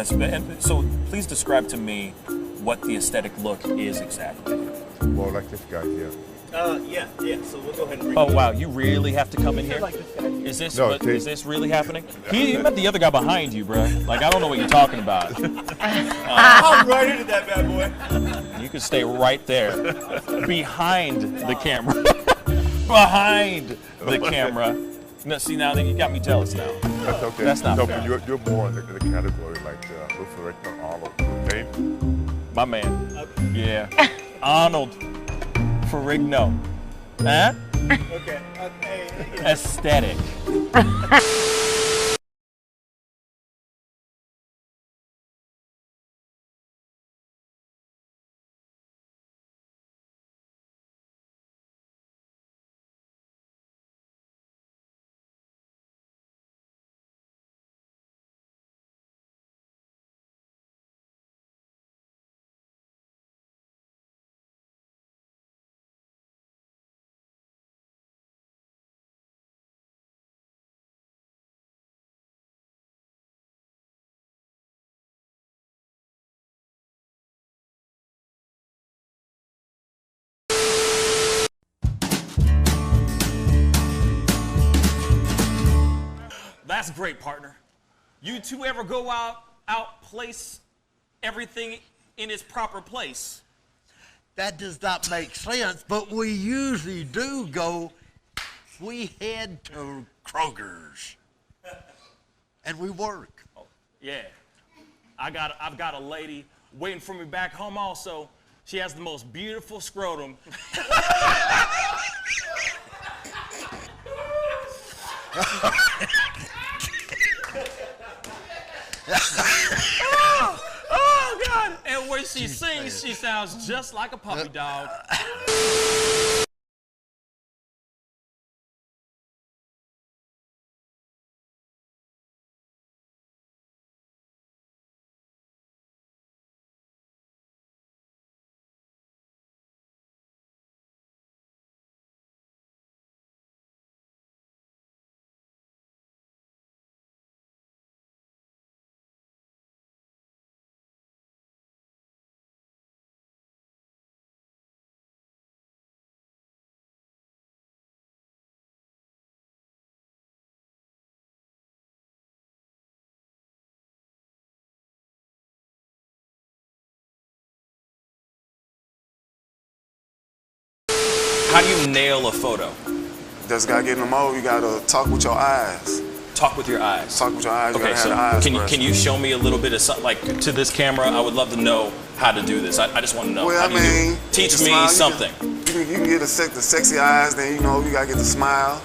And so please describe to me what the aesthetic look is exactly. Well, like this guy here. Yeah. So we'll go ahead and bring Oh wow, you really have to come in here? like this guy. Is this No, is this really happening? He met the other guy behind you, bro. Like I don't know what you're talking about. I'm right into that bad boy. You can stay right there, behind the camera, behind the camera. No, see now that you got me jealous now. That's okay. That's not no, fair. but you're more in the category like Wilfred Arnold. Okay? My man. Yeah. Arnold Ferrigno. Huh? Okay. Aesthetic. That's great, partner. You two ever go out place everything in its proper place? That does not make sense, but we usually do go. We head to Kroger's, and we work. Oh, yeah. I've got a lady waiting for me back home also. She has the most beautiful scrotum. Oh, God. And when she sings, she sounds just like a puppy dog. How do you nail a photo? Just gotta get in the mode. You gotta talk with your eyes. Talk with your eyes. Talk with your eyes. You Okay, gotta so have the eyes can you show me a little bit of something, like to this camera? I would love to know how to do this. I just want to know. Well, how I do you do mean, it? Teach the me smile, something. You can get the sexy eyes. Then you know you gotta get the smile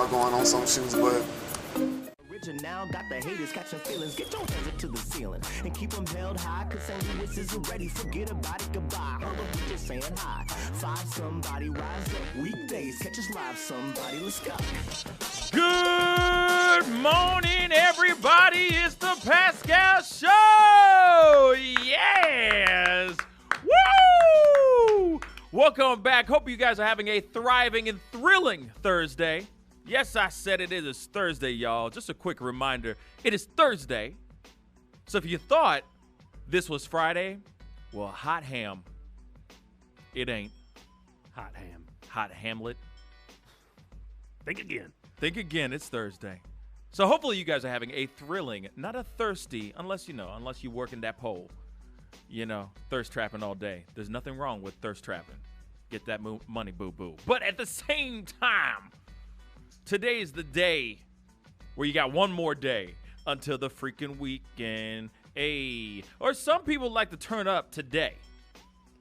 going on some shoes, but. Now got the haters catching feelings. Get your hands up to the ceiling and keep them held high. Cause St. Louis isn't ready. Forget about it. Goodbye. Hold up, we just saying hi. Find somebody, rise up. Weekdays, catch us live. Somebody, let's go. Good morning, everybody. It's the Pascal Show. Yes. Woo! Welcome back. Hope you guys are having a thriving and thrilling Thursday. Yes, I said it is Thursday, y'all. Just a quick reminder, it is Thursday. So if you thought this was Friday, well, hot ham. It ain't. Hot ham. Hot Hamlet. Think again. Think again, it's Thursday. So hopefully you guys are having a thrilling, not a thirsty, unless you work in that pole. Thirst trapping all day. There's nothing wrong with thirst trapping. Get that money, boo-boo. But at the same time, today is the day where you got one more day until the freaking weekend. Or some people like to turn up today.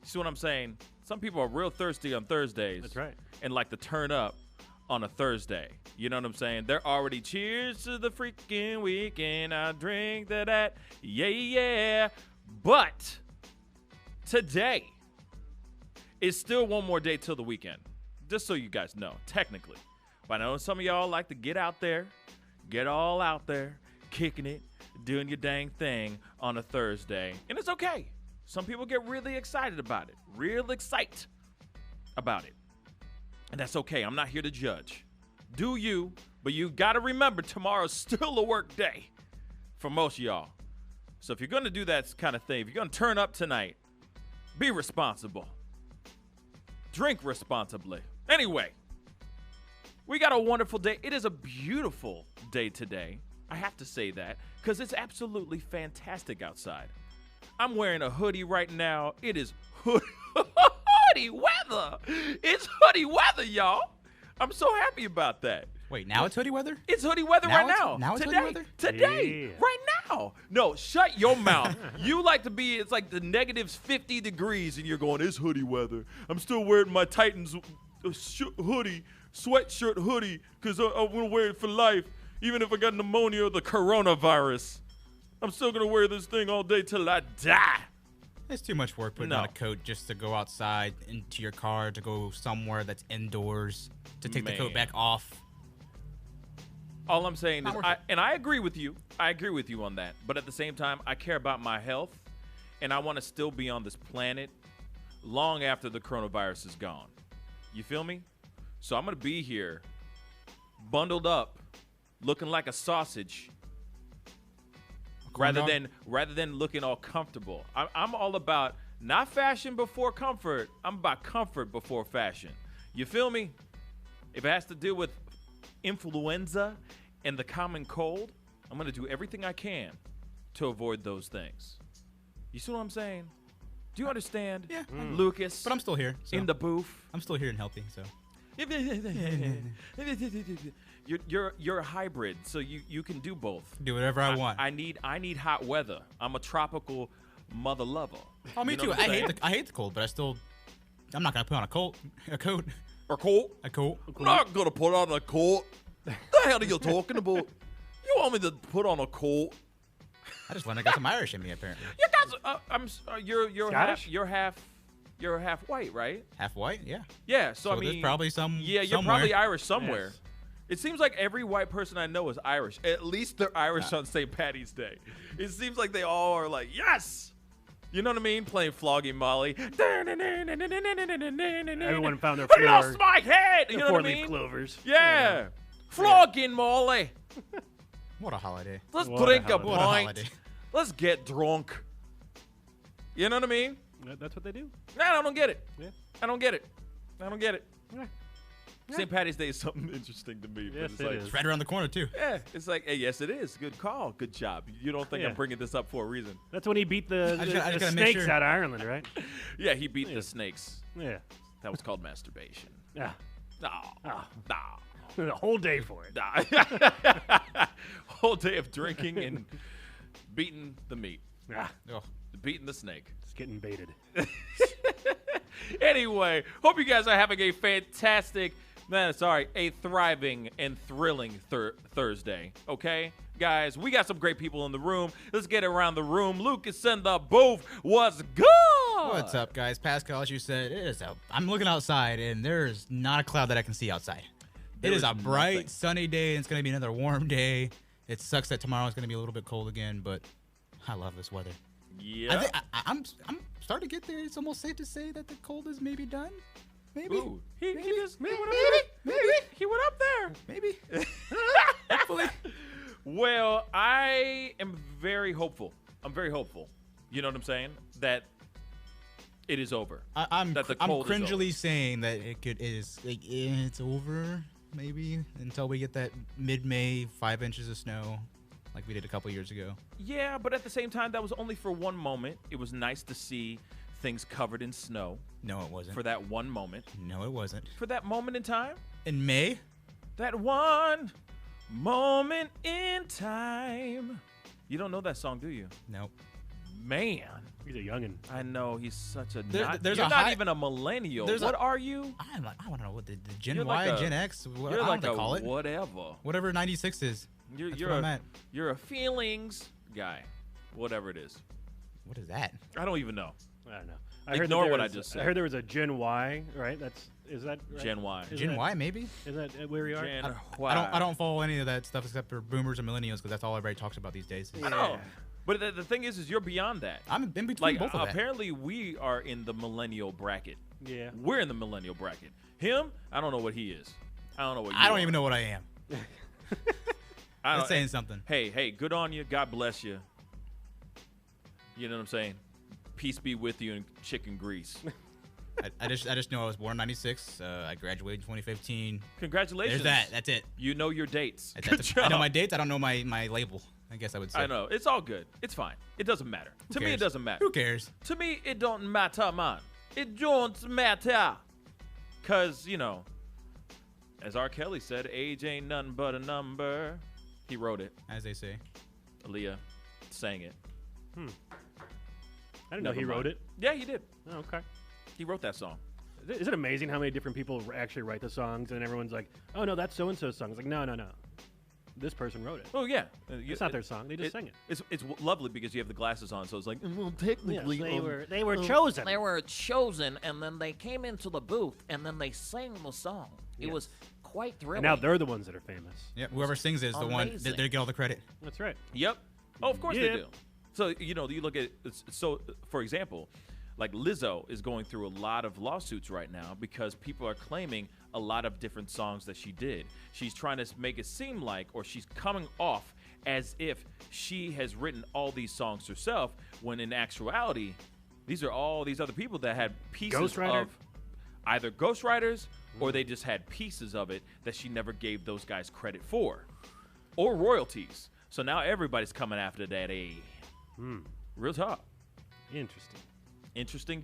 See what I'm saying? Some people are real thirsty on Thursdays. That's right. And like to turn up on a Thursday. You know what I'm saying? They're already cheers to the freaking weekend. I drink that. Yeah. But today is still one more day till the weekend. Just so you guys know, technically. But I know some of y'all like to get out there, get all out there, kicking it, doing your dang thing on a Thursday. And it's okay. Some people get really excited about it, real excited about it. And that's okay. I'm not here to judge. Do you, but you got to remember tomorrow's still a work day for most of y'all. So if you're going to do that kind of thing, if you're going to turn up tonight, be responsible. Drink responsibly. Anyway, we got a wonderful day. It is a beautiful day today. I have to say that because it's absolutely fantastic outside. I'm wearing a hoodie right now. It is hoodie weather. It's hoodie weather, y'all. I'm so happy about that. Wait, now it's hoodie weather? It's hoodie weather Now right it's- now. now it's today, hoodie weather? Today, Yeah. right now. No, shut your mouth. You like to be, it's like the negatives 50 degrees, and you're going, it's hoodie weather. I'm still wearing my Titans hoodie, sweatshirt hoodie, because I'm going to wear it for life, even if I got pneumonia or the coronavirus. I'm still going to wear this thing all day till I die. It's too much work putting No. on a coat just to go outside into your car, to go somewhere that's indoors, to take the coat Man. back off. All I'm saying is, Not worth it. I agree with you. I agree with you on that. But at the same time, I care about my health, and I want to still be on this planet long after the coronavirus is gone. You feel me? So I'm going to be here, bundled up, looking like a sausage, rather dog? than looking all comfortable. I'm all about not fashion before comfort. I'm about comfort before fashion. You feel me? If it has to do with influenza and the common cold, I'm going to do everything I can to avoid those things. You see what I'm saying? Do you understand? Yeah. Lucas, But I'm still here. So. in the booth. I'm still here and healthy, so. You're a hybrid, so you can do both. Do whatever I want. I need hot weather. I'm a tropical mother lover. Oh, me You know too. what I'm saying? I hate the cold, but I'm not gonna put on a coat. A coat? A coat. I'm not gonna put on a coat. The hell are you talking about? You want me to put on a coat? I just learned I got some Irish in me apparently. You guys, you're Scottish? you're half white, right? Half white, yeah. Yeah. So I there's mean, probably some. yeah, you're somewhere. probably Irish somewhere. Yes. It seems like every white person I know is Irish. At least they're Irish on St. Patty's Day. It seems like they all are like, yes! You know what I mean? Playing Flogging Molly. Everyone found their I lost my head! You know what I four-leaf mean? clovers. Yeah. Flogging Molly. What a holiday. Let's What a drink a holiday. What a pint. holiday. Let's get drunk. You know what I mean? That's what they do. Nah, I don't get it. Yeah. I don't get it. I don't get it. Yeah. St. Patty's Day is something interesting to me. Yes, but it's it like, is. It's right around the corner too. yeah, it's like, hey, yes, it is. Good call. Good job. You don't think Yeah. I'm bringing this up for a reason. That's when he beat the I just gotta make snakes sure. out of Ireland, right? Yeah, he beat the snakes. Yeah. That was called masturbation. Yeah. No. Oh. No. The whole day for it. Nah. Whole day of drinking and beating the meat. Yeah. Oh, Beating the snake. It's getting baited. Anyway, hope you guys are having a fantastic, a thriving and thrilling Thursday. Okay, guys, we got some great people in the room. Let's get around the room. Lucas and the booth. What's good? what's up, guys? Pascal, as you said, it is out. I'm looking outside, and there's not a cloud that I can see outside. There it is is a bright, nothing. sunny day, and it's going to be another warm day. It sucks that tomorrow is going to be a little bit cold again, but I love this weather. Yeah. I think I'm starting to get there. It's almost safe to say that the cold is maybe done. Maybe. Ooh, he maybe. just maybe. he went up there. Maybe. Hopefully. Well, I am very hopeful. I'm very hopeful. You know what I'm saying? That it is over. I'm That the I'm cold is cringily saying that it's over maybe until we get that mid-May 5 inches of snow like we did a couple years ago. Yeah, but at the same time, that was only for one moment. It was nice to see things covered in snow No, it wasn't. for that one moment. No, it wasn't. For that moment in time. In May? That one moment in time. You don't know that song, do you? Nope. Man. He's a youngin. I know he's such a. There's you're a not high- even a millennial. there's What a- are you? I want to know what the Gen You're Y, like a- Gen X, what, You're I like don't a call it. whatever. Whatever 96 is. That's You're what I'm a, at. you're a feelings guy. Whatever it is. What is that? I don't even know. I don't know. Ignore that what there I was- just I said. heard there was a Gen Y, right? Is that right? Gen Y. Is Gen that- Y, maybe? Is that where we are? Gen I don't follow any of that stuff except for boomers and millennials because that's all everybody talks about these days. I know. But the thing is you're beyond that. I'm in between Like, both of that. apparently we are in the millennial bracket. Yeah. We're in the millennial bracket. Him, I don't know what he is. I don't know what you I don't are. even know what I am. I That's don't- saying something. Hey, good on you. God bless you. You know what I'm saying? Peace be with you in chicken grease. I just know I was born in 96. I graduated in 2015. Congratulations. There's that. That's it. You know your dates. Good job. I know my dates. I don't know my label. I guess I would say. I know. It's all good. It's fine. It doesn't matter. To me, it cares? doesn't matter. Who cares? To me, it don't matter, man. It don't matter. Because, you know, as R. Kelly said, age ain't nothing but a number. He wrote it. As they say. Aaliyah sang it. I didn't know he wrote it. Yeah, he did. Oh, okay. He wrote that song. Is it amazing how many different people actually write the songs and everyone's like, oh, no, that's so-and-so's song. It's like, no. This person wrote it. Oh, yeah. It's not their song. They just sang it. It's lovely because you have the glasses on, so it's like, well, technically. Yes, they were chosen. They were chosen, and then they came into the booth, and then they sang the song. It was quite thrilling. And now they're the ones that are famous. Yeah, whoever sings it is the one Amazing. they get all the credit. That's right. Yep. Oh, of course they Yeah. do. So, you know, you look at, for example, like Lizzo is going through a lot of lawsuits right now because people are claiming a lot of different songs that she did. She's trying to make it seem like, or she's coming off as if she has written all these songs herself, when in actuality, these are all these other people that had pieces Ghostwriter? of either ghostwriters or they just had pieces of it that she never gave those guys credit for, or royalties. So now everybody's coming after that. Real talk. Interesting.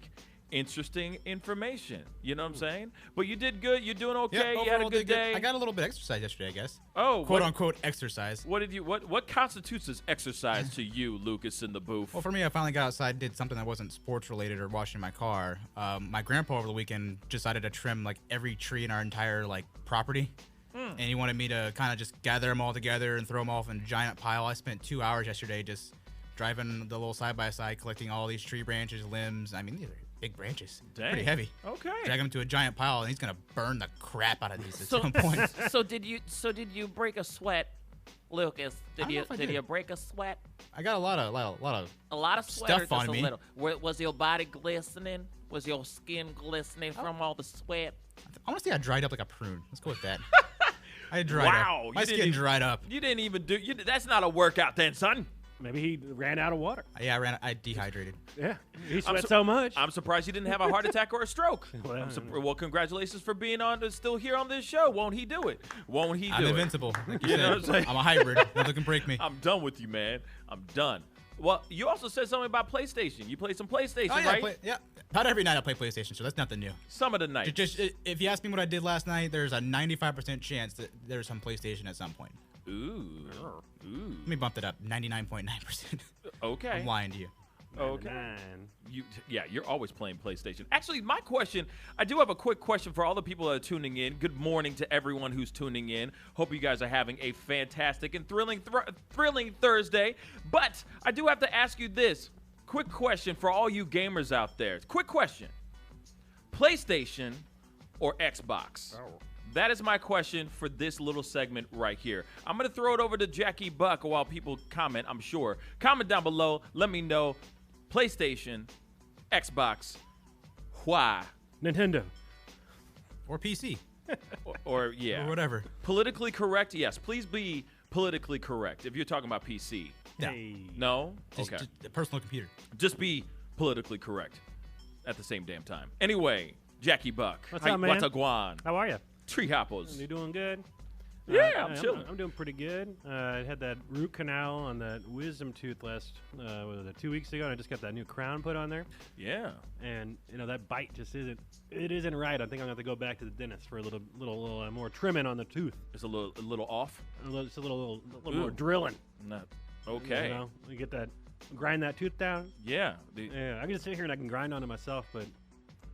Interesting information. You know what I'm saying? But you did good. You're doing okay. Yeah, You had a overall good did day. I got a little bit of exercise yesterday, I guess. Oh, quote unquote exercise. What did you? What constitutes as exercise to you, Lucas, in the booth? Well, for me, I finally got outside, did something that wasn't sports related or washing my car. My grandpa over the weekend decided to trim like every tree in our entire like property, and he wanted me to kind of just gather them all together and throw them off in a giant pile. I spent 2 hours yesterday just driving the little side by side, collecting all these tree branches, limbs. I mean, these are big branches. Dang. Pretty heavy. Okay. Drag them to a giant pile, and he's gonna burn the crap out of these at So, some point. so did you break a sweat, Lucas? I don't know if I Did did. you break a sweat? I got a lot of A lot of sweat, Stuff or just on a me. little? Was your body glistening? Was your skin glistening from all the sweat? I want to say I dried up like a prune. Let's go with that. I dried Wow, up. My you didn't skin even- dried up. You didn't even do. That's not a workout, then, son. Maybe he ran out of water. Yeah, I dehydrated. Yeah. He sweat so much. I'm surprised you didn't have a heart attack or a stroke. Well, Well, congratulations for being still here on this show. Won't he do it? Won't he do I'm it? invincible. Like you You know said. what I'm saying? I'm a hybrid. Nothing can break me. I'm done with you, man. I'm done. Well, you also said something about PlayStation. You played some PlayStation, Oh, yeah, right? yeah. About every night I play PlayStation, so that's nothing new. Some of the nights. Just if you ask me what I did last night, there's a 95% chance that there's some PlayStation at some point. Ooh. Let me bump that up. 99.9%. Okay. I'm lying to you. Okay. Man. You're always playing PlayStation. Actually, my question, I do have a quick question for all the people that are tuning in. Good morning to everyone who's tuning in. Hope you guys are having a fantastic and thrilling Thursday. But I do have to ask you this. Quick question for all you gamers out there. Quick question. PlayStation or Xbox? That is my question for this little segment right here. I'm going to throw it over to Jackie Buck while people comment, I'm sure. Comment down below. Let me know. PlayStation, Xbox, why? Nintendo. Or PC. Or yeah. Or whatever. Politically correct? Yes. Please be politically correct if you're talking about PC. No. Hey. No? Just, Okay. just a personal computer. Just be politically correct at the same damn time. Anyway, Jackie Buck. What's up, man? What's a guan? How are you? Tree hoppers. You doing good? Yeah, I'm chilling. I'm doing pretty good. I had that root canal on that wisdom tooth last, what was it, 2 weeks ago, and I just got that new crown put on there. Yeah. And that bite just isn't right. I think I'm gonna have to go back to the dentist for a little more trimming on the tooth. It's a little off. Just a little more Ooh. drilling. No. Okay. You know, you get that, grind that tooth down. Yeah. Yeah, I can just sit here and I can grind on it myself, but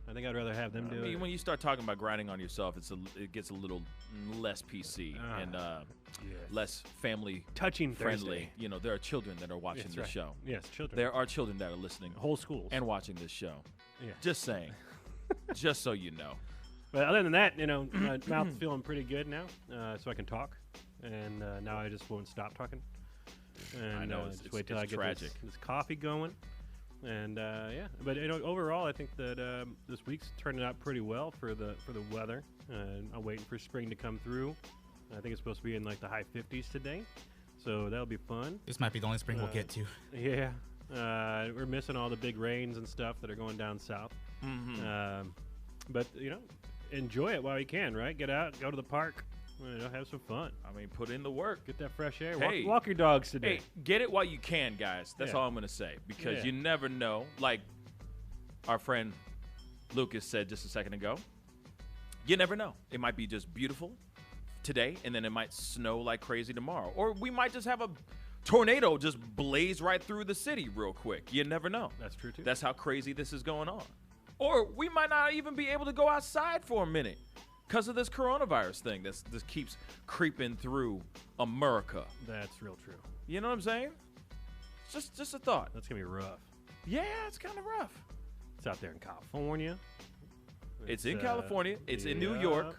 I think I'd rather have them do it. When you start talking about grinding on yourself, it gets a little less PC and less family Touching friendly. Thursday. You know, there are children that are watching That's this right. show. Yes, children. There are children that are listening, Whole schools. and watching this show. Yeah. Just saying. Just so you know. But other than that, my mouth's feeling pretty good now, so I can talk. And now I just won't stop talking. And I know, just wait till it's I get tragic. this coffee going. And yeah, but overall, I think that this week's turning out pretty well for the weather. I'm waiting for spring to come through. I think it's supposed to be in like the high 50s today, so that'll be fun. This might be the only spring we'll get to. Yeah, We're missing all the big rains and stuff that are going down south. But, enjoy it while you can, right? Get out, go to the park, have some fun. I mean, put in the work. Get that fresh air. Hey. Walk your dogs today. Hey, get it while you can, guys. That's all I'm going to say. Because you never know. Like our friend Lucas said just a second ago, you never know. It might be just beautiful today, and then it might snow like crazy tomorrow. Or we might just have a tornado just blaze right through the city real quick. You never know. That's true, too. That's how crazy this is going on. Or we might not even be able to go outside for a minute because of this coronavirus thing that this keeps creeping through America. That's real true. You know what I'm saying? Just a thought. That's going to be rough. Yeah, it's kind of rough. It's out there in California. It's in California. It's in New York.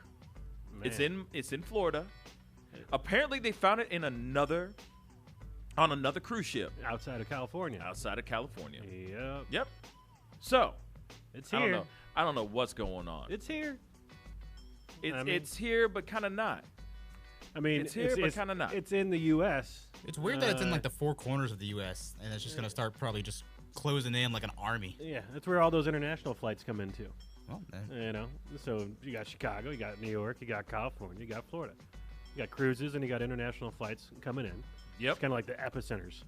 Man. It's in Florida. Apparently, they found it on another cruise ship Outside of California. Yep. So, It's here. I don't know what's going on. It's here. It's here, but kind of not. I mean, It's here, but kind of not. It's in the U.S. It's weird that it's in like the four corners of the U.S. and it's just gonna start probably just closing in like an army. Yeah, that's where all those international flights come into. Well, man. So you got Chicago, you got New York, you got California, you got Florida. You got cruises and you got international flights coming in. Yep. It's kind of like the epicenters.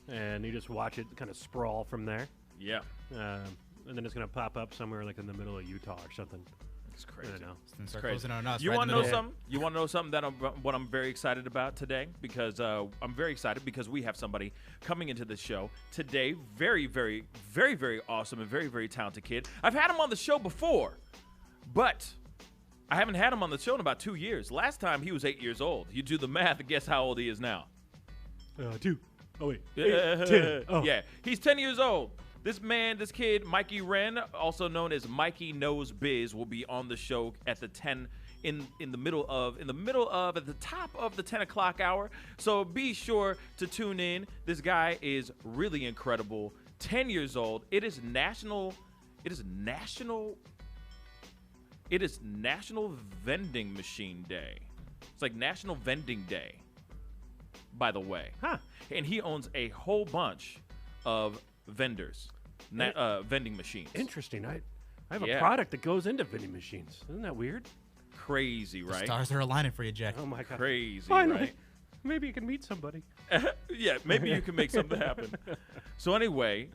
And you just watch it kind of sprawl from there. Yeah. And then it's going to pop up somewhere like in the middle of Utah or something. It's crazy. I know. It's crazy. closing on us You right want in to the know middle. something? You want to know something that what I'm very excited about today? Because I'm very excited because we have somebody coming into the show today. Very, very, very, very awesome and very, very talented kid. I've had him on the show before, but I haven't had him on the show in about 2 years. Last time he was 8 years old. You do the math and guess how old he is now. 2. Oh, wait. 8, 10. Oh. Yeah, he's 10 years old. This kid, Mikey Wren, also known as Mikey Knows Biz, will be on the show at the 10 in the middle of at the top of the 10 o'clock hour. So be sure to tune in. This guy is really incredible. 10 years old. It is National Vending Machine Day. It's like National Vending Day, by the way. Huh. And he owns a whole bunch of vendors, vending machines. Interesting. I have a product that goes into vending machines. Isn't that weird? Crazy, The right? stars are aligning for you, Jack. Oh, my God. Crazy, Finally. right? Maybe you can meet somebody. Yeah, maybe you can make something happen. So anyway,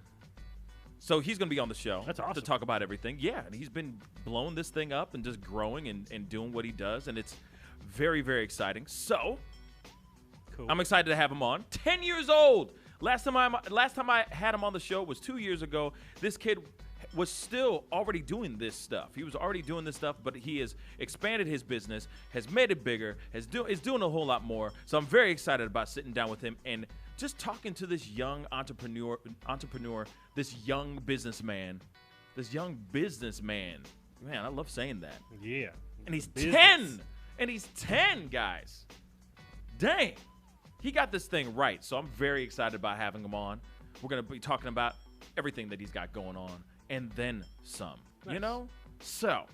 he's going to be on the show. That's awesome. To talk about everything. Yeah, and he's been blowing this thing up and just growing and doing what he does, and it's very, very exciting. So Cool. I'm excited to have him on. 10 years old. Last time I had him on the show was 2 years ago. This kid was still already doing this stuff. He was already doing this stuff, but he has expanded his business, has made it bigger, is doing a whole lot more. So I'm very excited about sitting down with him and just talking to this young entrepreneur, this young businessman. Man, I love saying that. Yeah. And he's Business. 10. And he's 10, guys. Dang. He got this thing right. So I'm very excited about having him on. We're going to be talking about everything that he's got going on and then some. Nice. You know? So,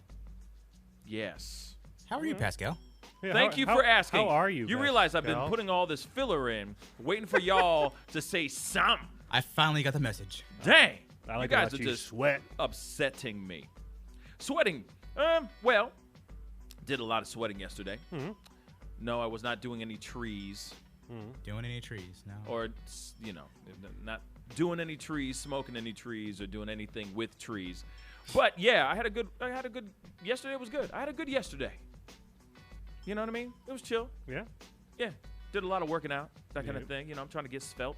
yes. How are you, Pascal? Yeah, Thank you for asking. How are you? You realize I've been Pascal? putting all this filler in, waiting for y'all to say something. I finally got the message. Dang. I like you guys to are watch you just sweat. upsetting me. Sweating. Well, did a lot of sweating yesterday. Mm-hmm. No, I was not doing any trees. Doing any trees? No. Or, not doing any trees, smoking any trees, or doing anything with trees. But yeah, I had a good. Yesterday was good. I had a good yesterday. You know what I mean? It was chill. Yeah. Yeah, did a lot of working out, that kind of Yep. thing. I'm trying to get svelte,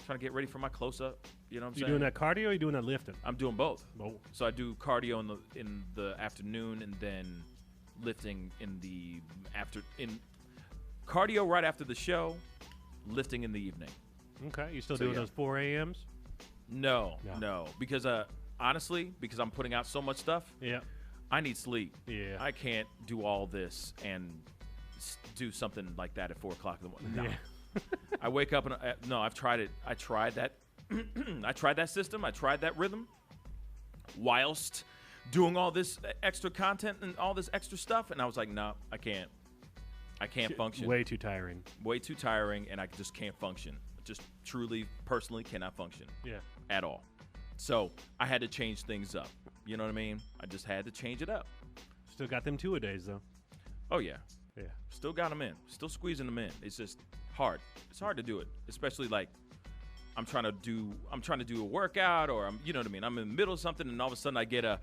trying to get ready for my close up. You know what I'm You saying? doing that cardio or you doing that lifting? I'm doing both. Oh. So I do cardio in the afternoon, and then lifting cardio right after the show, lifting in the evening. Okay. You still So, doing yeah. those 4 a.m.s? No, No. because honestly, because I'm putting out so much stuff, Yeah. I need sleep. Yeah. I can't do all this and do something like that at 4 o'clock in the morning. No. Yeah. I wake up and no, I've tried it. I tried that. I tried that system. I tried that rhythm. Whilst doing all this extra content and all this extra stuff, and I was like, no, I can't. I can't function. Way too tiring. Way too tiring, and I just can't function. just truly, personally cannot function. Yeah. At all. So I had to change things up. You know what I mean? I just had to change it up. Still got them 2-a-days though. Oh yeah. Yeah. Still got them in. Still squeezing them in. It's just hard. It's hard to do it, especially like I'm trying to do a workout, or I'm, you know what I mean? I'm in the middle of something, and all of a sudden I get a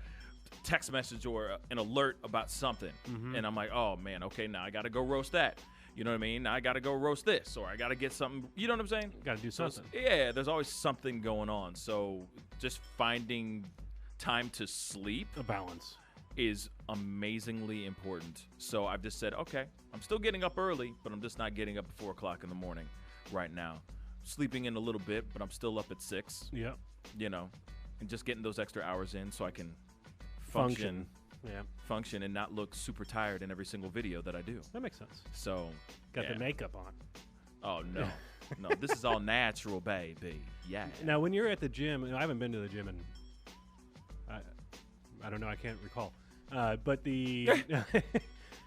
text message or an alert about something, and I'm like, oh man, okay, now I got to go roast that. You know what I mean? Now I got to go roast this, or I got to get something. You know what I'm saying? Got to do something. Yeah, there's always something going on. So just finding time to sleep, A balance. is amazingly important. So I've just said, okay, I'm still getting up early, but I'm just not getting up at 4 o'clock in the morning right now. Sleeping in a little bit, but I'm still up at 6. Yep. You know, and just getting those extra hours in so I can function and not look super tired in every single video that I do. That makes sense. So Got the makeup on. Oh no. No, this is all natural, baby. Yeah. Now, when you're at the gym, and I haven't been to the gym in, I don't know, I can't recall. But the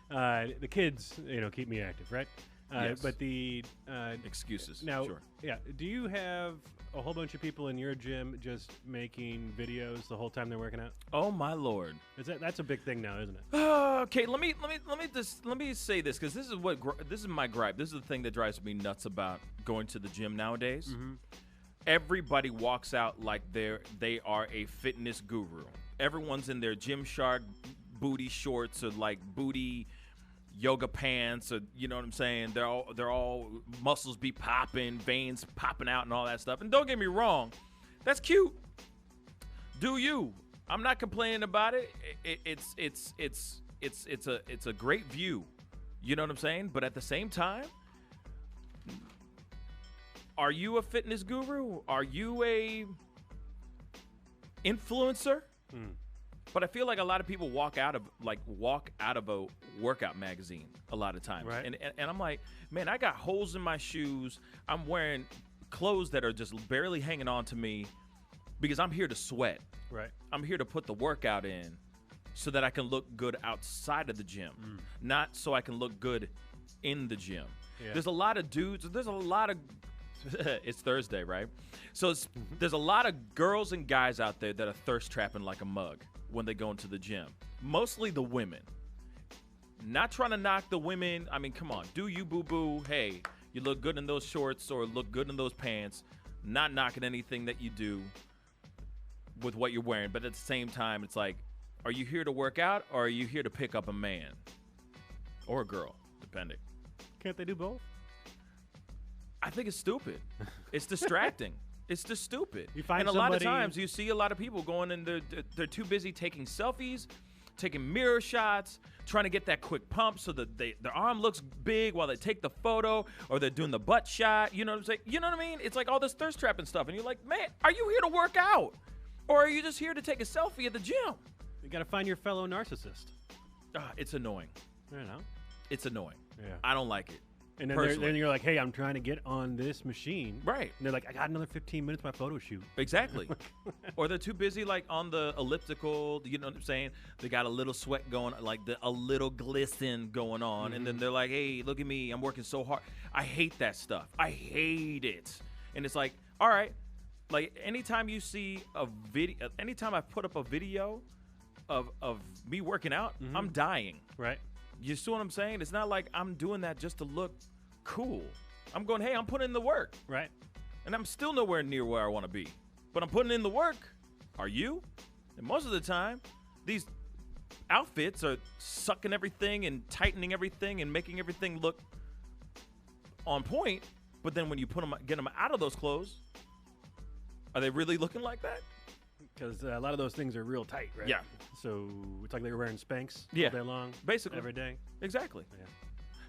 the kids, keep me active, right? Yes. But the excuses. Now, sure. Yeah. Do you have a whole bunch of people in your gym just making videos the whole time they're working out? Oh my lord. That's a big thing now, isn't it? Okay, let me say this, because this is my gripe. This is the thing that drives me nuts about going to the gym nowadays. Everybody walks out like they are a fitness guru. Everyone's in their Gymshark booty shorts or like booty yoga pants, or you know what I'm saying. They're all muscles be popping, veins popping out, and all that stuff. And don't get me wrong, that's cute. Do you? I'm not complaining about it. It's a great view. You know what I'm saying? But at the same time, are you a fitness guru? Are you a influencer? But I feel like a lot of people walk out of a workout magazine a lot of times. Right. And I'm like, man, I got holes in my shoes. I'm wearing clothes that are just barely hanging on to me because I'm here to sweat. Right. I'm here to put the workout in so that I can look good outside of the gym, not so I can look good in the gym. Yeah. There's a lot of dudes. There's a lot of it's Thursday, right? So there's a lot of girls and guys out there that are thirst trapping like a mug when they go into the gym. Mostly the women. Not trying to knock the women. I mean, come on. Do you, boo-boo? Hey, you look good in those shorts or look good in those pants. Not knocking anything that you do with what you're wearing. But at the same time, it's like, are you here to work out or are you here to pick up a man? Or a girl, depending. Can't they do both? I think it's stupid. It's distracting. It's just stupid. You find and a lot of somebody- times you see a lot of people going and they're too busy taking selfies, taking mirror shots, trying to get that quick pump so that their arm looks big while they take the photo, or they're doing the butt shot. You know what I'm saying? You know what I mean? It's like all this thirst trapping stuff, and you're like, man, are you here to work out, or are you just here to take a selfie at the gym? You got to find your fellow narcissist. It's annoying. I don't know. It's annoying. Yeah. I don't like it. And then, personally. then you're like, hey, I'm trying to get on this machine. Right. And they're like, I got another 15 minutes of my photo shoot. Exactly. Or they're too busy like on the elliptical, you know what I'm saying? They got a little sweat going, like a little glisten going on. And then they're like, hey, look at me. I'm working so hard. I hate that stuff. I hate it. And it's like, all right, like anytime you see a video, anytime I put up a video of me working out, I'm dying. Right. You see what I'm saying? It's not like I'm doing that just to look cool. I'm going, hey, I'm putting in the work. Right. And I'm still nowhere near where I want to be. But I'm putting in the work. Are you? And most of the time, these outfits are sucking everything and tightening everything and making everything look on point. But then when you get them out of those clothes, are they really looking like that? Because a lot of those things are real tight, right? Yeah. So it's like they were wearing Spanx Yeah. all day long. Basically. Every day. Exactly. Yeah.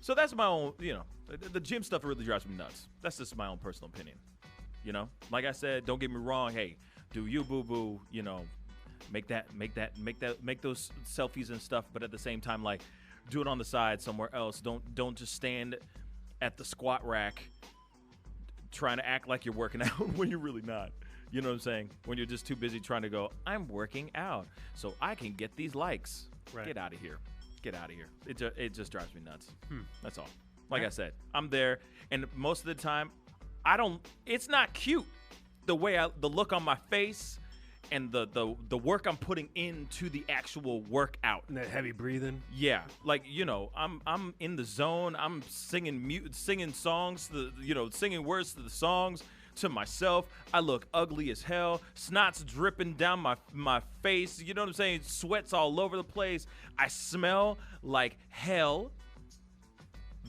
So that's my own, the gym stuff really drives me nuts. That's just my own personal opinion. Like I said, don't get me wrong. Hey, do you, boo boo? Make those selfies and stuff. But at the same time, like, do it on the side somewhere else. Don't just stand at the squat rack trying to act like you're working out when you're really not. You know what I'm saying? When you're just too busy trying to go, I'm working out so I can get these likes. Right. Get out of here. Get out of here. It just drives me nuts. That's all. Like I said, I'm there, and most of the time, It's not cute the look on my face and the work I'm putting into the actual workout. And that heavy breathing. Yeah, like I'm in the zone. I'm singing songs, singing words to the songs to myself. I look ugly as hell. Snot's dripping down my face. You know what I'm saying? Sweat's all over the place. I smell like hell.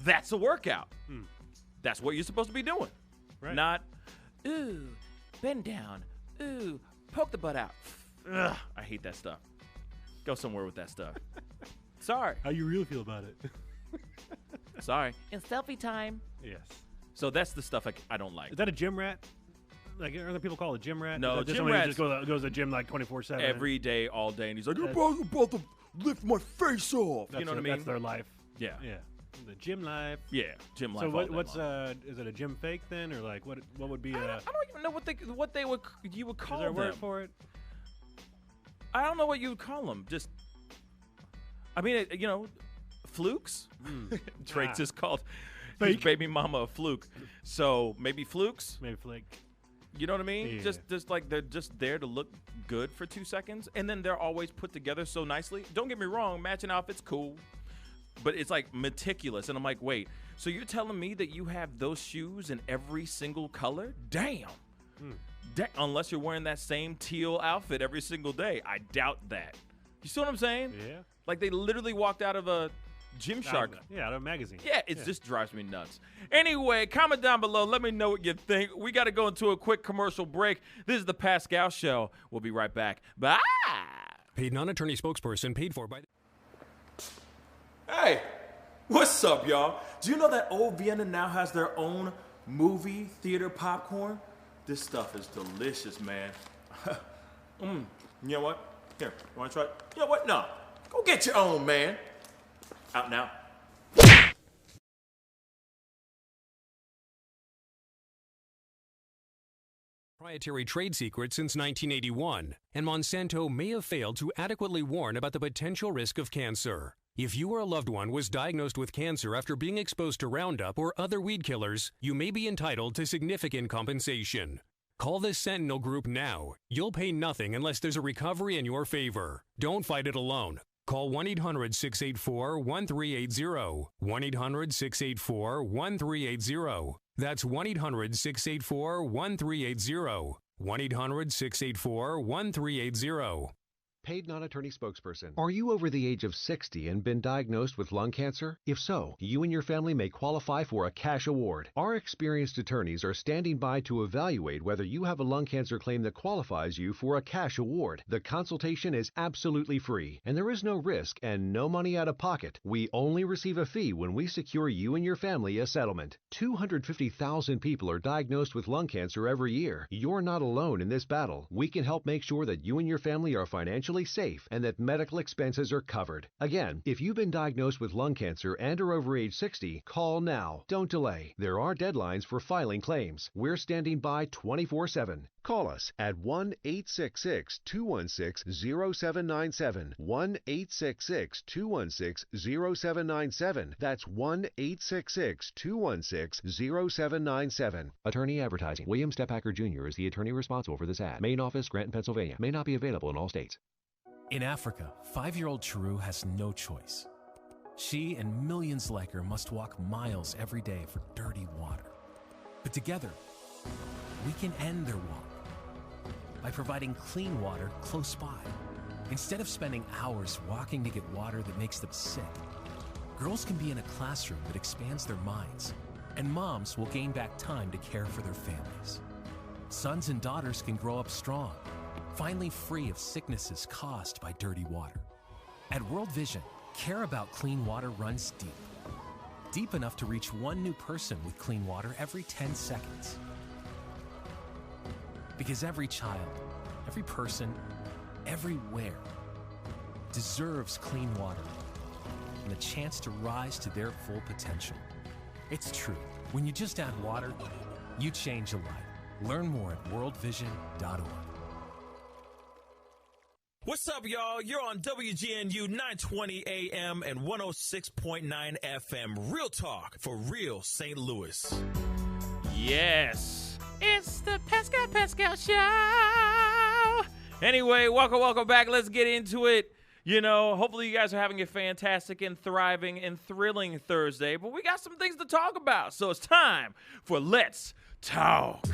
That's a workout. That's what you're supposed to be doing. Right. Not, ooh, bend down. Ooh, poke the butt out. Ugh, I hate that stuff. Go somewhere with that stuff. Sorry. How you really feel about it? Sorry. It's selfie time. Yes. So that's the stuff I don't like. Is that a gym rat? Like, other people call it gym rat? No, gym gym rat rats just goes to the gym like 24/7. every day, all day, and he's like, "You're about to lift my face off." You know what I mean? That's their life. Yeah. Yeah. The gym life. Yeah, gym life. So all day what's long. is it a gym fake then, or like what would be I don't even know what you would call is there a them. word for it? I don't know what you would call them. Just, I mean, flukes. Drake just called his baby mama a fluke. So maybe flukes. Maybe flake. You know what I mean? Yeah. Just like they're just there to look good for 2 seconds, and then they're always put together so nicely. Don't get me wrong, matching outfits cool, but it's like meticulous. And I'm like, wait, so you're telling me that you have those shoes in every single color? Damn. Unless you're wearing that same teal outfit every single day. I doubt that. You see what I'm saying? Yeah. Like they literally walked out of a Gymshark. Out of a magazine. Yeah, it just drives me nuts. Anyway, comment down below. Let me know what you think. We got to go into a quick commercial break. This is the Pascal Show. We'll be right back. Bye. Paid non-attorney spokesperson paid for by... Hey, what's up, y'all? Do you know that Old Vienna now has their own movie theater popcorn? This stuff is delicious, man. You know what? Here, you want to try it? You know what? No. Go get your own, man. Out now. Proprietary trade secret since 1981, and Monsanto may have failed to adequately warn about the potential risk of cancer. If you or a loved one was diagnosed with cancer after being exposed to Roundup or other weed killers, you may be entitled to significant compensation. Call the Sentinel Group now. You'll pay nothing unless there's a recovery in your favor. Don't fight it alone. Call 1-800-684-1380. 1-800-684-1380. That's 1-800-684-1380. 1-800-684-1380. Paid non-attorney spokesperson. Are you over the age of 60 and been diagnosed with lung cancer? If so, you and your family may qualify for a cash award. Our experienced attorneys are standing by to evaluate whether you have a lung cancer claim that qualifies you for a cash award. The consultation is absolutely free, and there is no risk and no money out of pocket. We only receive a fee when we secure you and your family a settlement. 250,000 people are diagnosed with lung cancer every year. You're not alone in this battle. We can help make sure that you and your family are financially safe and that medical expenses are covered. Again, if you've been diagnosed with lung cancer and are over age 60, call now. Don't delay. There are deadlines for filing claims. We're standing by 24/7. Call us at 1-866-216-0797. 1-866-216-0797. That's 1-866-216-0797. Attorney advertising. William Stephacker Jr. is the attorney responsible for this ad. Main office, Scranton, Pennsylvania. May not be available in all states. In Africa, 5-year-old Chiru has no choice. She and millions like her must walk miles every day for dirty water. But together, we can end their walk by providing clean water close by. Instead of spending hours walking to get water that makes them sick, girls can be in a classroom that expands their minds, and moms will gain back time to care for their families. Sons and daughters can grow up strong, finally free of sicknesses caused by dirty water. At World Vision, care about clean water runs deep. Deep enough to reach one new person with clean water every 10 seconds. Because every child, every person, everywhere deserves clean water and the chance to rise to their full potential. It's true. When you just add water, you change a life. Learn more at worldvision.org. What's up, y'all? You're on WGNU 920 AM and 106.9 FM. Real talk for real St. Louis. Yes. It's the Pascal Show. Anyway, welcome back. Let's get into it. You know, hopefully you guys are having a fantastic and thriving and thrilling Thursday, but we got some things to talk about. So it's time for Let's Talk.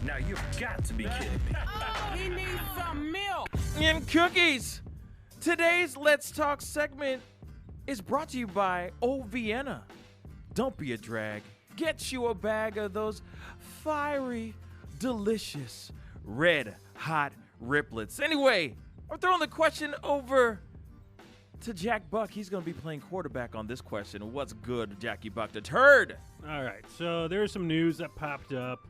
Now you've got to be kidding me. Oh, he needs some milk. And cookies. Today's Let's Talk segment is brought to you by Old Vienna. Don't be a drag. Get you a bag of those fiery, delicious, red hot riplets. Anyway, we're throwing the question over to Jack Buck. He's going to be playing quarterback on this question. What's good, Jackie Buck the turd? All right, so there's some news that popped up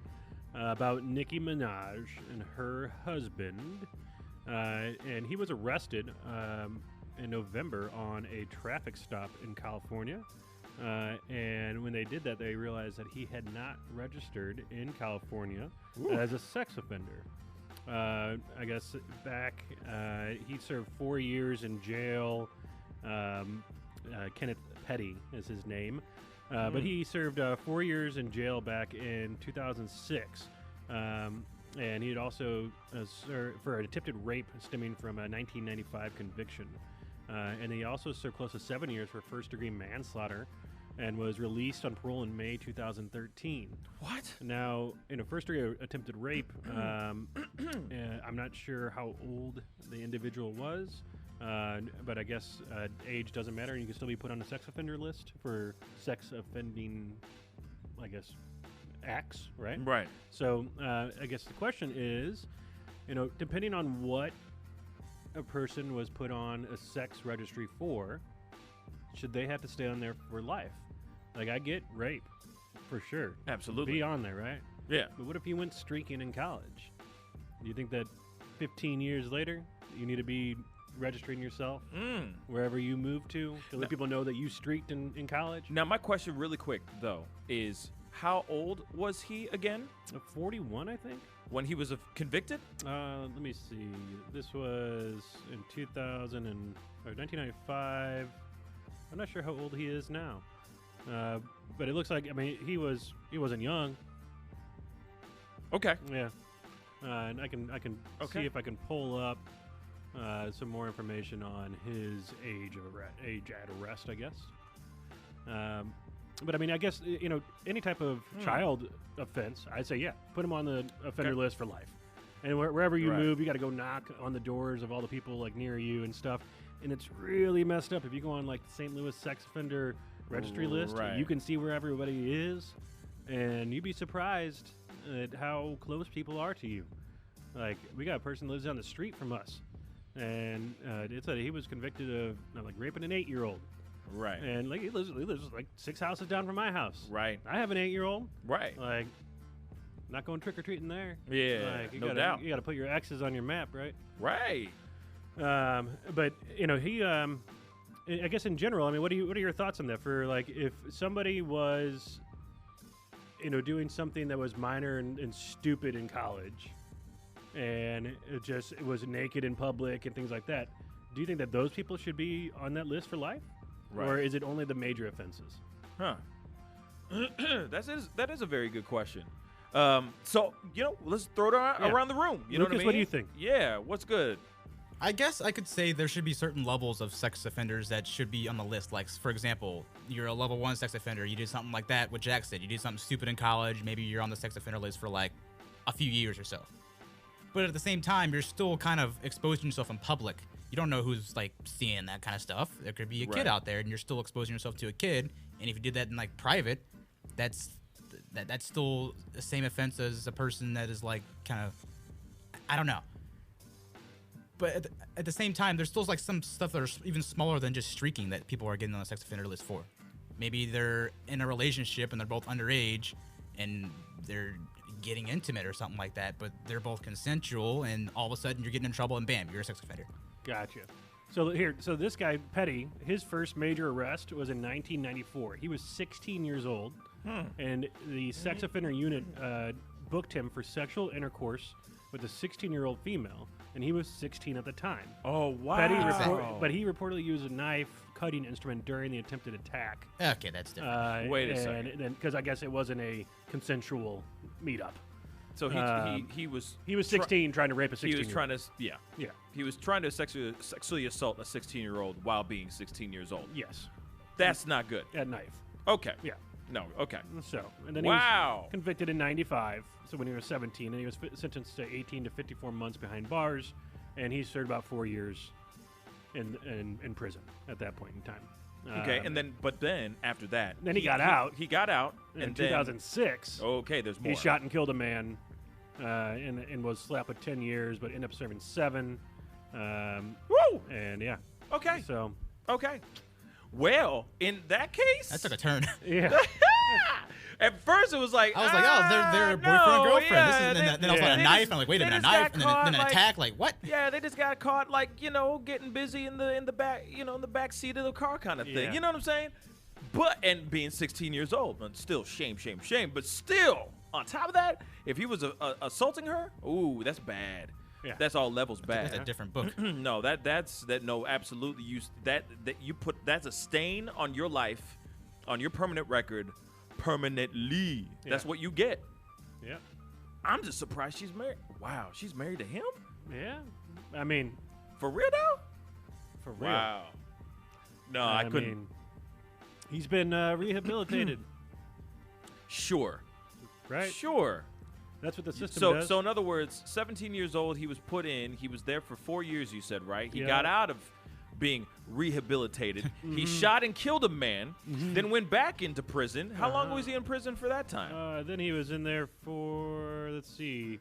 about Nicki Minaj and her husband. And he was arrested in November on a traffic stop in California. And when they did that, they realized that he had not registered in California as a sex offender. I guess back, he served 4 years in jail. Kenneth Petty is his name. But he served 4 years in jail back in 2006. And he had also served for an attempted rape stemming from a 1995 conviction. And he also served close to 7 years for first-degree manslaughter and was released on parole in May 2013. What? Now, in a first-degree attempted rape, I'm not sure how old the individual was, but I guess age doesn't matter, and you can still be put on a sex offender list for sex offending, I guess, acts, right? Right. So I guess the question is, depending on what a person was put on a sex registry for, should they have to stay on there for life? Like, I get rape, for sure. Absolutely. Be on there, right? Yeah. But what if you went streaking in college? Do you think that 15 years later, you need to be registering yourself wherever you move to let people know that you streaked in college? Now, my question really quick, though, is how old was he again? 41, I think. When he was convicted? Let me see. This was in 1995. I'm not sure how old he is now. But it looks like, he wasn't young. Okay. Yeah. And I can see if I can pull up some more information on his age at arrest, I guess. But I guess, any type of child offense, I'd say, yeah, put him on the offender list for life. And wherever you move, you got to go knock on the doors of all the people like near you and stuff. And it's really messed up. If you go on like the St. Louis sex offender registry list, you can see where everybody is, and you'd be surprised at how close people are to you. Like, we got a person that lives down the street from us, and it said he was convicted of like raping an 8-year-old. Right. And like he lives like 6 houses down from my house. Right. I have an 8-year-old. Right. Like, not going trick or treating there. Yeah. Like, no doubt. You got to put your X's on your map, right? Right. But he, I guess in general, what are your thoughts on that? For like, if somebody was, doing something that was minor and stupid in college, and it was naked in public and things like that, do you think that those people should be on that list for life? Right. Or is it only the major offenses? Huh. That is a very good question. So, let's throw it around the room. You know what I mean? What do you think? Yeah, what's good? I guess I could say there should be certain levels of sex offenders that should be on the list. Like, for example, you're a level 1 sex offender. You did something like that, what Jack said. You did something stupid in college. Maybe you're on the sex offender list for like a few years or so. But at the same time, you're still kind of exposing yourself in public. You don't know who's like seeing that kind of stuff. There could be a kid out there, and you're still exposing yourself to a kid. And if you did that in like private, that's still the same offense as a person that is like kind of, I don't know. But at the same time, there's still like some stuff that are even smaller than just streaking that people are getting on the sex offender list for. Maybe they're in a relationship and they're both underage and they're getting intimate or something like that, but they're both consensual, and all of a sudden you're getting in trouble and bam, you're a sex offender. Gotcha. So this guy, Petty, his first major arrest was in 1994. He was 16 years old, and the sex offender unit booked him for sexual intercourse with a 16-year-old female, and he was 16 at the time. Oh, wow. But he reportedly used a knife cutting instrument during the attempted attack. Okay, that's different. Wait a second. Because I guess it wasn't a consensual meetup. So he was 16 trying to rape a 16-year-old. He was trying to He was trying to sexually assault a 16-year-old while being 16 years old. Yes. That's not good. At knife. Okay. Yeah. No. Okay. So, and then he was convicted in 95. So when he was 17, and he was sentenced to 18 to 54 months behind bars, and he served about 4 years in prison at that point in time. Okay, but then after that, then he got out. He got out in 2006. Okay, there's more. He shot and killed a man, and was slapped with 10 years, but ended up serving 7. Woo! And yeah. Okay. So. Okay. Well, in that case, that took a turn. Yeah. At first, it was like I was like, oh, they're boyfriend and girlfriend. Yeah, then I was like a knife. I'm like, wait a minute, a knife, and then an attack. Like what? Yeah, they just got caught, like getting busy in the back, in the back seat of the car, kind of thing. Yeah. You know what I'm saying? And being 16 years old, but still shame. But still, on top of that, if he was assaulting her, ooh, that's bad. Yeah. That's all levels bad. That's a different book. No, absolutely. That's a stain on your life, on your permanent record, permanently. Yeah. That's what you get. Yeah. I'm just surprised she's married. Wow, she's married to him? Yeah. I mean, for real though? For real. Wow. No, I couldn't. Mean, he's been rehabilitated. Sure. Right. Sure. That's what the system does. So in other words, 17 years old, he was put in. He was there for 4 years, you said, right? He Yeah. got out of being rehabilitated. He shot and killed a man, then went back into prison. How long was he in prison for that time? Then he was in there for, let's see,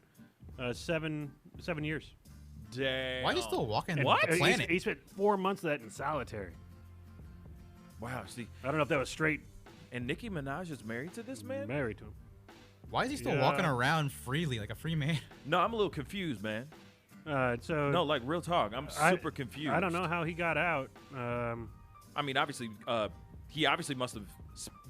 7 years. Damn. Why are you still walking the What? planet? He spent 4 months of that in solitary. Wow. See, I don't know if that was straight. And Nicki Minaj is married to this man? Married to him. Why is he still walking around freely like a free man? No, I'm a little confused, man. No, like real talk. I'm super confused. I don't know how he got out. I mean, obviously, he obviously must have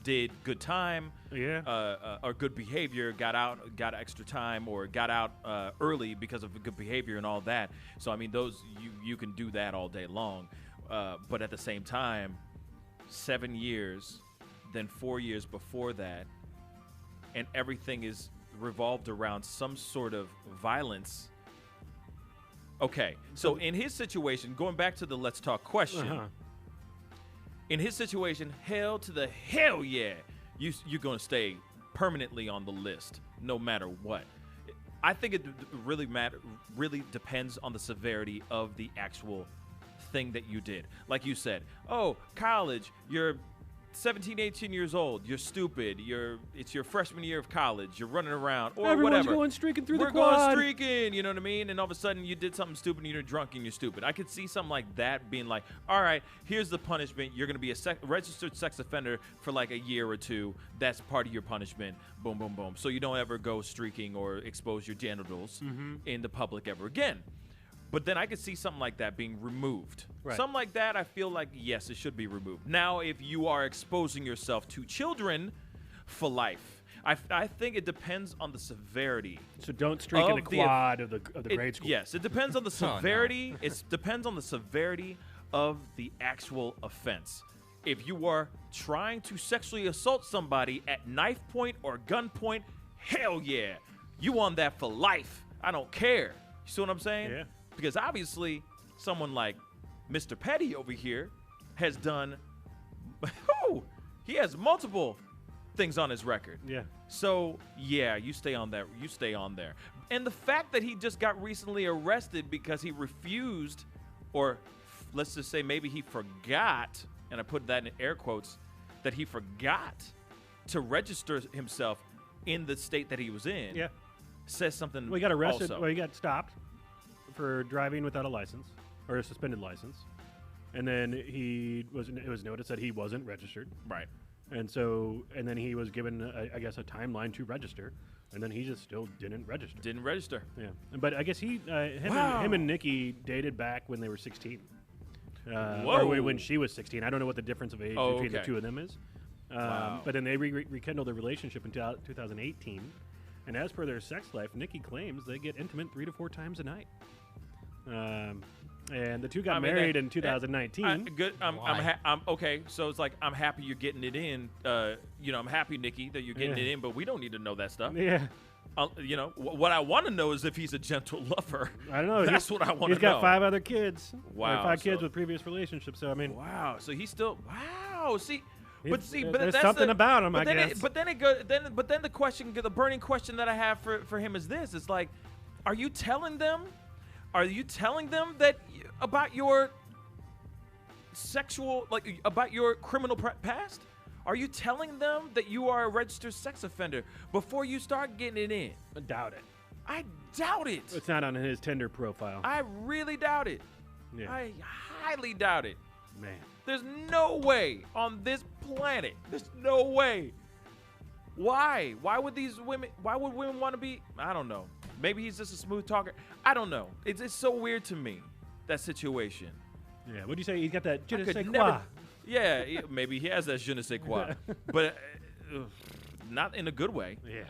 did good time. Yeah. Or good behavior. Got out, got extra time, or got out early because of good behavior and all that. So I mean, those you can do that all day long. But at the same time, 7 years, then 4 years before that, and everything is revolved around some sort of violence. Okay, so in his situation, going back to the let's talk question, in his situation, hell to the hell yeah, you're going to stay permanently on the list, no matter what. I think it really depends on the severity of the actual thing that you did. Like you said, oh, college, you're 17, 18 years old. You're stupid. It's your freshman year of college. You're running around or Everyone's whatever. going streaking through We're the quad. going streaking. You know what I mean? And all of a sudden you did something stupid and you're drunk and you're stupid. I could see something like that being like, all right, here's the punishment. You're going to be a registered sex offender for like a year or 2. That's part of your punishment. Boom, boom, boom. So you don't ever go streaking or expose your genitals in the public ever again. But then I could see something like that being removed. Right. Something like that, I feel like, yes, it should be removed. Now, if you are exposing yourself to children for life, I think it depends on the severity. So don't streak in the quad of the grade school. Yes, it depends on the severity. It depends on the severity of the actual offense. If you are trying to sexually assault somebody at knife point or gun point, hell yeah. You on that for life. I don't care. You see what I'm saying? Yeah. Because obviously, someone like Mr. Petty over here has done, he has multiple things on his record. Yeah. So, yeah, you stay on that. You stay on there. And the fact that he just got recently arrested because he refused, or let's just say maybe he forgot, and I put that in air quotes, that he forgot to register himself in the state that he was in. Yeah. Says something. Well, he got arrested. Also. Well, he got stopped for driving without a license or a suspended license, and then it was noticed that he wasn't registered. Right. And then he was given, I guess, a timeline to register, and then he just still didn't register. Didn't register. Yeah. But I guess him and Nikki dated back when they were 16. Or when she was 16. I don't know what the difference of age between the two of them is. Wow. But then they rekindled their relationship in 2018. And as per their sex life, Nikki claims they get intimate 3 to 4 times a night. And the two got married in 2019. Good. I'm okay. So it's like I'm happy you're getting it in. I'm happy, Nikki, that you're getting it in. But we don't need to know that stuff. Yeah. What I want to know is if he's a gentle lover. I don't know. That's what I want to know. He's got 5 other kids. Wow. 5 kids with previous relationships. So I mean. Wow. So he's still. Wow. See. But there's something about him, I guess. But then the burning question that I have for him is this: it's like, are you telling them that about your sexual, about your criminal past? Are you telling them that you are a registered sex offender before you start getting it in? I doubt it. I doubt it. It's not on his Tinder profile. I really doubt it. Yeah. I highly doubt it. Man. There's no way on this planet. There's no way. Why? Why would women want to be? I don't know. Maybe he's just a smooth talker. I don't know. It's so weird to me, that situation. Yeah. What do you say? He's got that je ne sais quoi. Never, yeah. Maybe he has that je ne sais quoi. But not in a good way. Yeah.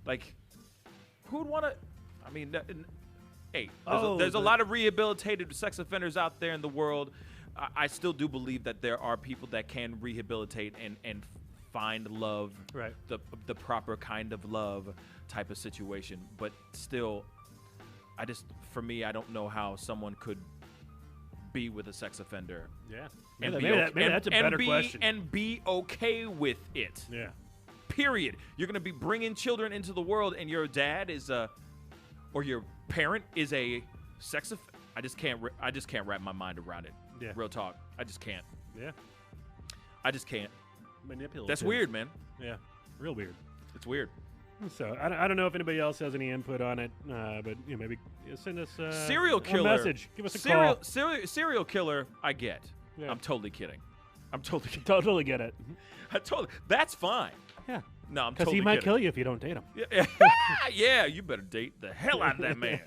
Like, who'd want to? I mean, hey, there's a Oh, lot of rehabilitated sex offenders out there in the world. I still do believe that there are people that can rehabilitate and find love, right? The proper kind of love type of situation. But still, for me, I don't know how someone could be with a sex offender. Yeah, and maybe that's a better question. And be okay with it. Yeah. Period. You're gonna be bringing children into the world, and your dad is or your parent is a sex offender. I just can't wrap my mind around it. Yeah. Real talk. I just can't. Yeah. I just can't. Manipulative. That's weird, man. Yeah. Real weird. It's weird. So I don't know if anybody else has any input on it, but maybe send us serial killer a message. Give us a call. Serial killer. I get. Yeah. I'm totally kidding. Totally get it. That's fine. Yeah. No, I'm totally because he might kidding. kill you if you don't date him. Yeah. Yeah. You better date the hell out of that man.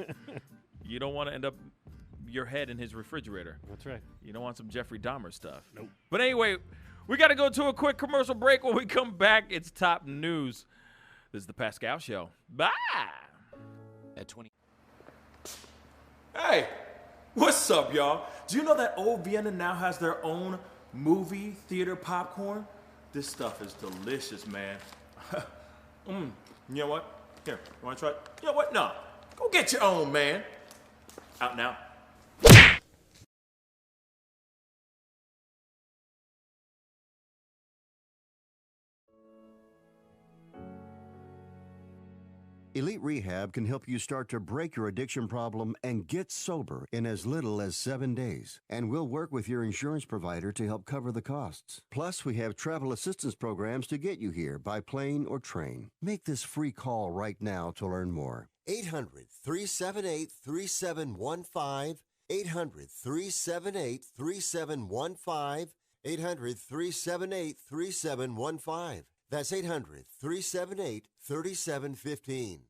You don't want to end up your head in his refrigerator. That's right. You don't want some Jeffrey Dahmer stuff. Nope. But anyway, we got to go to a quick commercial break. When we come back, it's top news. This is the Pascal Show. Bye. At 20. Hey, what's up, y'all? Do you know that Old Vienna now has their own movie theater popcorn? This stuff is delicious, man. You know what? Here, you want to try it? You know what? No. Go get your own, man. Out now. Elite Rehab can help you start to break your addiction problem and get sober in as little as 7 days. And we'll work with your insurance provider to help cover the costs. Plus, we have travel assistance programs to get you here by plane or train. Make this free call right now to learn more. 800-378-3715. 800-378-3715. 800-378-3715. That's 800-378-3715.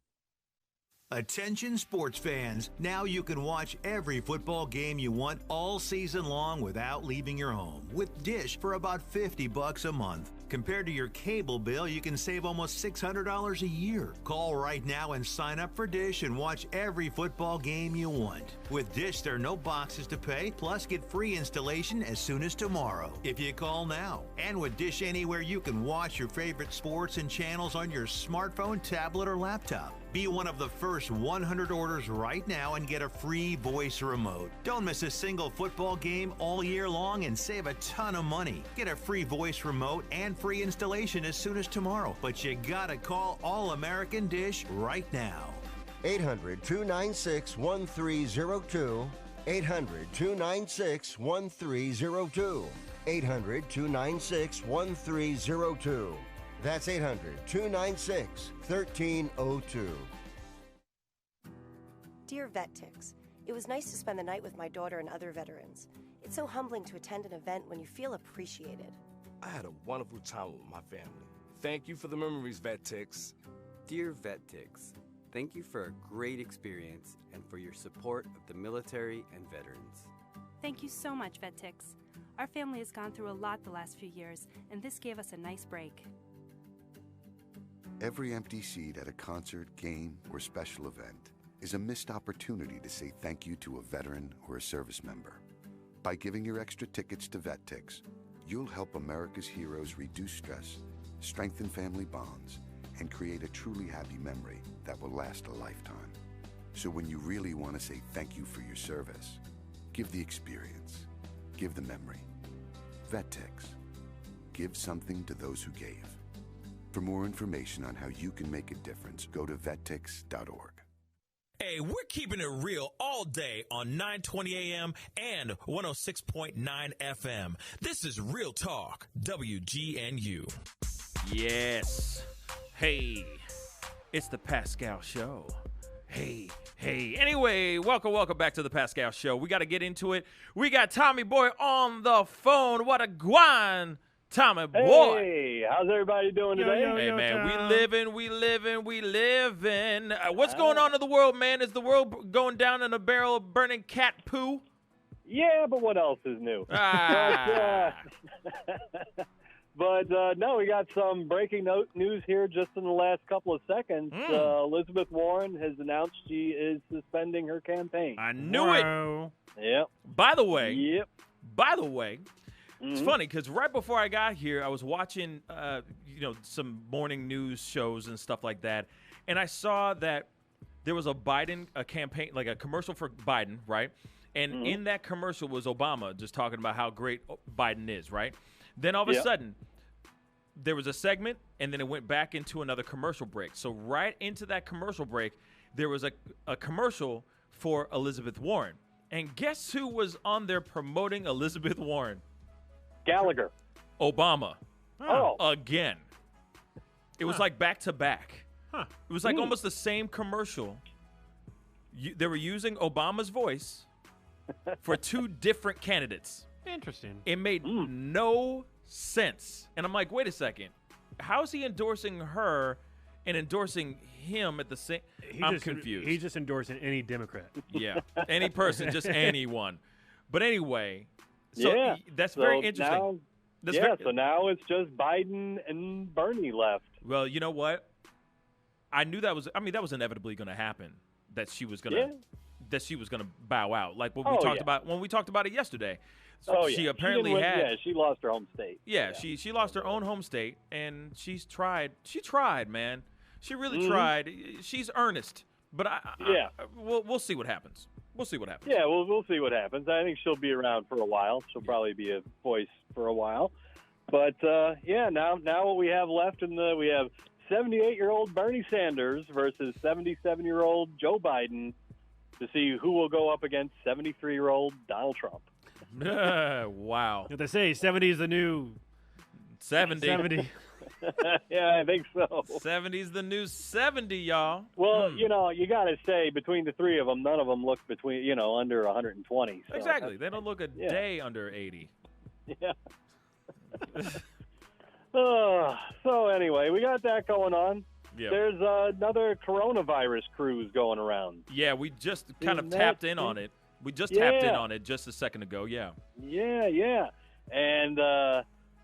Attention sports fans, now you can watch every football game you want all season long without leaving your home with Dish for about $50 a month. Compared to your cable bill, you can save almost $600 a year. Call right now and sign up for Dish and watch every football game you want. With Dish, there are no boxes to pay, plus get free installation as soon as tomorrow if you call now. And with Dish Anywhere, you can watch your favorite sports and channels on your smartphone, tablet, or laptop. Be one of the first 100 orders right now and get a free voice remote. Don't miss a single football game all year long and save a ton of money. Get a free voice remote and free installation as soon as tomorrow. But you gotta call All American Dish right now. 800-296-1302. 800-296-1302. 800-296-1302. That's 800-296-1302. Dear Vet Ticks, it was nice to spend the night with my daughter and other veterans. It's so humbling to attend an event when you feel appreciated. I had a wonderful time with my family. Thank you for the memories, Vet Ticks. Dear Vet Ticks, thank you for a great experience and for your support of the military and veterans. Thank you so much, Vet Ticks. Our family has gone through a lot the last few years, and this gave us a nice break. Every empty seat at a concert, game, or special event is a missed opportunity to say thank you to a veteran or a service member. By giving your extra tickets to VetTix, you'll help America's heroes reduce stress, strengthen family bonds, and create a truly happy memory that will last a lifetime. So when you really want to say thank you for your service, give the experience, give the memory. VetTix. Give something to those who gave. For more information on how you can make a difference, go to vettix.org. Hey, we're keeping it real all day on 920 AM and 106.9 FM. This is Real Talk, WGNU. Yes. Hey, it's the Pascal Show. Hey. Anyway, welcome back to the Pascal Show. We got to get into it. We got Tommy Boy on the phone. What a guan, Tommy Boy. Hey, how's everybody doing today? Hey, man, we living. What's going on in the world, man? Is the world going down in a barrel of burning cat poo? Yeah, but what else is new? But no, we got some breaking news here just in the last couple of seconds. Elizabeth Warren has announced she is suspending her campaign. I knew it. Yep. By the way, it's funny because right before I got here, I was watching, some morning news shows and stuff like that, and I saw that there was a campaign, like a commercial for Biden, right? And in that commercial was Obama just talking about how great Biden is, right? Then all of a sudden, there was a segment, and then it went back into another commercial break. So right into that commercial break, there was a commercial for Elizabeth Warren. And guess who was on there promoting Elizabeth Warren? Gallagher. Obama. Oh. Again. It was like back to back. Huh. It was like almost the same commercial. They were using Obama's voice for two different candidates. Interesting. It made no sense. And I'm like, wait a second. How is he endorsing her and endorsing him at the same? I'm confused. He's just endorsing any Democrat. Yeah. Any person, just anyone. But anyway, so that's very interesting. So now it's just Biden and Bernie left. Well, you know what? I knew that was inevitably going to happen, that she was going to bow out. Like what we talked about when we talked about it yesterday. So she apparently she lost her home state. Yeah, she lost her own home state, and she's tried. She tried, man. She really tried. She's earnest, but we'll see what happens. We'll see what happens. Yeah, we'll see what happens. I think she'll be around for a while. She'll probably be a voice for a while. But now what we have left we have 78-year-old Bernie Sanders versus 77-year-old Joe Biden to see who will go up against 73-year-old Donald Trump. Wow. What they say, 70 is the new 70. 70. Yeah, I think so. 70 is the new 70, y'all. Well, you got to say, between the three of them, none of them look under 120. So exactly. They don't look a day under 80. Yeah. So anyway, we got that going on. Yep. There's another coronavirus cruise going around. Yeah, we just kind of tapped in on it. We just tapped in on it just a second ago, yeah. Yeah. And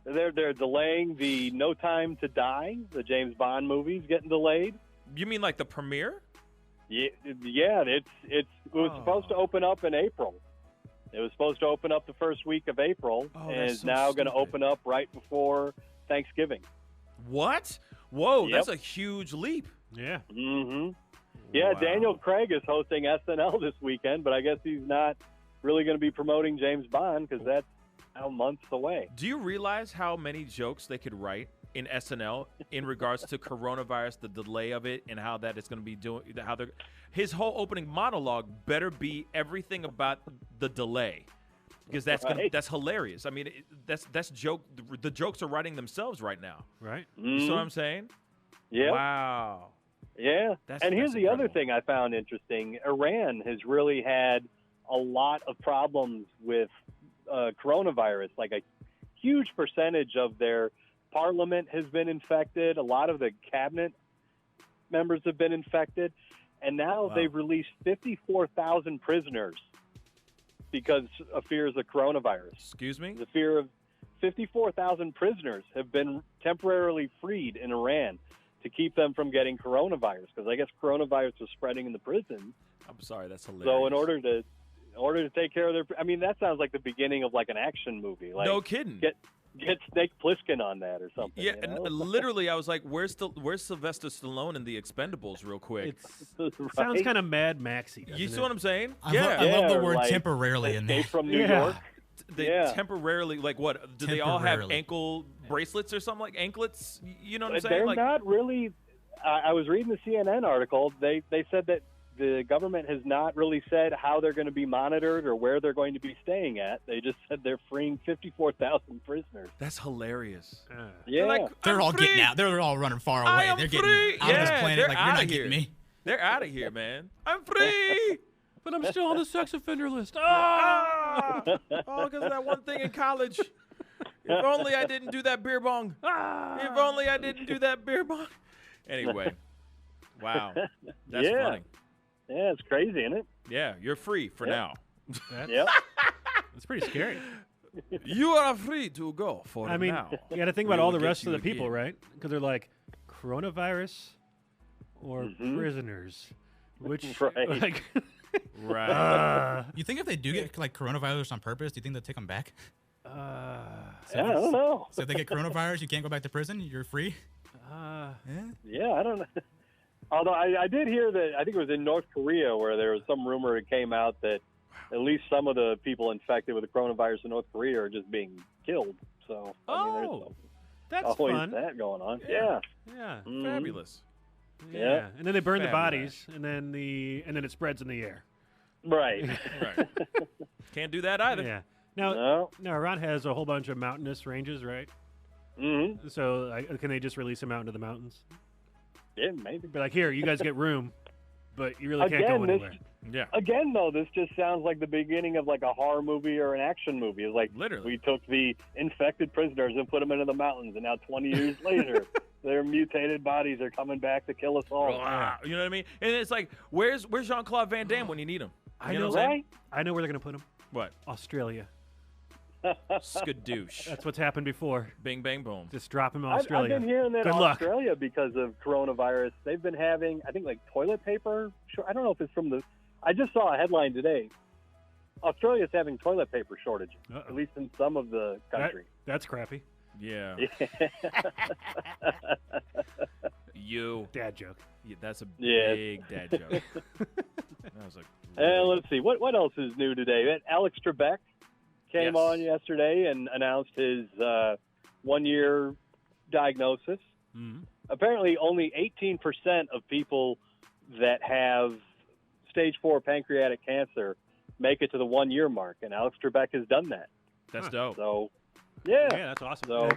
they're delaying the No Time to Die, the James Bond movie's getting delayed. You mean like the premiere? Yeah, it was supposed to open up in April. It was supposed to open up the first week of April, and is now going to open up right before Thanksgiving. What? Whoa, that's a huge leap. Yeah. Mm-hmm. Yeah, wow. Daniel Craig is hosting SNL this weekend, but I guess he's not really going to be promoting James Bond because that's now months away. Do you realize how many jokes they could write in SNL in regards to coronavirus, the delay of it, and how that is going to be doing? His whole opening monologue better be everything about the delay, because that's hilarious. I mean, that's joke. The jokes are writing themselves right now. Right. Mm-hmm. You see what I'm saying? Yeah. Wow. Yeah. And here's the other thing I found interesting. Iran has really had a lot of problems with coronavirus. Like a huge percentage of their parliament has been infected. A lot of the cabinet members have been infected. And now they've released 54,000 prisoners because of fears of coronavirus. Excuse me? The fear of 54,000 prisoners have been temporarily freed in Iran to keep them from getting coronavirus, because I guess coronavirus was spreading in the prisons. I'm sorry, that's hilarious. So in order to take care of their, I mean, that sounds like the beginning of like an action movie. Like, no kidding. Get Snake Plissken on that or something. Yeah, you know? and literally, I was like, "Where's Sylvester Stallone in the Expendables?" Real quick. Sounds kind of Mad Maxy. You see what I'm saying? I love the word temporarily in there. Escape from New York. They temporarily, like, what? Do they all have ankle bracelets or something, like anklets? You know what I'm saying? They're like, not really. I was reading the CNN article. They said that the government has not really said how they're going to be monitored or where they're going to be staying at. They just said they're freeing 54,000 prisoners. That's hilarious. Yeah. They're all getting out. They're all running far away. They're getting out of this planet. Like, you're not getting me. They're out of here, man. I'm free. But I'm still on the sex offender list. Oh, because of that one thing in college. If only I didn't do that beer bong. If only I didn't do that beer bong. Anyway. Wow. That's funny. Yeah, it's crazy, isn't it? Yeah, you're free for now. Yep. It's pretty scary. You are free to go for now. I mean, you got to think about all the rest of the people, right? Because they're like, coronavirus or prisoners. Which, like... Right. You think if they do get like coronavirus on purpose, do you think they'll take them back? I don't know. So if they get coronavirus, you can't go back to prison. You're free. Yeah, I don't know. Although I did hear that, I think it was in North Korea where there was some rumor that came out that at least some of the people infected with the coronavirus in North Korea are just being killed. So I mean, that's always fun. that going on. Yeah. Fabulous. Yeah. And then they burn the bodies, and then it spreads in the air. Right. Right. Can't do that either. Yeah. Now Iran has a whole bunch of mountainous ranges, right? Mm-hmm. So can they just release them out into the mountains? Yeah, maybe. Be like, here, you guys get room, but you really can't go anywhere. Again, though, this just sounds like the beginning of like a horror movie or an action movie. It's like literally we took the infected prisoners and put them into the mountains, and now 20 years later, their mutated bodies are coming back to kill us all. You know what I mean? And it's like, where's Jean-Claude Van Damme when you need him? I know, right? I know where they're going to put him. What? Australia. Skadoosh. That's what's happened before. Bing, bang, boom. Just drop him in Australia. I've been hearing that Good luck. Australia, because of coronavirus, they've been having, I think, like toilet paper. I don't know if it's from the. I just saw a headline today. Australia's having toilet paper shortages, at least in some of the country. That's crappy. Yeah. Dad joke. Yeah, that's a big dad joke. That was like. Let's see. What else is new today? Alex Trebek came on yesterday and announced his 1-year diagnosis. Mm-hmm. Apparently, only 18% of people that have stage 4 pancreatic cancer make it to the 1-year mark, and Alex Trebek has done that. That's dope. So, yeah. Yeah, that's awesome. So,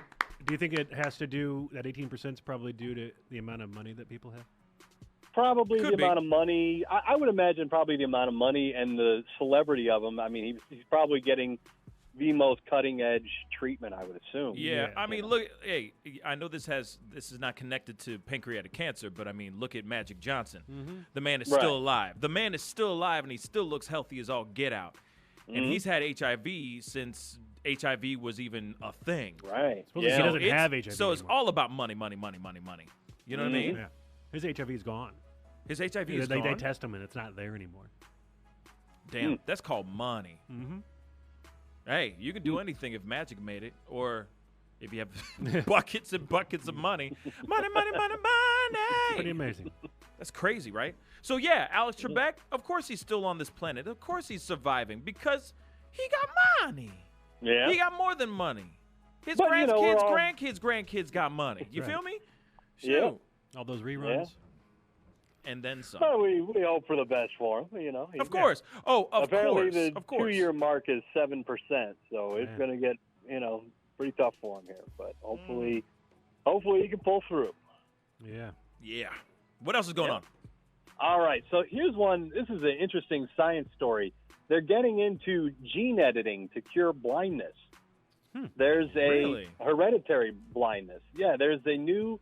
do you think it has to do, that 18% is probably due to the amount of money that people have? Probably the amount of money. I would imagine probably the amount of money and the celebrity of him. I mean, he's probably getting the most cutting-edge treatment, I would assume. Yeah, I mean, look, hey, I know this is not connected to pancreatic cancer, but I mean, look at Magic Johnson. Mm-hmm. The man is still alive. The man is still alive, and he still looks healthy as all get out. And he's had HIV since HIV was even a thing. Right. He doesn't have HIV So it's anymore. all about money, money, money, money, money. You know what I mean? Yeah. His HIV is gone. His HIV is they gone? test him, and it's not there anymore. Damn, that's called money. Mm-hmm. Hey, you can do anything if Magic made it, or if you have buckets and buckets of money. Money, money, money, money. Pretty amazing. That's crazy, right? So, yeah, Alex Trebek, of course he's still on this planet. Of course he's surviving because he got money. Yeah. He got more than money. His But, grandkids got money. You feel me? Yeah. Shoot. All those reruns. And then some. Well, we hope for the best for him, you know. Of course. Oh, of Apparently course. the Of course. 2-year mark is 7%, so it's going to get, pretty tough for him here. But hopefully he can pull through. Yeah. Yeah. What else is going on? All right, so here's one. This is an interesting science story. They're getting into gene editing to cure blindness. There's a hereditary blindness. Yeah, there's a new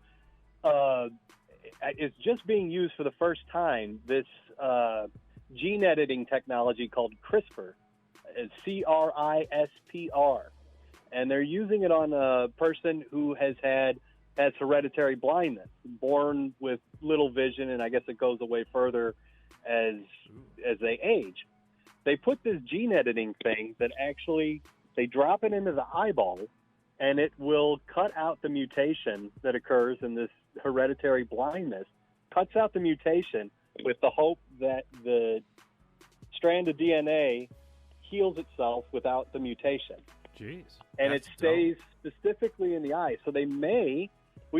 it's just being used for the first time, this gene editing technology called CRISPR. It's CRISPR. And they're using it on a person who has had has hereditary blindness, born with little vision, and I guess it goes away further as they age. They put this gene editing thing that actually they drop it into the eyeball, and it will cut out the mutation that occurs in this hereditary blindness, cuts out the mutation with the hope that the strand of DNA heals itself without the mutation. Jeez. And it stays specifically in the eye. So we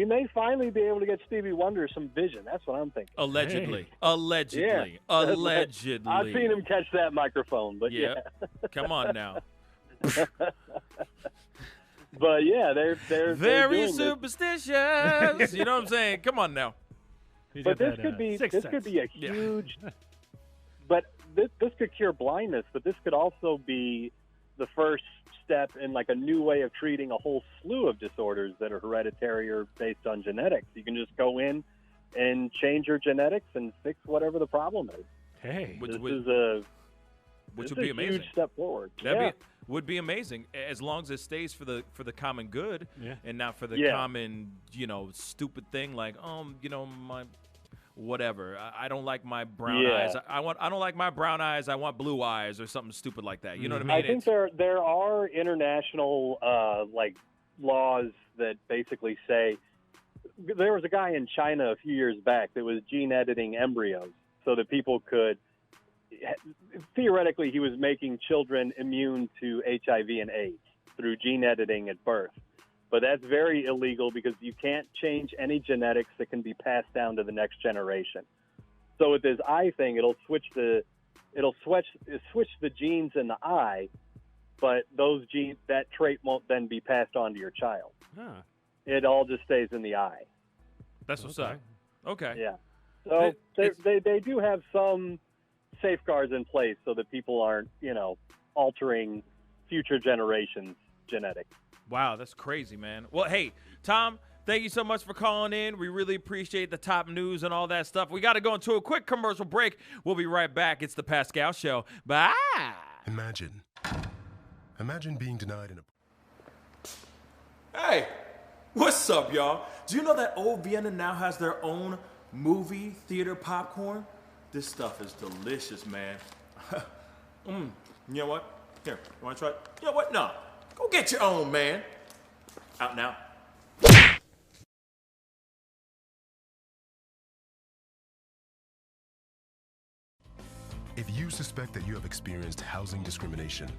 may finally be able to get Stevie Wonder some vision. That's what I'm thinking. Allegedly. Hey. Allegedly. Yeah. Allegedly. I've seen him catch that microphone, but yeah. Come on now. But yeah, they're very doing superstitious. You know what I'm saying? Come on now. But this could be a huge. But this could cure blindness. But this could also be the first step in like a new way of treating a whole slew of disorders that are hereditary or based on genetics. You can just go in and change your genetics and fix whatever the problem is. Hey, which would be amazing. Huge step forward. Would be amazing as long as it stays for the common good and not for the common stupid thing like my whatever. I don't like my brown eyes. I don't like my brown eyes. I want blue eyes or something stupid like that. You know what I mean? I think there are international like laws that basically say there was a guy in China a few years back that was gene editing embryos so that people could theoretically he was making children immune to HIV and AIDS through gene editing at birth. But that's very illegal because you can't change any genetics that can be passed down to the next generation. So with this eye thing, it'll switch the genes in the eye, but those genes, that trait won't then be passed on to your child. Huh. It all just stays in the eye. That's what's up. Okay. Yeah. So they do have some safeguards in place so that people aren't, altering future generations' genetics. Wow, that's crazy, man. Well, hey, Tom, thank you so much for calling in. We really appreciate the top news and all that stuff. We got to go into a quick commercial break. We'll be right back. It's the Pascal Show. Bye. Imagine being denied in a... Hey, what's up, y'all? Do you know that Old Vienna now has their own movie theater popcorn? This stuff is delicious, man. You know what? Here, you want to try it? You know what? No. Go get your own, man. Out now. If you suspect that you have experienced housing discrimination,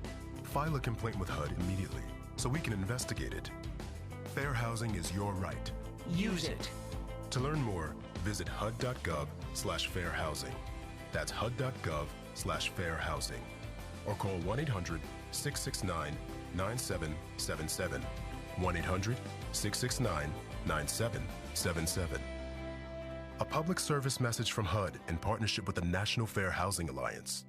file a complaint with HUD immediately so we can investigate it. Fair housing is your right. Use it. To learn more, visit hud.gov/fairhousing. That's hud.gov/fairhousing. Or call 1-800-669-9777. 1-800-669-9777. A public service message from HUD in partnership with the National Fair Housing Alliance.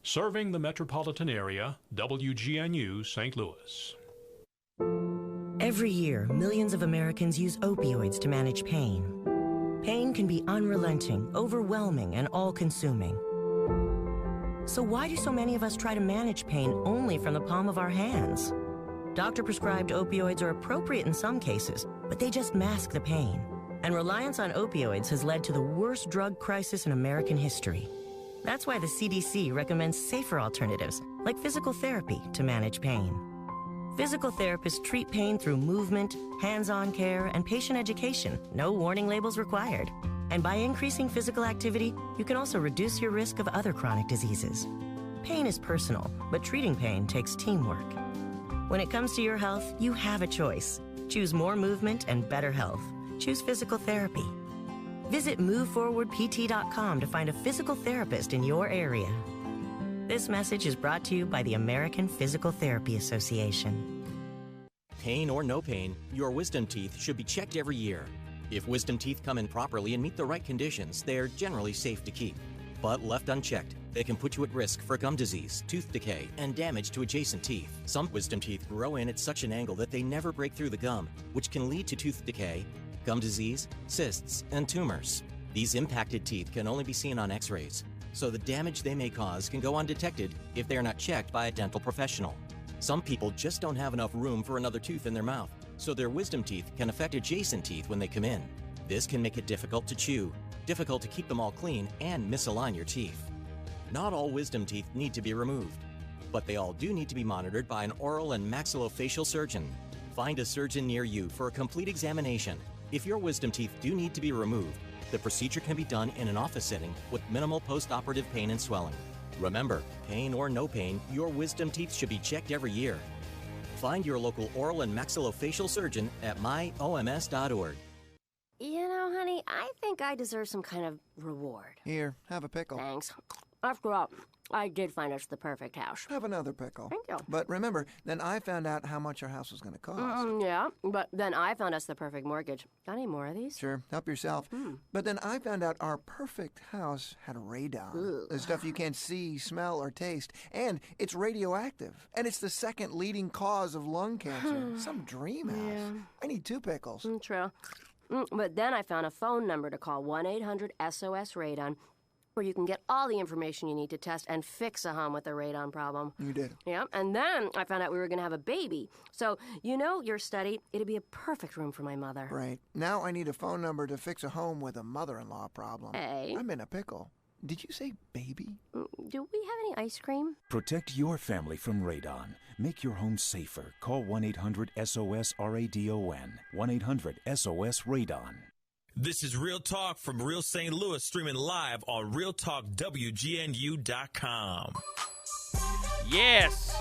Serving the metropolitan area, WGNU St. Louis. Every year, millions of Americans use opioids to manage pain. Pain can be unrelenting, overwhelming, and all-consuming. So why do so many of us try to manage pain only from the palm of our hands? Doctor-prescribed opioids are appropriate in some cases, but they just mask the pain. And reliance on opioids has led to the worst drug crisis in American history. That's why the CDC recommends safer alternatives, like physical therapy, to manage pain. Physical therapists treat pain through movement, hands-on care, and patient education. No warning labels required. And by increasing physical activity, you can also reduce your risk of other chronic diseases. Pain is personal, but treating pain takes teamwork. When it comes to your health, you have a choice. Choose more movement and better health. Choose physical therapy. Visit moveforwardpt.com to find a physical therapist in your area. This message is brought to you by the American Physical Therapy Association. Pain or no pain, your wisdom teeth should be checked every year. If wisdom teeth come in properly and meet the right conditions, they're generally safe to keep. But left unchecked, they can put you at risk for gum disease, tooth decay, and damage to adjacent teeth. Some wisdom teeth grow in at such an angle that they never break through the gum, which can lead to tooth decay, gum disease, cysts, and tumors. These impacted teeth can only be seen on x-rays, so the damage they may cause can go undetected if they are not checked by a dental professional. Some people just don't have enough room for another tooth in their mouth, so their wisdom teeth can affect adjacent teeth when they come in. This can make it difficult to chew, difficult to keep them all clean, and misalign your teeth. Not all wisdom teeth need to be removed, but they all do need to be monitored by an oral and maxillofacial surgeon. Find a surgeon near you for a complete examination. If your wisdom teeth do need to be removed, the procedure can be done in an office setting with minimal post-operative pain and swelling. Remember, pain or no pain, your wisdom teeth should be checked every year. Find your local oral and maxillofacial surgeon at myoms.org. You know, honey, I think I deserve some kind of reward. Here, have a pickle. Thanks. After all, I did find us the perfect house. Have another pickle. Thank you. But remember, then I found out how much our house was going to cost. Yeah, but then I found us the perfect mortgage. Got any more of these? Sure, help yourself. But then I found out our perfect house had radon. The stuff you can't see, smell, or taste. And it's radioactive. And it's the second leading cause of lung cancer. Some dream house. Yeah. I need 2 pickles. True. But then I found a phone number to call, 1-800-SOS-RADON, where you can get all the information you need to test and fix a home with a radon problem. You did. Yeah, and then I found out we were going to have a baby. So, you know, your study, it'd be a perfect room for my mother. Right. Now I need a phone number to fix a home with a mother-in-law problem. Hey. I'm in a pickle. Did you say baby? Do we have any ice cream? Protect your family from radon. Make your home safer. Call 1-800-SOS-RADON. 1-800-SOS-RADON. This is Real Talk from Real St. Louis, streaming live on RealTalkWGNU.com. Yes.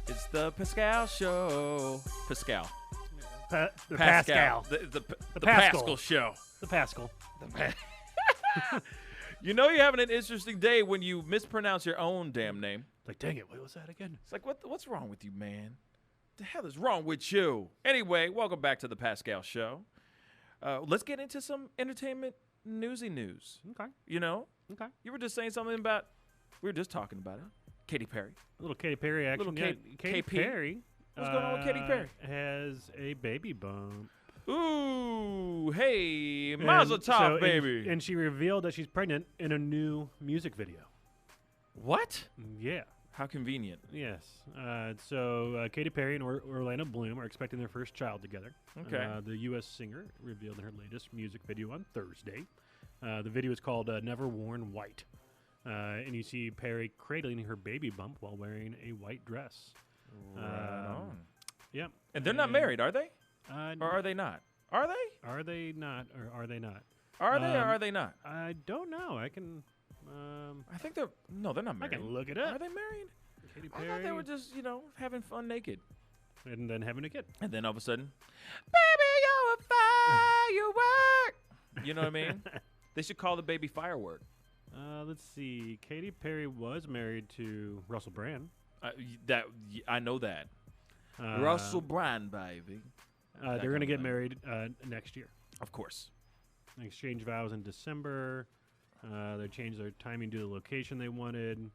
It's the Pascal Show. Pascal. The Pascal. The Pascal Show. The Pascal. You know you're having an interesting day when you mispronounce your own damn name. Like, dang it, what was that again? It's like, what's wrong with you, man? The hell is wrong with you? Anyway, welcome back to the Pascal Show. Let's get into some entertainment newsy news. Okay. You know? Okay. You were just saying something about, we were just talking about it. Katy Perry. A little Katy Perry action. Little Katy Perry. What's going on with Katy Perry? Has a baby bump. Ooh, hey, Mazel Tov, baby. And she revealed that she's pregnant in a new music video. What? Yeah. How convenient. Yes. So Katy Perry and Orlando Bloom are expecting their first child together. Okay. The U.S. singer revealed in her latest music video on Thursday. The video is called Never Worn White. And you see Perry cradling her baby bump while wearing a white dress. Right on. Yep. And they're not married, are they? Or are they not? Are they? Are they not? Or are they not? Are they or are they not? I don't know. I can. I think they're. No, they're not married. I can look it up. Are they married? Katy I Perry. thought they were just, having fun naked. And then having a kid. And then all of a sudden, baby, you're a firework. You know what I mean? They should call the baby Firework. Let's see. Katy Perry was married to Russell Brand. I know that. Russell Brand, baby. They're going to get married next year. Of course. They exchanged vows in December. They changed their timing due to the location they wanted.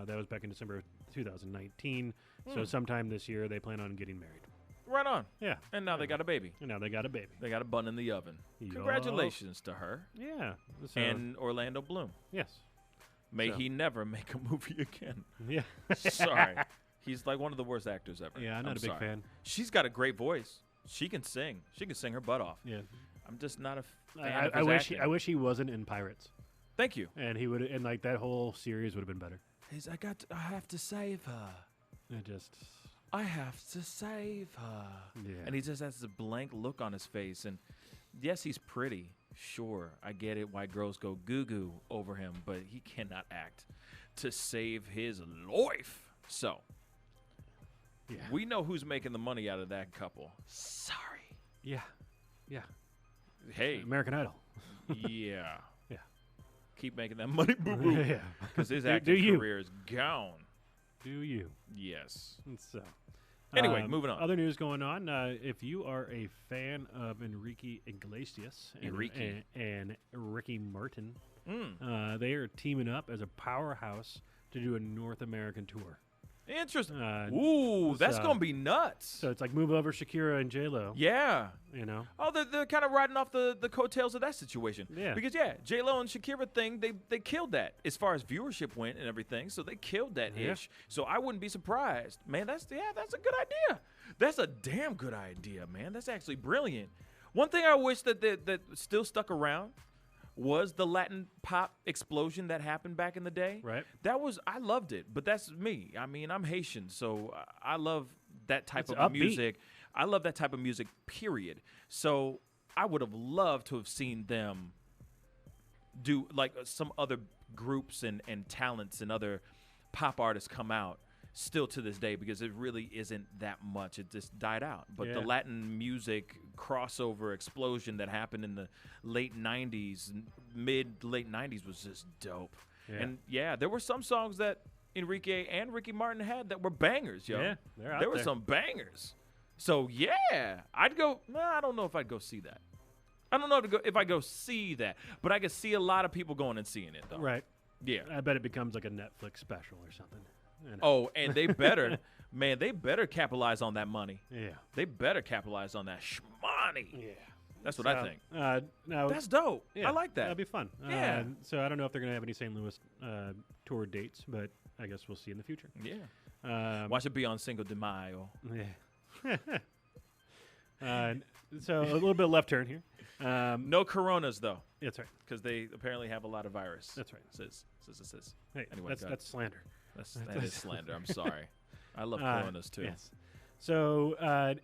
That was back in December of 2019. So sometime this year, they plan on getting married. Right on. Yeah. And now they got a baby. And now they got a baby. They got a bun in the oven. Yup. Congratulations to her. Yeah. So, and Orlando Bloom. Yes. May he never make a movie again. Yeah. Sorry. He's like one of the worst actors ever. Yeah, I'm not a big fan. She's got a great voice. She can sing. She can sing her butt off. Yeah. I'm just not a fan of his acting. I wish he wasn't in Pirates. Thank you. And he would, and like that whole series would have been better. I have to save her. I have to save her. Yeah. And he just has a blank look on his face. And yes, he's pretty. Sure, I get it why girls go goo-goo over him, but he cannot act to save his life. So, we know who's making the money out of that couple. Sorry. Yeah. Yeah. Hey. American Idol. Yeah. Yeah. Keep making that money, boo-boo. Yeah. Because his acting career is gone. Do you? Yes. So, anyway, moving on. Other news going on. If you are a fan of Enrique Iglesias and Ricky Martin, they are teaming up as a powerhouse to do a North American tour. Interesting. Ooh, that's going to be nuts. So it's like move over Shakira and J-Lo. Yeah. You know? Oh, they're kind of riding off the coattails of that situation. Yeah. Because, J-Lo and Shakira thing, they killed that as far as viewership went and everything. So they killed that ish. So I wouldn't be surprised. Man, that's a good idea. That's a damn good idea, man. That's actually brilliant. One thing I wish that still stuck around was the Latin pop explosion that happened back in the day. Right. I loved it, but that's me. I mean, I'm Haitian, so I love that type It's of upbeat. music. I love that type of music, period. So I would have loved to have seen them do like some other groups and talents and other pop artists come out still to this day, because it really isn't that much. It just died out. But the Yeah. Latin music crossover explosion that happened in the late 90s, mid-late 90s was just dope. Yeah. And yeah, there were some songs that Enrique and Ricky Martin had that were bangers, yo. Yeah, they're out there were there. some bangers. So yeah, I'd go. Well, I don't know if I'd go see that. I don't know if I go see that, but I could see a lot of people going and seeing it though. Right. Yeah. I bet it becomes like a Netflix special or something. You know. Oh, and they better, man, they better capitalize on that money. Yeah. They better capitalize on that shmoney. Yeah. That's what I think. Now That's dope. Yeah, I like that. That'd be fun. Yeah. So I don't know if they're going to have any St. Louis tour dates, but I guess we'll see in the future. Yeah. Watch it be on Cinco de Mayo. Yeah. So a little bit of left turn here. No coronas though. That's right. Because they apparently have a lot of virus. That's right. Says. Hey, Anyway, that's slander. That is slander. I'm sorry. I love coronas too. Yes. So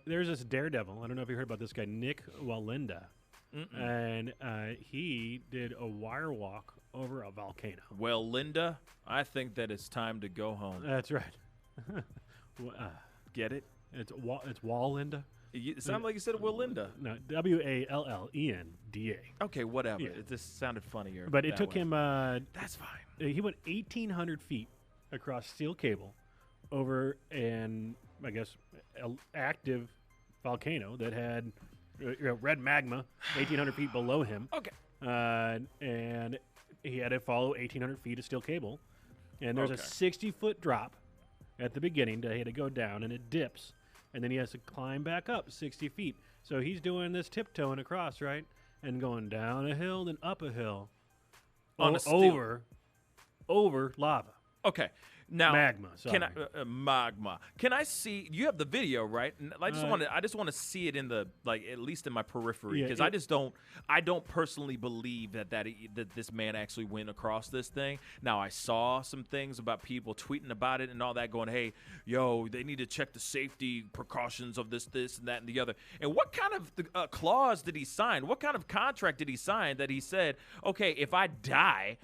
there's this daredevil. I don't know if you heard about this guy, Nick Walinda. And he did a wire walk over a volcano. Well, Linda, I think that it's time to go home. That's right. Get it? It's Walinda. It sounded like you said Willinda. No, Wallenda. Okay, whatever. Yeah. It just sounded funnier. But it that took way. him. That's fine. He went 1,800 feet across steel cable over an, I guess, active volcano that had red magma 1,800 feet below him. Okay. And he had to follow 1,800 feet of steel cable. And there's a Okay. 60-foot drop at the beginning that he had to go down, and it dips. And then he has to climb back up 60 feet. So he's doing this tiptoeing across, right? And going down a hill, then up a hill. On a steel- over lava. Okay. Now, Magma, Can I, sorry. magma. Can I see? You have the video, right? And I just Uh, want to. I just want to see it in the at least in my periphery, Yeah, because yeah. I just don't. I don't personally believe that this man actually went across this thing. Now I saw some things about people tweeting about it and all that, going, "Hey, yo, they need to check the safety precautions of this, and that, and the other." And what kind of clause did he sign? What kind of contract did he sign that he said, "Okay, if I die,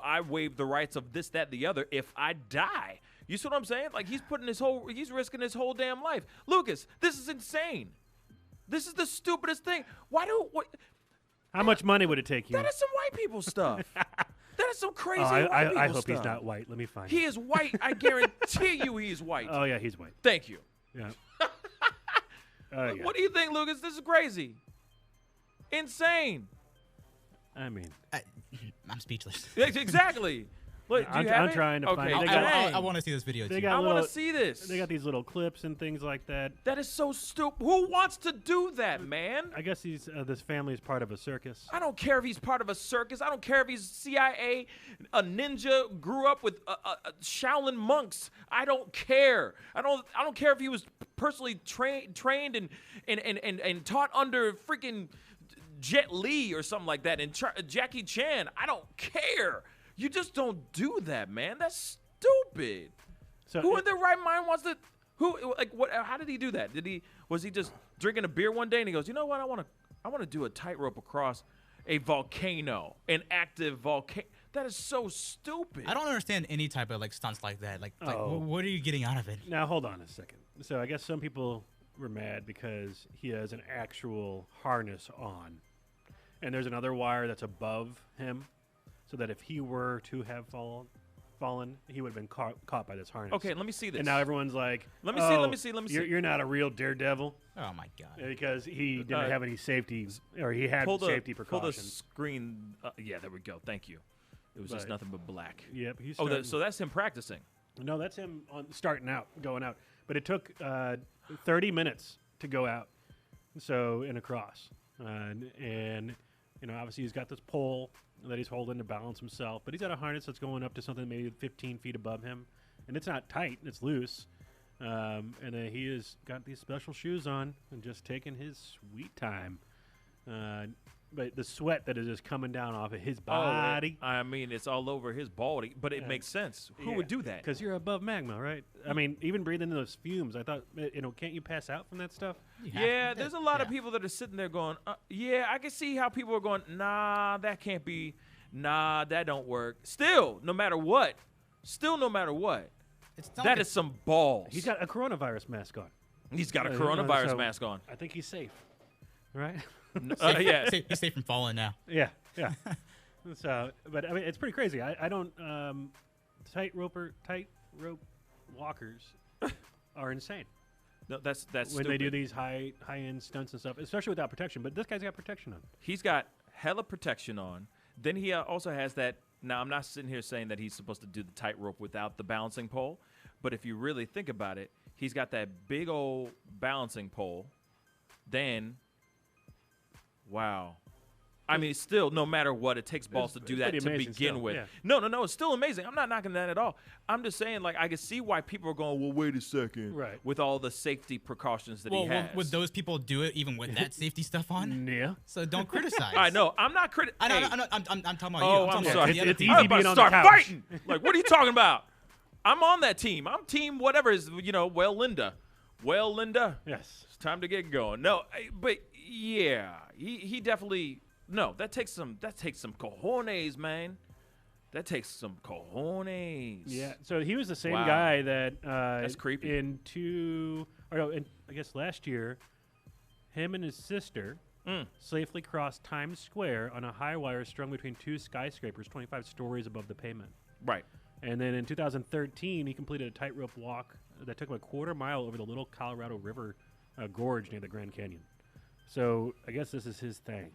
I waive the rights of this, that, the other if I die." You see what I'm saying? Like, he's risking his whole damn life. Lucas, this is insane. This is the stupidest thing. How much money would it take you? That is some white people stuff. That is some crazy Oh, white people I hope stuff. he's not white. Let me find He it. is white. I guarantee you he's white. Oh, yeah, he's white. Thank you. Yeah. Yeah. What do you think, Lucas? This is crazy. Insane. I mean, I'm speechless. Exactly. Look, do you have I'm it? trying to find Okay, it. I want to see this video. They too. got I want little- to see this. They got these little clips and things like that. That is so stupid. Who wants to do that, man? I guess this family is part of a circus. I don't care if he's part of a circus. I don't care if he's CIA, a ninja, grew up with Shaolin monks. I don't care. I don't care if he was personally trained and taught under freaking Jet Li or something like that, and Jackie Chan. I don't care. You just don't do that, man. That's stupid. So who in their right mind wants to? What? How did he do that? Was he just drinking a beer one day and he goes, you know what? I want to do a tightrope across a volcano, an active volcano. That is so stupid. I don't understand any type of stunts like that. What are you getting out of it? Now hold on a second. So I guess some people were mad because he has an actual harness on, and there's another wire that's above him, so that if he were to have fallen, he would have been caught by this harness. Okay, let me see this. And now everyone's like, Let me see. You're not a real daredevil. Oh my god! Because he didn't have any safety, or he had safety Pull precautions. the screen. Yeah, there we go. Thank you. It was just But- nothing but black. Yep. He's Oh, starting- so that's him practicing. No, that's him going out. But it took 30 minutes to go out, so in a cross. And obviously he's got this pole that he's holding to balance himself, but he's got a harness that's going up to something maybe 15 feet above him, and it's not tight, it's loose. And then he has got these special shoes on and just taking his sweet time. But the sweat that is just coming down off of his body. I mean, it's all over his body, but it makes sense. Who would do that? Because you're above magma, right? I mean, even breathing in those fumes, I thought, can't you pass out from that stuff? Yeah, there's a lot of people that are sitting there going, yeah, I can see how people are going, nah, that can't be, nah, that don't work. Still, no matter what, that is some balls. He's got a coronavirus mask on. He's got a coronavirus mask on. I think he's safe, right? Yeah, he's safe from falling now. Yeah. So, but I mean, it's pretty crazy. I don't. Tightrope walkers are insane. No, that's when stupid. they do these high end stunts and stuff, especially without protection. But this guy's got protection on. He's got hella protection on. Then he also has that. Now, I'm not sitting here saying that he's supposed to do the tightrope without the balancing pole, but if you really think about it, he's got that big old balancing pole. Then, wow. I mean, still, no matter what, it takes balls to do that to begin with. Yeah. No, it's still amazing. I'm not knocking that at all. I'm just saying, like, I can see why people are going, well, wait a second. Right. With all the safety precautions that he has. Would those people do it even with that safety stuff on? Yeah. So don't criticize. I know. I'm not criticizing. I'm talking about you. I'm sorry. It's easy being on the couch. Fighting. Like, what are you talking about? I'm on that team. I'm team whatever is, Linda. Well, Linda. Yes. It's time to get going. No, but yeah, he definitely. No, that takes some cojones, man. That takes some cojones. Yeah. So he was the same guy that that's creepy. I guess last year, him and his sister safely crossed Times Square on a high wire strung between two skyscrapers 25 stories above the pavement. Right. And then in 2013, he completed a tightrope walk that took him a quarter mile over the Little Colorado River gorge near the Grand Canyon. So I guess this is his thing.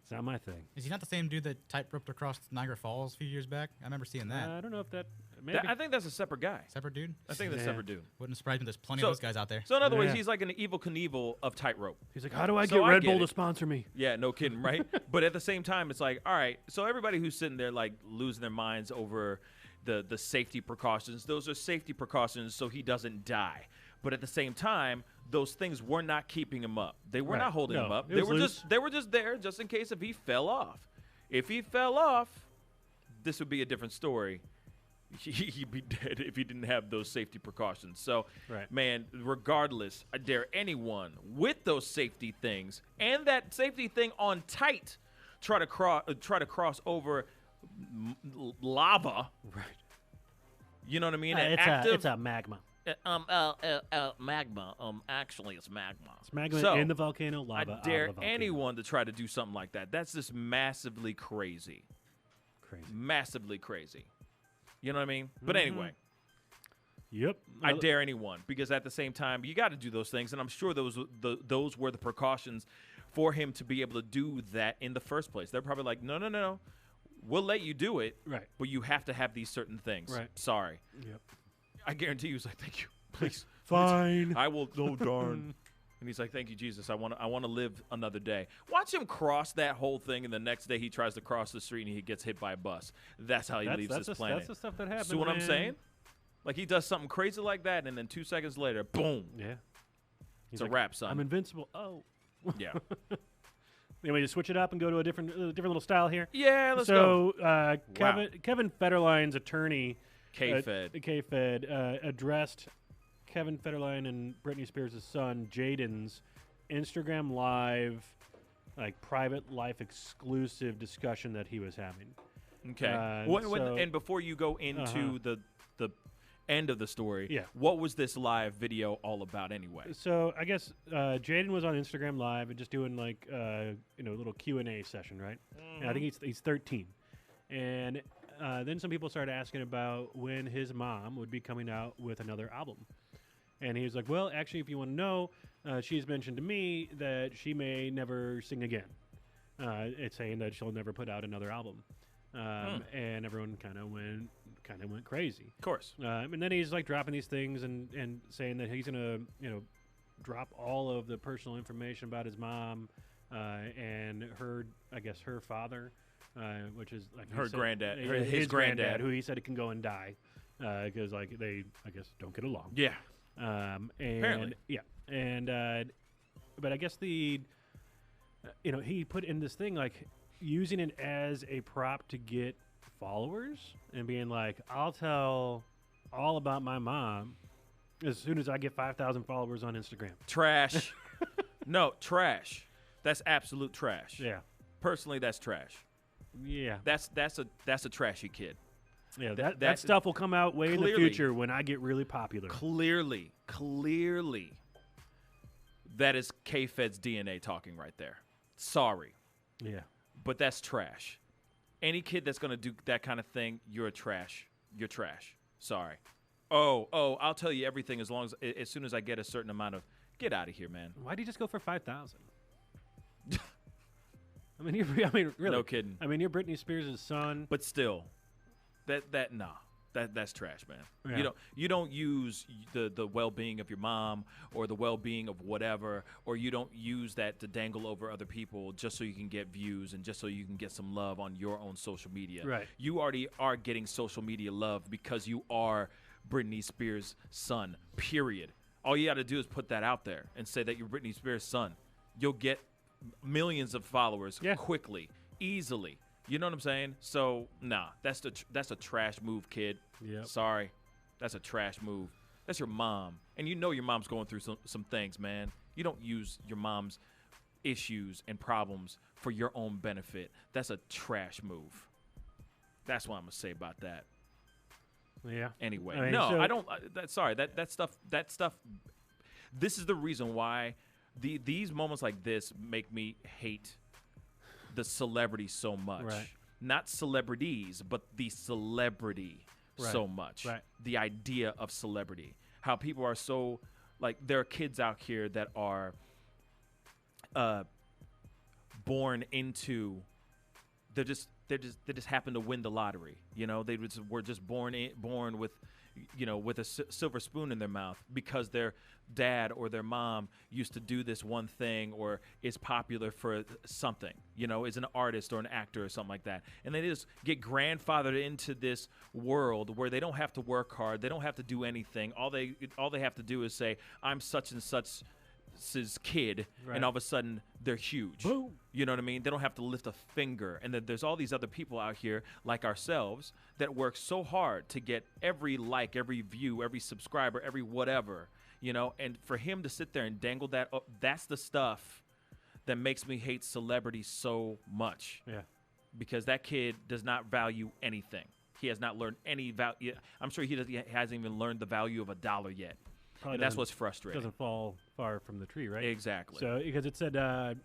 It's not my thing. Is he not the same dude that tightroped across Niagara Falls a few years back? I remember seeing that. I don't know if that. Maybe. I think that's a separate guy. Separate dude? I think that's a separate dude. Wouldn't surprise me. There's plenty of those guys out there. So in other words, he's like an Evil Knievel of tightrope. He's like, how do I get Red Bull to sponsor me? Yeah, no kidding, right? But at the same time, it's like, all right, so everybody who's sitting there like losing their minds over the safety precautions, those are safety precautions so he doesn't die. But at the same time, those things were not keeping him up. They were not holding him up. They were just there just in case if he fell off. If he fell off, this would be a different story. He'd be dead if he didn't have those safety precautions. So, man, regardless, I dare anyone with those safety things and that safety thing on tight try to cross over lava. Right. You know what I mean? It's a magma. Magma. Actually, it's magma. It's magma in the volcano, lava. I dare anyone to try to do something like that. That's just massively crazy. Massively crazy. You know what I mean? But anyway. Yep. I dare anyone, because at the same time, you got to do those things, and I'm sure those were the precautions for him to be able to do that in the first place. They're probably like, no. We'll let you do it, right? But you have to have these certain things. Right. Sorry. Yep. I guarantee you, he's like, thank you, please. Fine. I will. Oh darn. And he's like, thank you, Jesus. I want to live another day. Watch him cross that whole thing, and the next day he tries to cross the street and he gets hit by a bus. That's how he leaves this planet. That's the stuff that happens. See what I'm saying? Like he does something crazy like that, and then 2 seconds later, boom. Yeah. It's a wrap, son. I'm invincible. Oh. Yeah. Anyway, just switch it up and go to a different little style here. Yeah, let's go. So Kevin Federline's attorney, K-Fed, addressed Kevin Federline and Britney Spears' son Jaden's Instagram Live, like private life exclusive discussion that he was having. Okay. And before you go into the end of the story, what was this live video all about anyway? So I guess Jaden was on Instagram Live and just doing like a little Q&A session, right? And I think he's 13, and then some people started asking about when his mom would be coming out with another album. And he was like, well, actually, if you want to know, she's mentioned to me that she may never sing again. It's saying that she'll never put out another album. And everyone kind of went crazy. Of course. And then he's like dropping these things and saying that he's going to, drop all of the personal information about his mom and her father. which is like Her granddad, his granddad, who he said it can go and die because like they, I guess, don't get along. Yeah. And Apparently. yeah, and but I guess he put in this thing like using it as a prop to get followers and being like, I'll tell all about my mom as soon as I get 5,000 followers on Instagram. Trash. No, trash. That's absolute trash. Yeah. Personally, that's trash. Yeah. That's a trashy kid. Yeah, that stuff will come out way in the future when I get really popular. Clearly, that is K-Fed's DNA talking right there. Sorry. Yeah. But that's trash. Any kid that's going to do that kind of thing, you're trash. You're trash. Sorry. Oh, I'll tell you everything as soon as I get a certain amount of, get out of here, man. Why'd you just go for 5,000? I mean, really. No kidding. I mean, you're Britney Spears' son. But still, that's trash, man. Yeah. You don't use the well-being of your mom or the well-being of whatever, or you don't use that to dangle over other people just so you can get views and just so you can get some love on your own social media. Right. You already are getting social media love because you are Britney Spears' son, period. All you got to do is put that out there and say that you're Britney Spears' son. You'll get millions of followers quickly, easily. You know what I'm saying? So, nah, that's a trash move, kid. Yep. Sorry. That's a trash move. That's your mom. And you know your mom's going through some things, man. You don't use your mom's issues and problems for your own benefit. That's a trash move. That's what I'm going to say about that. Yeah. Anyway, I mean, I don't. Sorry, that stuff. This is the reason why these moments like this make me hate the celebrity so much. Right. Not celebrities, but the celebrity so much. Right. The idea of celebrity. How people are so like there are kids out here that are born into. They just happen to win the lottery. You know, they were just born with, with a silver spoon in their mouth because their dad or their mom used to do this one thing or is popular for something, is an artist or an actor or something like that. And they just get grandfathered into this world where they don't have to work hard. They don't have to do anything. All they have to do is say, I'm such and such his kid, right. And all of a sudden they're huge. Boom. You know what I mean? They don't have to lift a finger. And then there's all these other people out here like ourselves that work so hard to get every like, every view, every subscriber, every whatever, and for him to sit there and dangle that up, that's the stuff that makes me hate celebrities so much. Yeah. Because that kid does not value anything. He has not learned any value. I'm sure he hasn't even learned the value of $1 yet. Probably and that's what's frustrating. Doesn't fall far from the tree, right? Exactly. So, because it said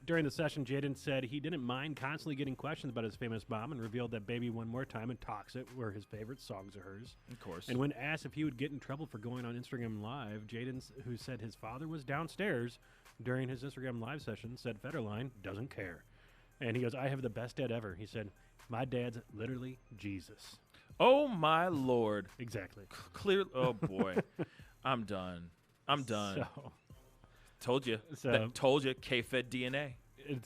during the session, Jaden said he didn't mind constantly getting questions about his famous mom and revealed that Baby One More Time and Toxic were his favorite songs of hers. Of course. And when asked if he would get in trouble for going on Instagram Live, Jaden, who said his father was downstairs during his Instagram Live session, said Federline doesn't care. And he goes, I have the best dad ever. He said, my dad's literally Jesus. Oh, my Lord. Exactly. Clear. Oh, boy. I'm done. So, told you. Told you. K-Fed DNA.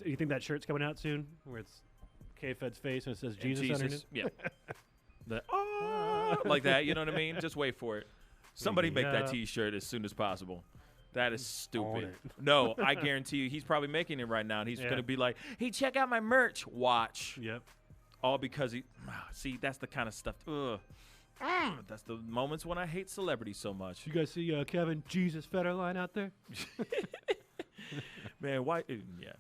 You think that shirt's coming out soon, where it's K-Fed's face and it says Jesus underneath? Yeah. Like that. You know what I mean? Just wait for it. Somebody make that T-shirt as soon as possible. That is stupid. No, I guarantee you, he's probably making it right now, and he's going to be like, "Hey, check out my merch." Watch. Yep. All because he. See, that's the kind of stuff. Ugh. That's the moments when I hate celebrities so much. You guys see Kevin Jesus Federline out there? Man, why? Yeah.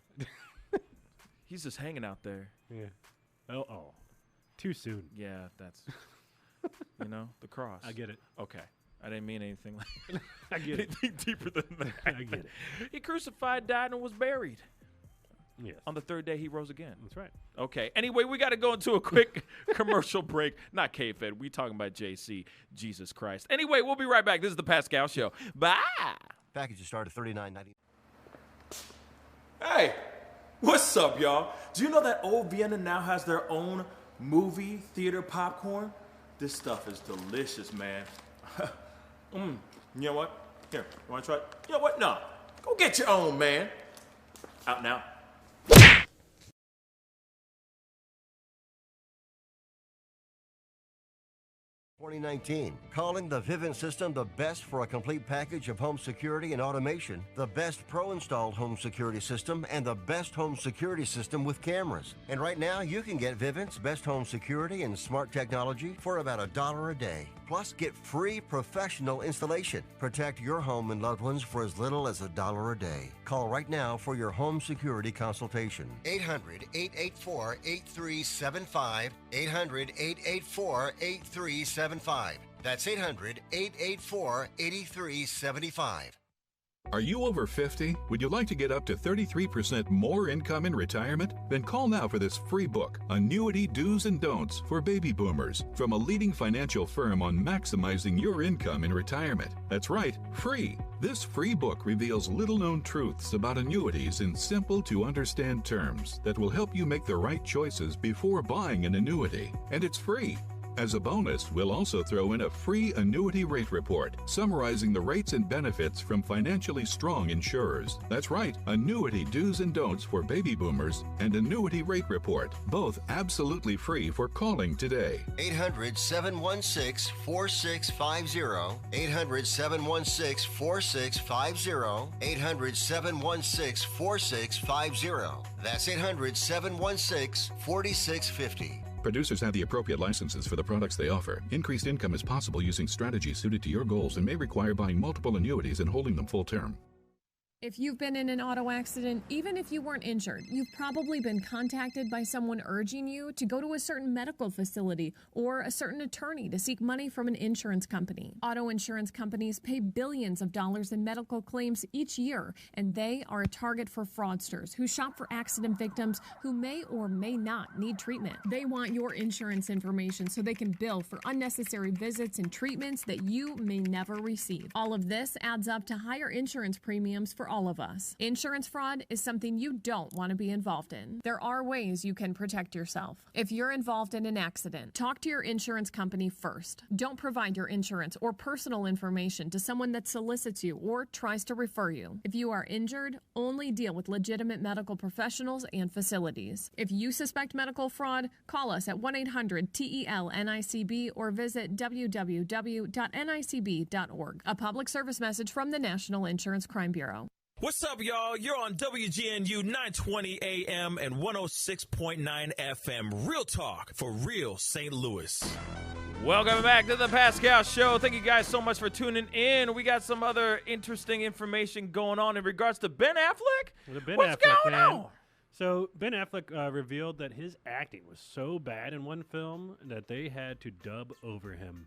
He's just hanging out there. Yeah. Oh. Too soon. Yeah, that's, the cross. I get it. Okay. I didn't mean anything like I get anything deeper than that. I get it. He crucified, died, and was buried. Yes. On the third day, he rose again. That's right. Okay. Anyway, we got to go into a quick commercial break. Not K-Fed. We talking about JC. Jesus Christ. Anyway, we'll be right back. This is the Pascal Show. Bye. Packages start at $39.90. Hey, what's up, y'all? Do you know that Old Vienna now has their own movie theater popcorn? This stuff is delicious, man. You know what? Here, you want to try it? You know what? No. Go get your own, man. Out now. 2019. Calling the Vivint system the best for a complete package of home security and automation, the best pro-installed home security system, and the best home security system with cameras. And right now, you can get Vivint's best home security and smart technology for about $1 a day. Plus, get free professional installation. Protect your home and loved ones for as little as $1 a day. Call right now for your home security consultation. 800-884-8375. 800-884-8375. That's 800-884-8375. Are you over 50? Would you like to get up to 33% more income in retirement? Then call now for this free book, Annuity Do's and Don'ts for Baby Boomers, from a leading financial firm on maximizing your income in retirement. That's right, free. This free book reveals little-known truths about annuities in simple-to-understand terms that will help you make the right choices before buying an annuity. And it's free. As a bonus, we'll also throw in a free annuity rate report summarizing the rates and benefits from financially strong insurers. That's right, Annuity Do's and Don'ts for Baby Boomers and Annuity Rate Report, both absolutely free for calling today. 800-716-4650. 800-716-4650. 800-716-4650. That's 800-716-4650. Producers have the appropriate licenses for the products they offer. Increased income is possible using strategies suited to your goals and may require buying multiple annuities and holding them full term. If you've been in an auto accident, even if you weren't injured, you've probably been contacted by someone urging you to go to a certain medical facility or a certain attorney to seek money from an insurance company. Auto insurance companies pay billions of dollars in medical claims each year, and they are a target for fraudsters who shop for accident victims who may or may not need treatment. They want your insurance information so they can bill for unnecessary visits and treatments that you may never receive. All of this adds up to higher insurance premiums for all of us. Insurance fraud is something you don't want to be involved in. There are ways you can protect yourself. If you're involved in an accident, talk to your insurance company first. Don't provide your insurance or personal information to someone that solicits you or tries to refer you. If you are injured, only deal with legitimate medical professionals and facilities. If you suspect medical fraud, call us at 1-800-TEL-NICB or visit www.nicb.org. A public service message from the National Insurance Crime Bureau. What's up, y'all? You're on WGNU 920 AM and 106.9 FM. Real talk for real St. Louis. Welcome back to the Pascal Show. Thank you guys so much for tuning in. We got some other interesting information going on in regards to Ben Affleck. What's going on? So Ben Affleck revealed that his acting was so bad in one film that they had to dub over him.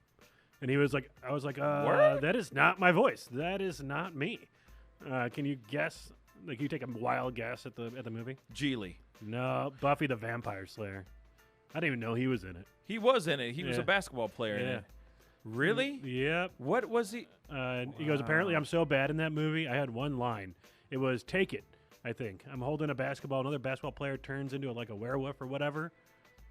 And he was like, I was like, that is not my voice. That is not me. Can you guess? Like, you take a wild guess at the movie? Geely. No, Buffy the Vampire Slayer. I didn't even know he was in it. He was in it. He was a basketball player in it. Really? Yep. What was he? He goes, apparently I'm so bad in that movie. I had one line. It was, take it, I think. I'm holding a basketball. Another basketball player turns into like a werewolf or whatever.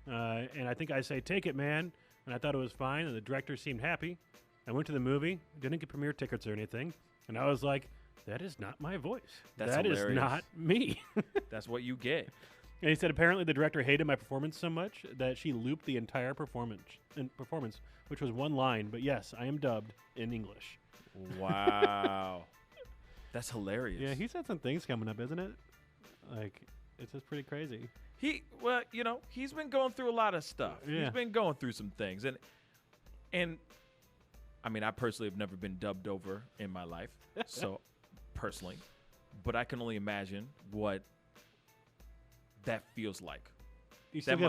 And I think I say, take it, man. And I thought it was fine. And the director seemed happy. I went to the movie. Didn't get premiere tickets or anything. And I was like, that is not my voice. That is not me. That's what you get. And he said apparently the director hated my performance so much that she looped the entire performance, which was one line. But yes, I am dubbed in English. Wow. That's hilarious. Yeah, he's had some things coming up, isn't it? Like, it's just pretty crazy. Well, you know, he's been going through a lot of stuff. Yeah. He's been going through some things. And I mean, I personally have never been dubbed over in my life. So personally, but I can only imagine what that feels like. You still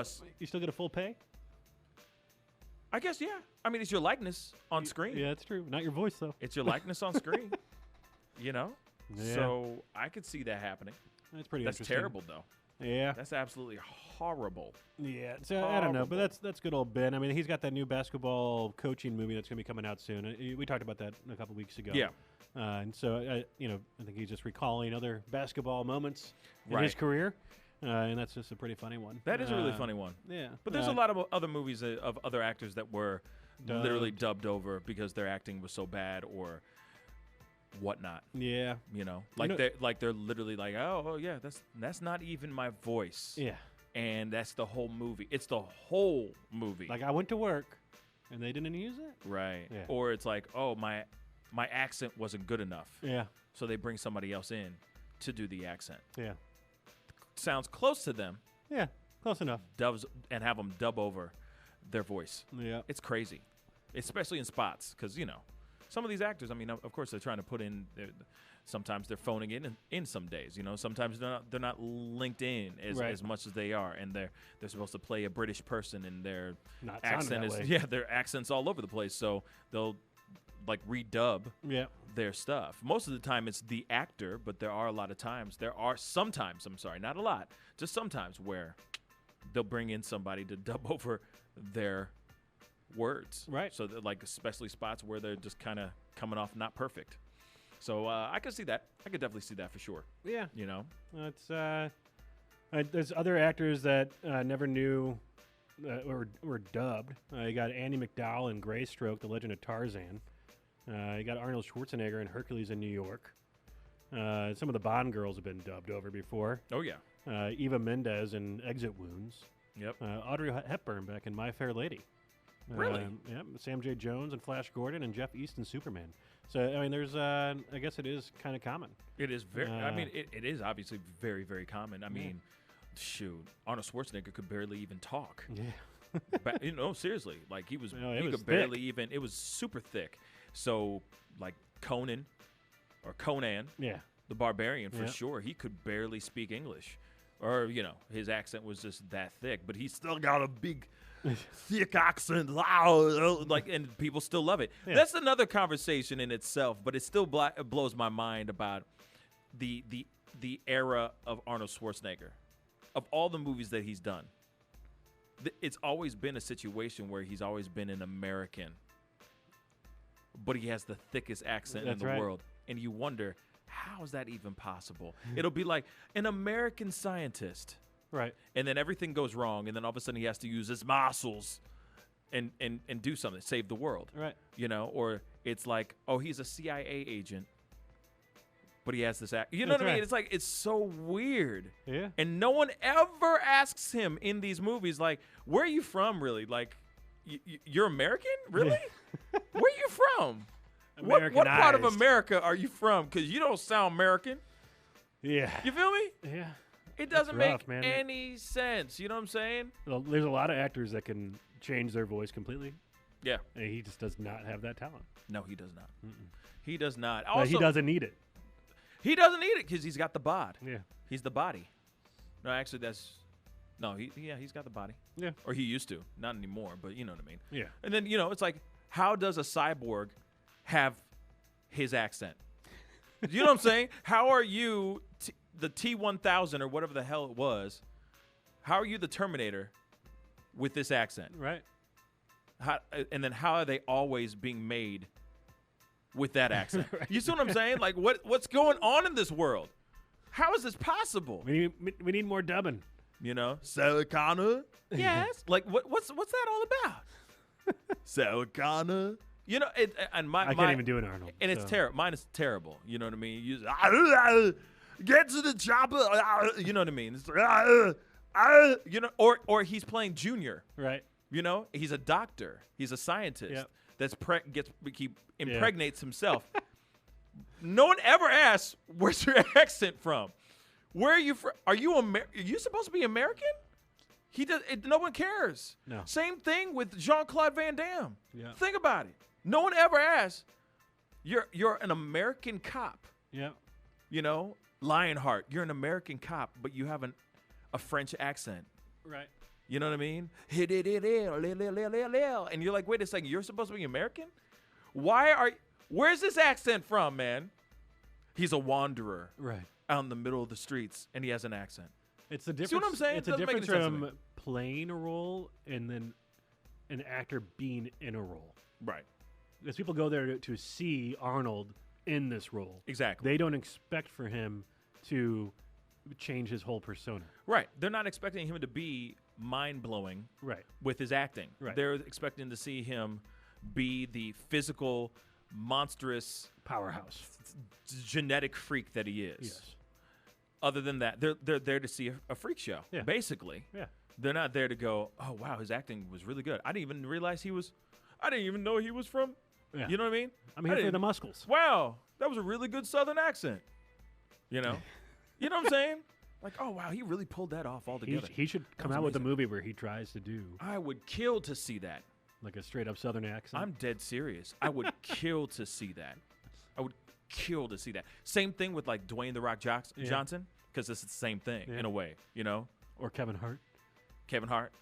get a full pay? I guess, yeah. I mean, it's your likeness on screen. Yeah, that's true. Not your voice, though. It's your likeness on screen. You know? Yeah. So I could see that happening. That's pretty That's interesting. terrible, though. Yeah. That's absolutely horrible. Yeah. So I don't know, but that's good old Ben. I mean, he's got that new basketball coaching movie that's going to be coming out soon. We talked about that a couple weeks ago. Yeah. And so, I think he's just recalling other basketball moments in his career. And that's just a pretty funny one. That is a really funny one. Yeah. But there's a lot of other movies of other actors that were literally dubbed over because their acting was so bad or whatnot. Yeah. You know, they're literally like, oh yeah, that's not even my voice. Yeah. And that's the whole movie. It's the whole movie. Like, I went to work and they didn't use it. Right. Yeah. Or it's like, oh, my accent wasn't good enough. Yeah. So they bring somebody else in to do the accent. Yeah. Sounds close to them. Yeah, close enough. Dubs and have them dub over their voice. Yeah. It's crazy, especially in spots, because some of these actors. I mean, of course, they're trying to put in. Sometimes they're phoning in some days. Sometimes they're not linked in as much as they are, and they're supposed to play a British person, and their Not accent is their accent's all over the place. So they'll like redub their stuff. Most of the time it's the actor, but there are sometimes, I'm sorry, not a lot, just sometimes where they'll bring in somebody to dub over their words. Right. So that, like, especially spots where they're just kind of coming off not perfect. So I could see that. I could definitely see that for sure. Yeah. It's there's other actors that never knew were dubbed. You got Andy McDowell in Greystroke, The Legend of Tarzan. You got Arnold Schwarzenegger in Hercules in New York. Some of the Bond girls have been dubbed over before. Oh, yeah. Eva Mendes in Exit Wounds. Yep. Audrey Hepburn back in My Fair Lady. Really? Yep. Sam J. Jones and Flash Gordon and Jeff East in Superman. So, I mean, there's, I guess it is kind of common. It is very, it is obviously very, very common. I mean, shoot, Arnold Schwarzenegger could barely even talk. Yeah. Seriously. Like, he was could barely even, it was super thick. So, like, Conan, the Barbarian, for sure, he could barely speak English. Or, his accent was just that thick. But he still got a big, thick accent. And people still love it. Yeah. That's another conversation in itself. But it still blows my mind about the era of Arnold Schwarzenegger. Of all the movies that he's done, it's always been a situation where he's always been an American. But he has the thickest accent in the world. And you wonder, how is that even possible? It'll be like an American scientist. Right. And then everything goes wrong. And then all of a sudden he has to use his muscles and do something, save the world. Right. Or it's like, oh, he's a CIA agent. But he has this act. You know what I mean? Right. It's like, it's so weird. Yeah. And no one ever asks him in these movies, like, where are you from, really? Like, you're American? Really? Where are you from? What part of America are you from? Because you don't sound American. Yeah. You feel me? Yeah. It doesn't rough, make any sense. You know what I'm saying? Well, there's a lot of actors that can change their voice completely. Yeah. And he just does not have that talent. No, he does not. He does not. But he doesn't need it. He doesn't need it because he's got the bod. Yeah. He's the body. No, actually, he's got the body. Yeah. Or he used to. Not anymore, but you know what I mean. Yeah. And then, it's like, how does a cyborg have his accent? You know what I'm saying? How are you, the T-1000 or whatever the hell it was, how are you the Terminator with this accent? Right. And then how are they always being made with that accent? Right. You see what I'm saying? Like, what's going on in this world? How is this possible? We need more dubbing. Sarah Connor? Yes. Like, what's that all about? Sarah Connor? I can't even do an Arnold. And it's terrible. Mine is terrible. You know what I mean? Get to the chopper. You know what I mean? It's like, or he's playing Junior. Right. He's a doctor. He's a scientist. Yep. That's he impregnates himself. No one ever asks, where's your accent from? Where are you from? Are you supposed to be American? No one cares. No. Same thing with Jean-Claude Van Damme. Yeah. Think about it. No one ever asks, you're an American cop. Yeah. Lionheart, you're an American cop, but you have a French accent. Right. You know what I mean? And you're like, wait a second, you're supposed to be American? Where's this accent from, man? He's a wanderer. Right. Out in the middle of the streets, and he has an accent. It's the difference. See what I'm saying? It's a difference from playing a role and then an actor being in a role. Right. Because people go there to see Arnold in this role. Exactly. They don't expect for him to change his whole persona. Right. They're not expecting him to be mind-blowing with his acting. Right. They're expecting to see him be the physical, monstrous powerhouse, genetic freak that he is. Yes. Other than that, they're there to see a freak show, basically. Yeah. They're not there to go, oh, wow, his acting was really good. I didn't even realize he was I didn't even know he was from. Yeah. You know what I mean? I'm here for the muscles. Wow, that was a really good Southern accent. You know what I'm saying? Like, oh wow, he really pulled that off altogether. He should come out with a movie where he tries to do. I would kill to see that. Like a straight up Southern accent. I'm dead serious. I would kill to see that. I would kill to see that. Same thing with like Dwayne The Rock Johnson, because it's the same thing in a way, you know. Or Kevin Hart. Kevin Hart.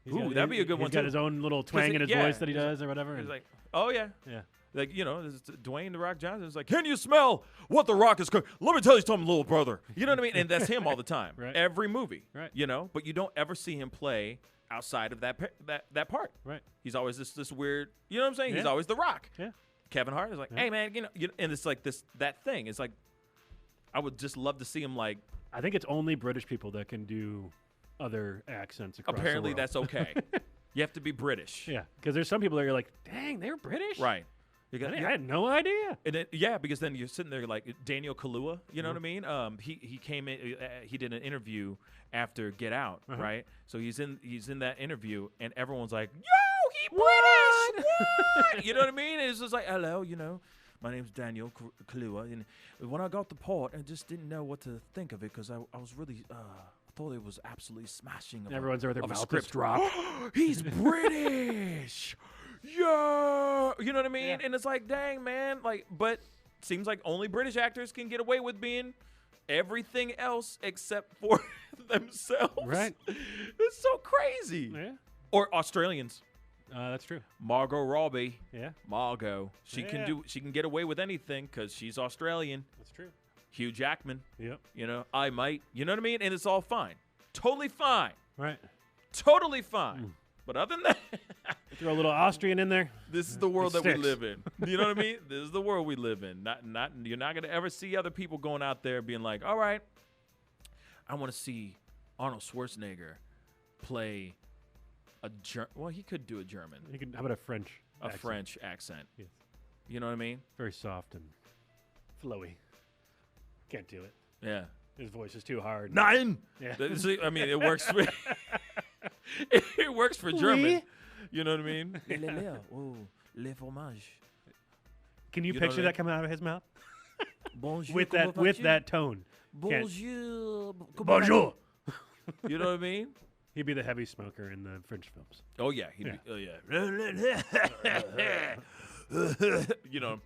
That'd be a good one too. He's got his own little twang in his voice that he does or whatever. He's like, oh yeah. Yeah. Like, you know, Dwayne The Rock Johnson is like, can you smell what The Rock is cooking? Let me tell you something, little brother. You know what I mean? And that's him all the time. Right. Every movie. Right. You know, but you don't ever see him play outside of that part. Right. He's always this weird, you know what I'm saying? Yeah. He's always The Rock. Yeah. Kevin Hart is like, hey man, you know, and it's like that thing. It's like, I would just love to see him like. I think it's only British people that can do other accents across Apparently the world. that's okay. You have to be British. Yeah, because there's some people that are like, dang, they're British? Right. I had no idea. And then, because then you're sitting there like Daniel Kaluuya, you know what I mean? He came in, he did an interview after Get Out, right? So he's in that interview, and everyone's like, yo, he British! What? You know what I mean? And it's just like, hello, you know, my name's Daniel Kaluuya, and when I got the part, I just didn't know what to think of it because I was really. I thought it was absolutely smashing. Everyone's over their mouth is dropped. He's British. Yeah. You know what I mean? Yeah. And it's like, dang, man. Like, but seems like only British actors can get away with being everything else except for themselves. Right. It's so crazy. Yeah. Or Australians. That's true. Margot Robbie. Yeah. Margot. She can get away with anything because she's Australian. That's true. Hugh Jackman. Yep. You know, I might. You know what I mean? And it's all fine. Totally fine. Right. Totally fine. But other than that, throw a little Austrian in there. This is the world that we live in. You know what I mean? This is the world we live in. Not you're not gonna ever see other people going out there being like, all right, I want to see Arnold Schwarzenegger play a well, he could do a German. He could. How about a French? French accent. Yes. You know what I mean? Very soft and flowy. Can't do it. Yeah. His voice is too hard. Nine. Yeah. I mean, it works. It works for German. Oui. You know what I mean? Le fromage. Can you know picture what I that coming out of his mouth? Bonjour. with that tone. Bonjour. Bonjour. You know what I mean? He'd be the heavy smoker in the French films. Oh yeah. He'd be, oh yeah. You know.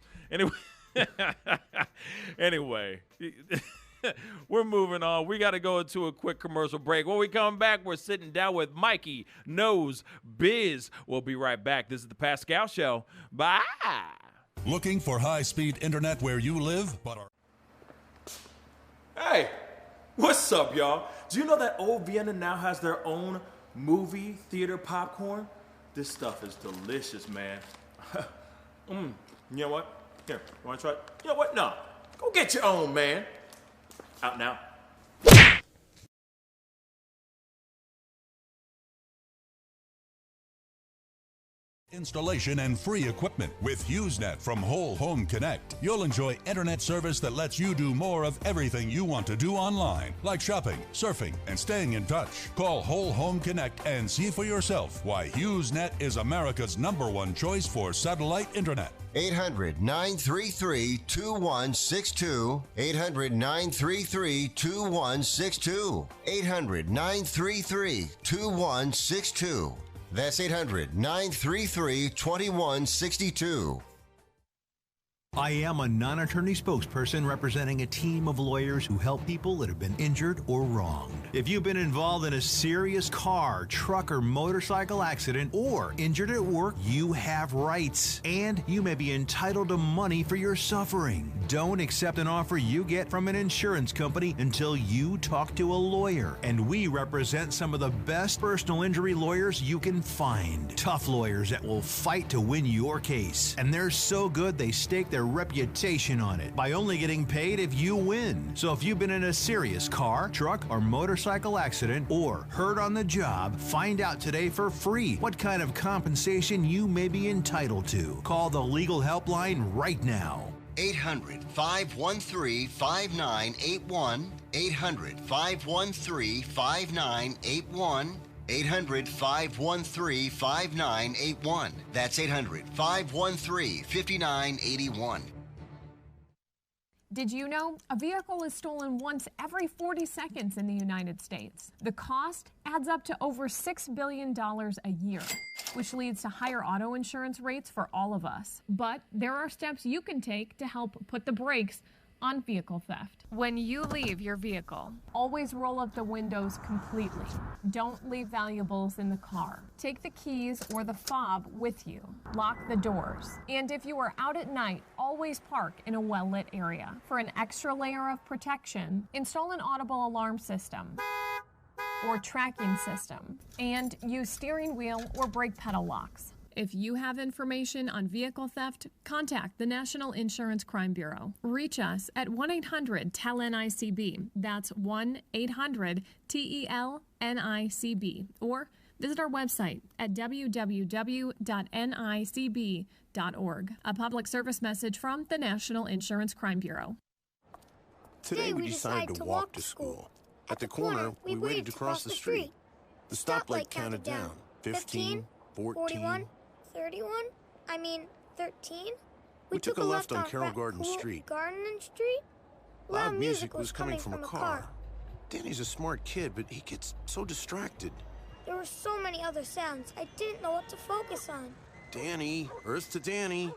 Anyway. We're moving on. We got to go into a quick commercial break. When we come back, we're sitting down with Mikey Knows Biz. We'll be right back. This is the Pascal Show. Bye. Looking for high-speed internet where you live, but are... Hey, what's up, y'all? Do you know that Old Vienna now has their own movie theater popcorn? This stuff is delicious, man. You know what? Here, you want to try it? You know what? No. Go get your own, man. Out now. Installation and free equipment. With HughesNet from Whole Home Connect, you'll enjoy internet service that lets you do more of everything you want to do online, like shopping, surfing, and staying in touch. Call Whole Home Connect and see for yourself why HughesNet is America's #1 choice for satellite internet. 800-933-2162. 800-933-2162. 800-933-2162. That's 800-933-2162. I am a non-attorney spokesperson representing a team of lawyers who help people that have been injured or wronged. If you've been involved in a serious car, truck, or motorcycle accident or injured at work, you have rights, and you may be entitled to money for your suffering. Don't accept an offer you get from an insurance company until you talk to a lawyer, and we represent some of the best personal injury lawyers you can find. Tough lawyers that will fight to win your case, and they're so good they stake their reputation on it by only getting paid if you win. So if you've been in a serious car, truck, or motorcycle accident or hurt on the job, find out today for free what kind of compensation you may be entitled to. Call the legal helpline right now. 800-513-5981. 800-513-5981. 800-513-5981. That's 800-513-5981. Did you know a vehicle is stolen once every 40 seconds in the United States? The cost adds up to over $6 billion a year, which leads to higher auto insurance rates for all of us. But there are steps you can take to help put the brakes on vehicle theft. When you leave your vehicle, always roll up the windows completely. Don't leave valuables in the car. Take the keys or the fob with you. Lock the doors. And if you are out at night, always park in a well-lit area. For an extra layer of protection, install an audible alarm system or tracking system, and use steering wheel or brake pedal locks. If you have information on vehicle theft, contact the National Insurance Crime Bureau. Reach us at 1-800-TEL-NICB. That's 1-800-TEL-NICB. Or visit our website at www.nicb.org. A public service message from the National Insurance Crime Bureau. Today we decided to walk to school. At the corner, we waited to cross the street. The stoplight counted down. 15, 14... 31? 13? We took a left on Carroll Garden Street. Garden Street? Loud music was coming from a car. Danny's a smart kid, but he gets so distracted. There were so many other sounds, I didn't know what to focus on. Danny, Earth to Danny.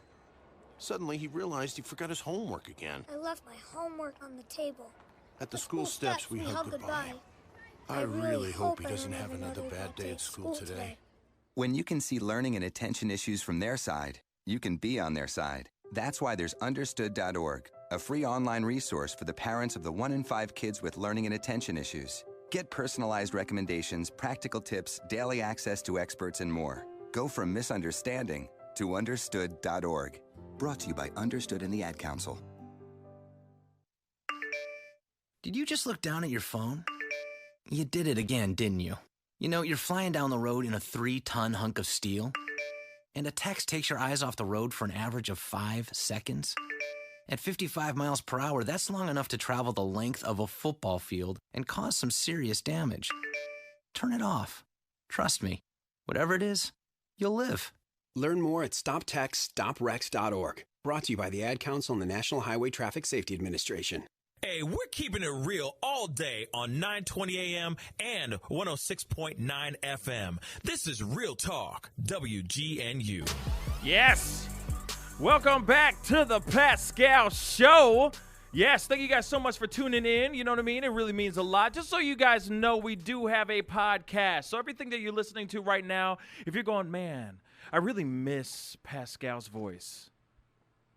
Suddenly, he realized he forgot his homework again. I left my homework on the table. At the school steps, we hugged goodbye. I really hope he doesn't have another bad day at school today. When you can see learning and attention issues from their side, you can be on their side. That's why there's Understood.org, a free online resource for the parents of the 1 in 5 kids with learning and attention issues. Get personalized recommendations, practical tips, daily access to experts, and more. Go from misunderstanding to Understood.org. Brought to you by Understood and the Ad Council. Did you just look down at your phone? You did it again, didn't you? You know, you're flying down the road in a 3-ton hunk of steel, and a text takes your eyes off the road for an average of 5 seconds. At 55 miles per hour, that's long enough to travel the length of a football field and cause some serious damage. Turn it off. Trust me, whatever it is, you'll live. Learn more at StopTextStopWrecks.org. Brought to you by the Ad Council and the National Highway Traffic Safety Administration. Hey, we're keeping it real all day on 920 AM and 106.9 FM. This is Real Talk, WGNU. Yes. Welcome back to the Pascal Show. Yes, thank you guys so much for tuning in. You know what I mean? It really means a lot. Just so you guys know, we do have a podcast. So everything that you're listening to right now, if you're going, man, I really miss Pascal's voice.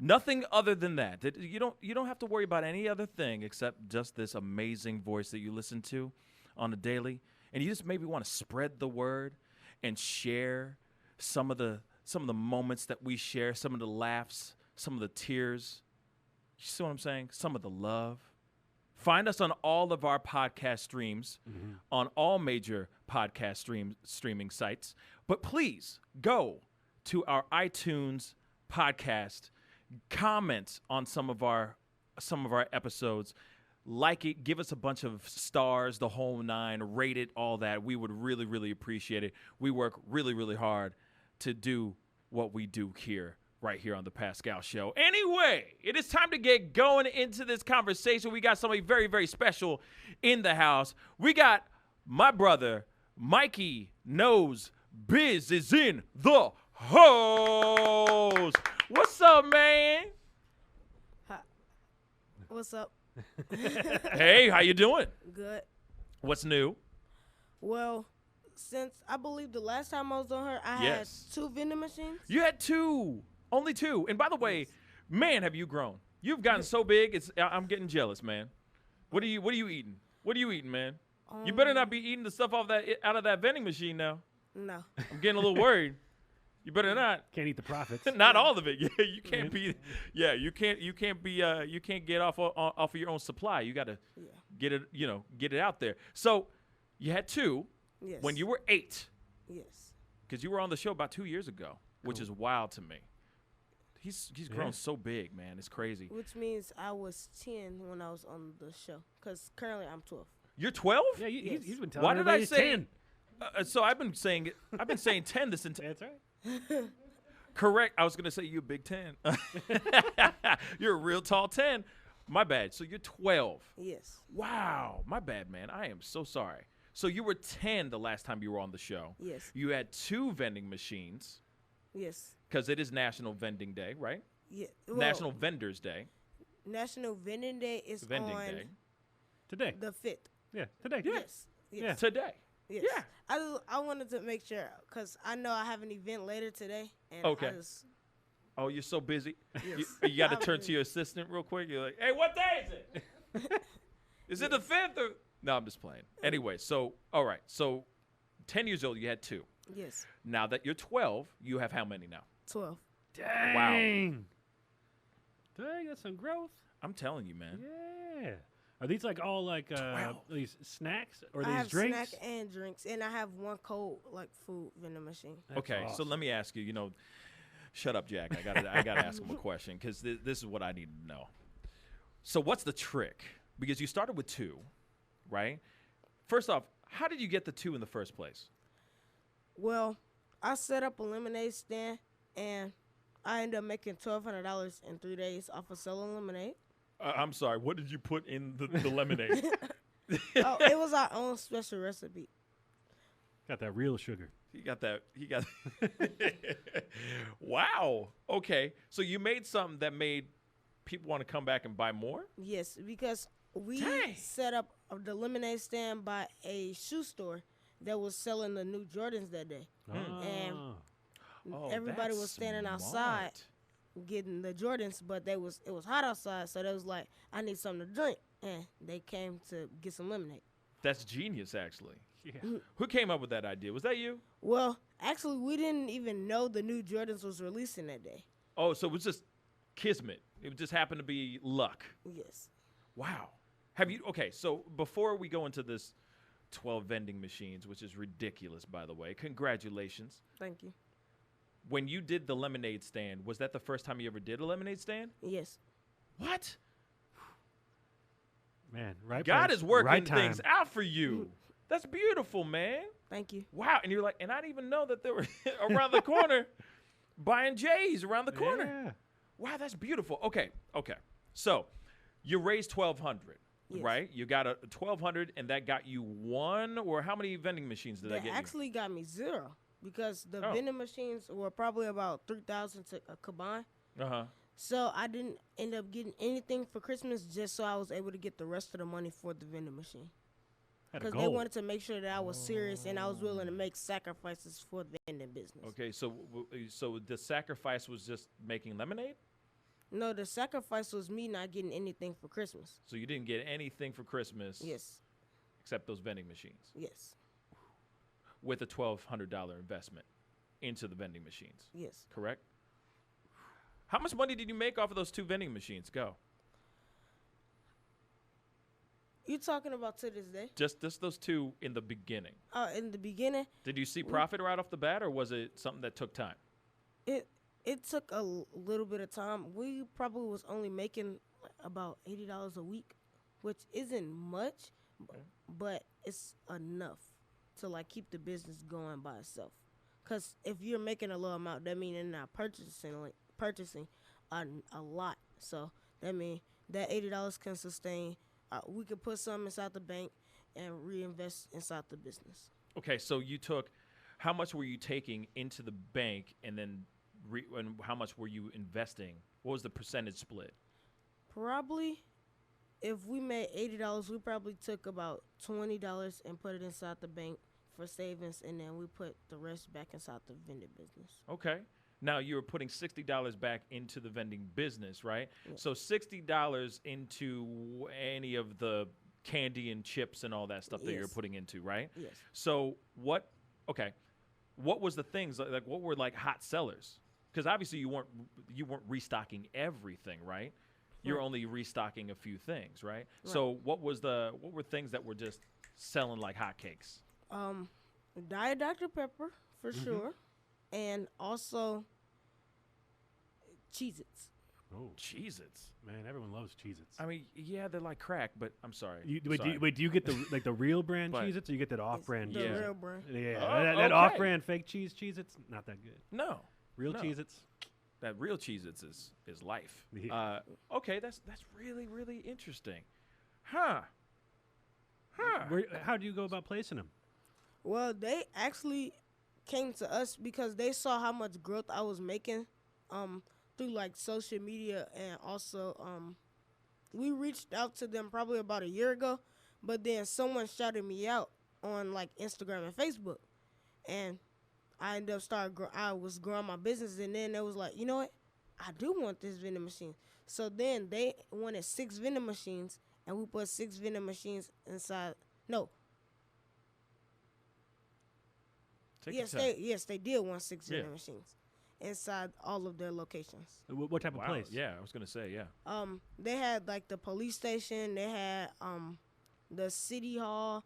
Nothing other than that. You don't have to worry about any other thing except just this amazing voice that you listen to on a daily. And you just maybe want to spread the word and share some of the moments that we share, some of the laughs, some of the tears. You see what I'm saying? Some of the love. Find us on all of our podcast streams, on all major podcast streaming sites. But please go to our iTunes podcast. Comment on some of our episodes, like it, give us a bunch of stars, the whole 9, rate it, all that. We would really, really appreciate it. We work really, really hard to do what we do here, right here on the Pascal Show. Anyway, it is time to get going into this conversation. We got somebody very, very special in the house. We got my brother, Mikey Knows Biz is in the house. What's up, man? Hi. What's up? Hey, how you doing? Good. What's new? Well, since I believe the last time I was on her, I had 2 vending machines. You had 2. Only 2. And by the way, man, have you grown. You've gotten so big, I'm getting jealous, man. What are you eating? What are you eating, man? You better not be eating the stuff out of that vending machine now. No. I'm getting a little worried. You better not. Can't eat the profits. Not all of it. Yeah, you can't be. Yeah, you can't be. You can't get off of your own supply. You got to get it. Get it out there. So, you had 2 when you were 8. Yes. Because you were on the show about 2 years ago, which is wild to me. He's grown so big, man. It's crazy. Which means I was 10 when I was on the show. Because currently I'm 12. You're 12? Yeah, he's been telling Why did I say 10? So I've been saying 10 this entire. That's right. Correct. I was gonna say you're Big 10. You're a real tall 10. My bad. So you're 12. Yes. Wow. My bad, man. I am so sorry. So you were 10 the last time you were on the show. Yes. You had 2 vending machines. Yes. Because it is National Vending Day, right? Yeah. Well, National Vendors Day. National Vending Day is Vending on Day. Today. the 5th. Yeah, today. Yes. Yes. Yeah. Today. Yes. Yeah. I wanted to make sure because I know I have an event later today. And Okay. I just, Oh, you're so busy. Yes. You got to turn to your assistant real quick. You're like, hey, what day is it? Is it the 5th? Or? No, I'm just playing. Anyway, so, all right. So 10 years old, you had 2. Yes. Now that you're 12, you have how many now? 12. Dang. Dang, that's some growth. I'm telling you, man. Yeah. Are these like all like these snacks or I these have drinks? snack and drinks, and I have one cold like food vending machine. Okay, so let me ask you, shut up, Jack. I gotta ask him a question because this is what I need to know. So what's the trick? Because you started with 2, right? First off, how did you get the 2 in the first place? Well, I set up a lemonade stand, and I ended up making $1,200 in 3 days off of selling lemonade. I'm sorry. What did you put in the lemonade? Oh, it was our own special recipe. Got that real sugar. He got. Wow. Okay. So you made something that made people want to come back and buy more? Yes, because we set up the lemonade stand by a shoe store that was selling the new Jordans that day. And everybody was standing outside getting the Jordans, but it was hot outside, so they was like, I need something to drink. And they came to get some lemonade. That's genius, actually. Yeah. Who came up with that idea? Was that you? Well, actually, we didn't even know the new Jordans was releasing that day. Oh, so it was just kismet. It just happened to be luck. Yes. Wow. Okay, so before we go into this 12 vending machines, which is ridiculous, by the way, congratulations. Thank you. When you did the lemonade stand, was that the first time you ever did a lemonade stand? Yes. What? Man, right. God place, is working right time. things out for you. That's beautiful, man. Thank you. Wow. And you're like, and I didn't even know that they were around the corner buying J's around the corner. Yeah. Wow, that's beautiful. Okay. So you raised $1,200, right? You got a $1,200, and that got you 1, or how many vending machines did that get you? That actually got me 0 because the vending machines were probably about 3,000 to combine. Uh-huh. So I didn't end up getting anything for Christmas just so I was able to get the rest of the money for the vending machine. Because they wanted to make sure that I was serious and I was willing to make sacrifices for the vending business. Okay, so the sacrifice was just making lemonade? No, the sacrifice was me not getting anything for Christmas. So you didn't get anything for Christmas? Yes. Except those vending machines? Yes. With a $1,200 investment into the vending machines? Yes. Correct? How much money did you make off of those 2 vending machines? Go. You talking about to this day? Just those 2 in the beginning. In the beginning. Did you see profit right off the bat, or was it something that took time? It took a little bit of time. We probably was only making about $80 a week, which isn't much, but it's enough to like keep the business going by itself. Cause if you're making a low amount, that means you're not purchasing a lot. So that means that $80 can sustain. We could put some inside the bank and reinvest inside the business. Okay, so you took, how much were you taking into the bank, and then and how much were you investing? What was the percentage split? Probably, if we made $80, we probably took about $20 and put it inside the bank for savings, and then we put the rest back inside the vending business. Okay. Now you were putting $60 back into the vending business, right? Yeah. So $60 into any of the candy and chips and all that stuff that you're putting into, right? Yes. So what was the things, like what were like hot sellers? Because obviously you weren't restocking everything, right? You're only restocking a few things, right? So what were things that were just selling like hotcakes? Diet Dr. Pepper for sure, and also Cheez-Its. Oh, Cheez-Its. Man, everyone loves Cheez-Its. I mean, yeah, they're like crack, but I'm sorry. Wait, do you get the the real brand But- Cheez-Its, or you get that off-brand? The Cheez-It? real brand. Yeah, Oh, that okay. off-brand fake Cheez-Its, not that good. No. Real No. Cheez-Its. That real Cheez-Its is life. Yeah. Okay, that's really, really interesting. Huh. How do you go about placing them? Well, they actually came to us because they saw how much growth I was making through like social media, and also we reached out to them probably about a year ago, but then someone shouted me out on like Instagram and Facebook, and I ended up I was growing my business, and then they was like, you know what, I do want this vending machine. So then they wanted 6 vending machines, and we put 6 vending machines inside. No. Yes, they did want 6 vending machines inside all of their locations. What type of place? Yeah, I was gonna say They had like the police station. They had the city hall.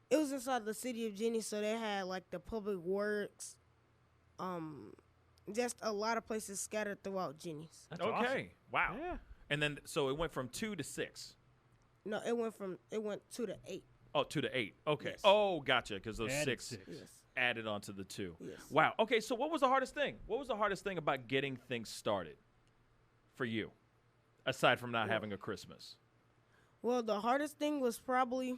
It was inside the city of Jennings, so they had like the public works. Just a lot of places scattered throughout Jennings. That's okay. awesome. Wow. Yeah. And then so it went from 2 to 6. No, it went 2 to 8. Oh, 2 to 8. Okay. Yes. Oh, gotcha. Because those Added 6 Yes. added onto the 2. Yes. Wow. Okay. So what was the hardest thing? What was the hardest thing about getting things started for you, aside from not having a Christmas? Well, the hardest thing was probably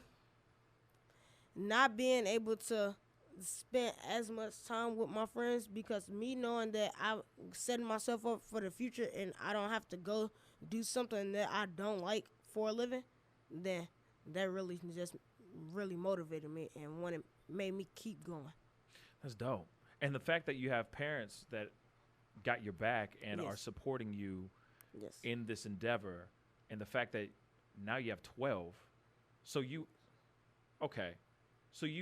not being able to spend as much time with my friends, because me knowing that I'm setting myself up for the future and I don't have to go do something that I don't like for a living, then that really just really motivated me and made me keep going. That's dope. And the fact that you have parents that got your back and are supporting you in this endeavor, and the fact that now you have 12. So you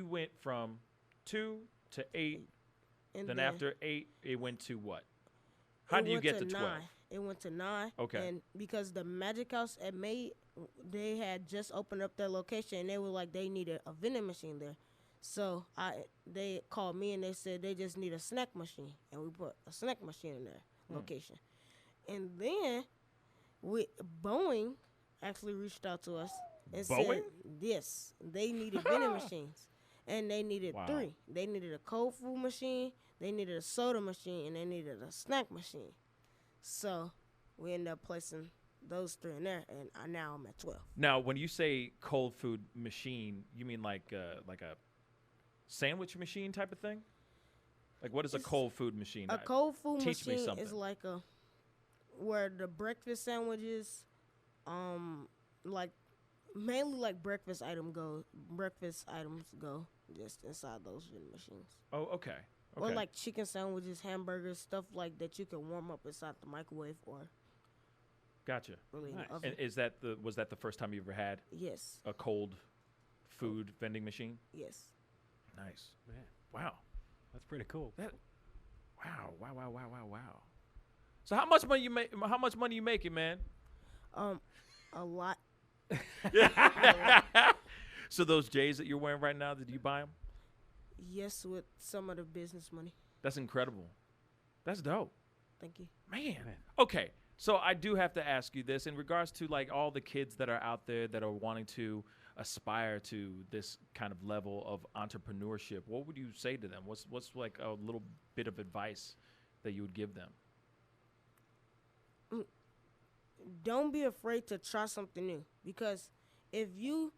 went from 2 to 8, And then after 8 it went to what? How do you get to 12? 9. It went to 9. Okay. And because the Magic House at May, they had just opened up their location, and they were like they needed a vending machine there. So they called me and they said they just need a snack machine, and we put a snack machine in their location. And then Boeing actually reached out to us and said yes, they needed vending machines, and they needed 3. They needed a cold food machine, they needed a soda machine, and they needed a snack machine. So we ended up placing those 3 in there, and now I'm at 12. Now, when you say cold food machine, you mean like a sandwich machine type of thing? Like, what is a cold food machine? A cold food Teach me machine something. is like where the breakfast sandwiches, like mainly like breakfast items go just inside those vending machines. Oh, okay. Or like chicken sandwiches, hamburgers, stuff like that you can warm up inside the microwave or. Gotcha. Really in the oven. And was that the first time you ever had? Yes. A cold food vending machine? Yes. Nice. Man, wow, that's pretty cool. Wow. So how much money you make? How much money you making, man? A lot. So those J's that you're wearing right now, did you buy them? Yes, with some of the business money. That's incredible. That's dope. Thank you. Man. Okay. So I do have to ask you this in regards to like all the kids that are out there that are wanting to aspire to this kind of level of entrepreneurship. What would you say to them? What's like a little bit of advice that you would give them? Don't be afraid to try something new, because if you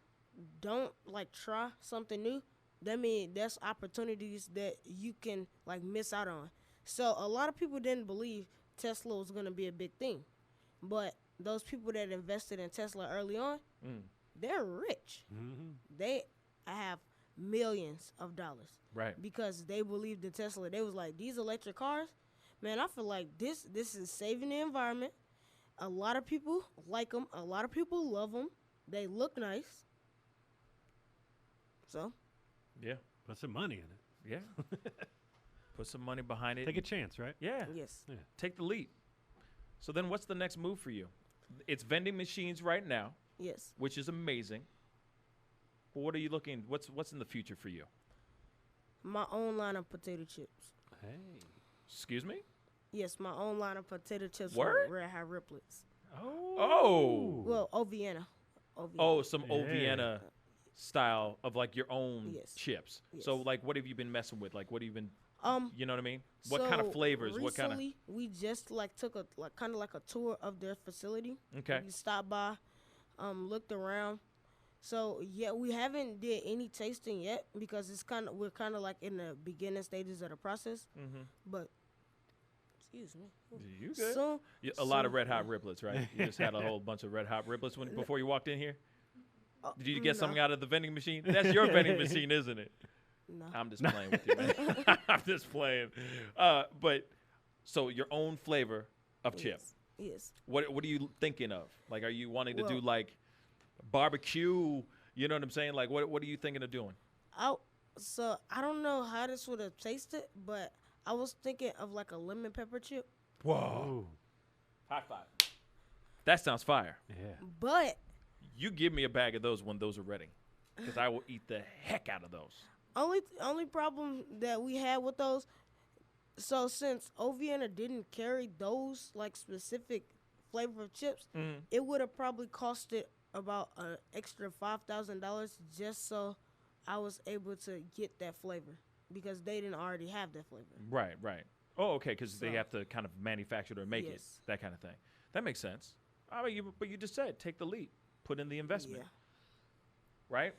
don't like try something new, that means there's opportunities that you can like miss out on. So a lot of people didn't believe Tesla was going to be a big thing, but those people that invested in Tesla early on, they're rich. Mm-hmm. They have millions of dollars, right? Because they believed in Tesla. They was like, these electric cars, man, I feel like this is saving the environment. A lot of people like them. A lot of people love them. They look nice. So, yeah, put some money in it. Yeah. Put some money behind it. Take a chance, right? Yeah. Yes. Yeah. Take the leap. So then what's the next move for you? It's vending machines right now. Yes. Which is amazing. But what are you looking, what's in the future for you? My own line of potato chips. Hey. Excuse me? Yes, my own line of potato chips Word? with Red Hot Riplets. Oh. Well, Oviena. Oh, some Oviena style of like your own chips. Yes. So like, what have you been messing with? Like, what have you been? You know what I mean? What So kind of flavors? What kind of? recently, we just like took a kind of like a tour of their facility. Okay. We stopped by, looked around. So yeah, we haven't did any tasting yet because we're kind of like in the beginning stages of the process. Mm-hmm. But excuse me. You good? So, A lot of Red Hot Riplets, right? You just had a whole bunch of Red Hot Riplets before you walked in here? Did you get something out of the vending machine? That's your vending machine, isn't it? No. I'm just playing with you, man. I'm just playing. But so your own flavor of chip. Yes. What are you thinking of? Like, are you wanting to do like barbecue? You know what I'm saying? Like, what are you thinking of doing? So I don't know how this would have tasted, but I was thinking of like a lemon pepper chip. Whoa. High five. That sounds fire. Yeah. But you give me a bag of those when those are ready, because I will eat the heck out of those. Only problem that we had with those, so since Oviena didn't carry those like specific flavor of chips, it would have probably costed about an extra $5,000 just so I was able to get that flavor because they didn't already have that flavor. Right. Oh, okay, because they have to kind of manufacture it or make it, that kind of thing. That makes sense. I mean, but you just said take the leap, put in the investment. Yeah. Right?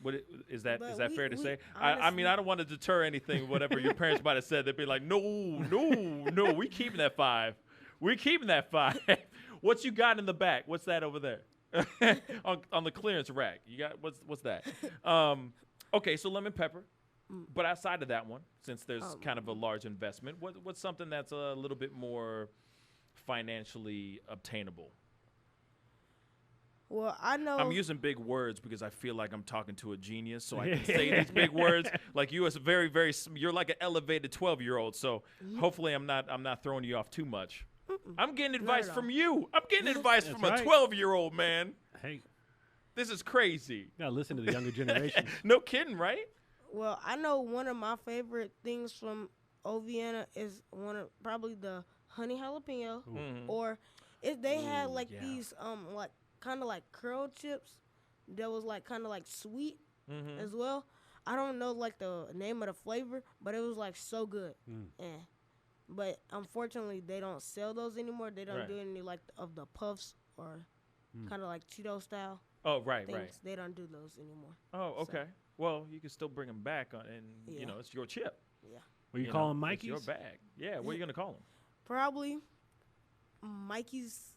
Is that fair to say? Honestly, I mean, I don't want to deter anything, whatever your parents might have said. They'd be like, no, we keeping that 5. We're keeping that 5. What you got in the back? What's that over there? on the clearance rack. You got, what's that? Okay, so lemon pepper. But outside of that one, since there's kind of a large investment, what's something that's a little bit more financially obtainable? Well, I know. I'm using big words because I feel like I'm talking to a genius, so I can say these big words. Like you, as you're like an elevated 12-year-old. So hopefully, I'm not throwing you off too much. I'm getting advice from you. I'm getting advice from a 12-year-old man. Hey, this is crazy. You gotta listen to the younger generation. No kidding, right? Well, I know one of my favorite things from Oviena is probably the honey jalapeno, or if they had like these like kind of like curled chips that was like kind of like sweet as well. I don't know like the name of the flavor, but it was like so good. But unfortunately, they don't sell those anymore. They don't do any like of the puffs or kind of like Cheeto style. Oh, right. They don't do those anymore. Oh, okay. So. Well, you can still bring them back, and you know it's your chip. Yeah. What you call them, Mikey's? It's your bag. Yeah. What are you gonna call them? Probably Mikey's.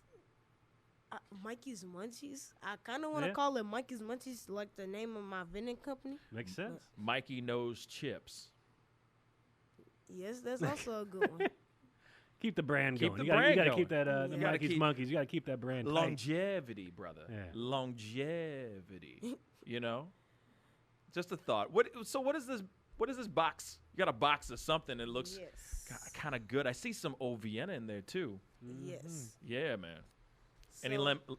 Mikey's Munchies. I kind of want to call it Mikey's Munchies, like the name of my vending company. Makes sense. Mikey knows chips. Yes, that's also a good one. Keep the brand going. You gotta keep that. The Mikey's Monkeys. You gotta keep that brand. Longevity, brother. Yeah. Longevity. You know. Just a thought. What is this? What is this box? You got a box of something that looks kind of good. I see some Oviena in there too. Yes. Yeah, man. So,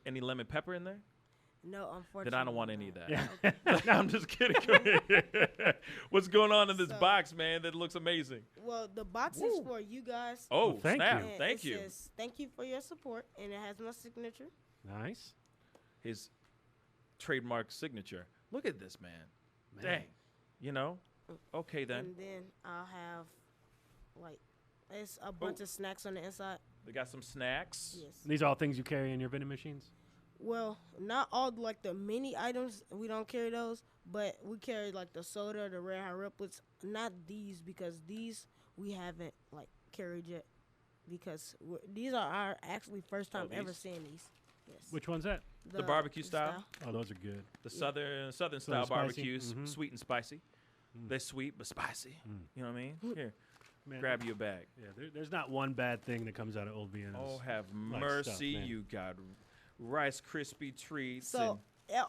any lemon pepper in there? No, unfortunately. Then I don't want any of that. Yeah. No, I'm just kidding. What's going on in this box, man? That looks amazing. Well, the box is for you guys. Oh, thank snap. you. Thank you. Says, thank you for your support, and it has my signature. Nice. His trademark signature. Look at this, man. Dang. You know? Okay, then. And then I'll have, like, it's a bunch of snacks on the inside. They got some snacks. Yes. These are all things you carry in your vending machines? Well, not all, like, the mini items. We don't carry those. But we carry, like, the soda, the Red Hot Riplets. Not these, because these we haven't, like, carried yet. Because these are our actually first time ever seeing these. Yes. Which one's that? The barbecue style. Oh, those are good. The southern style barbecues, Mm-hmm. sweet and spicy. They're sweet but spicy. You know what I mean? Here, man, grab you a bag. Yeah, there's not one bad thing that comes out of Old Vienna's. Oh, have mercy! You got Rice Krispie treats. So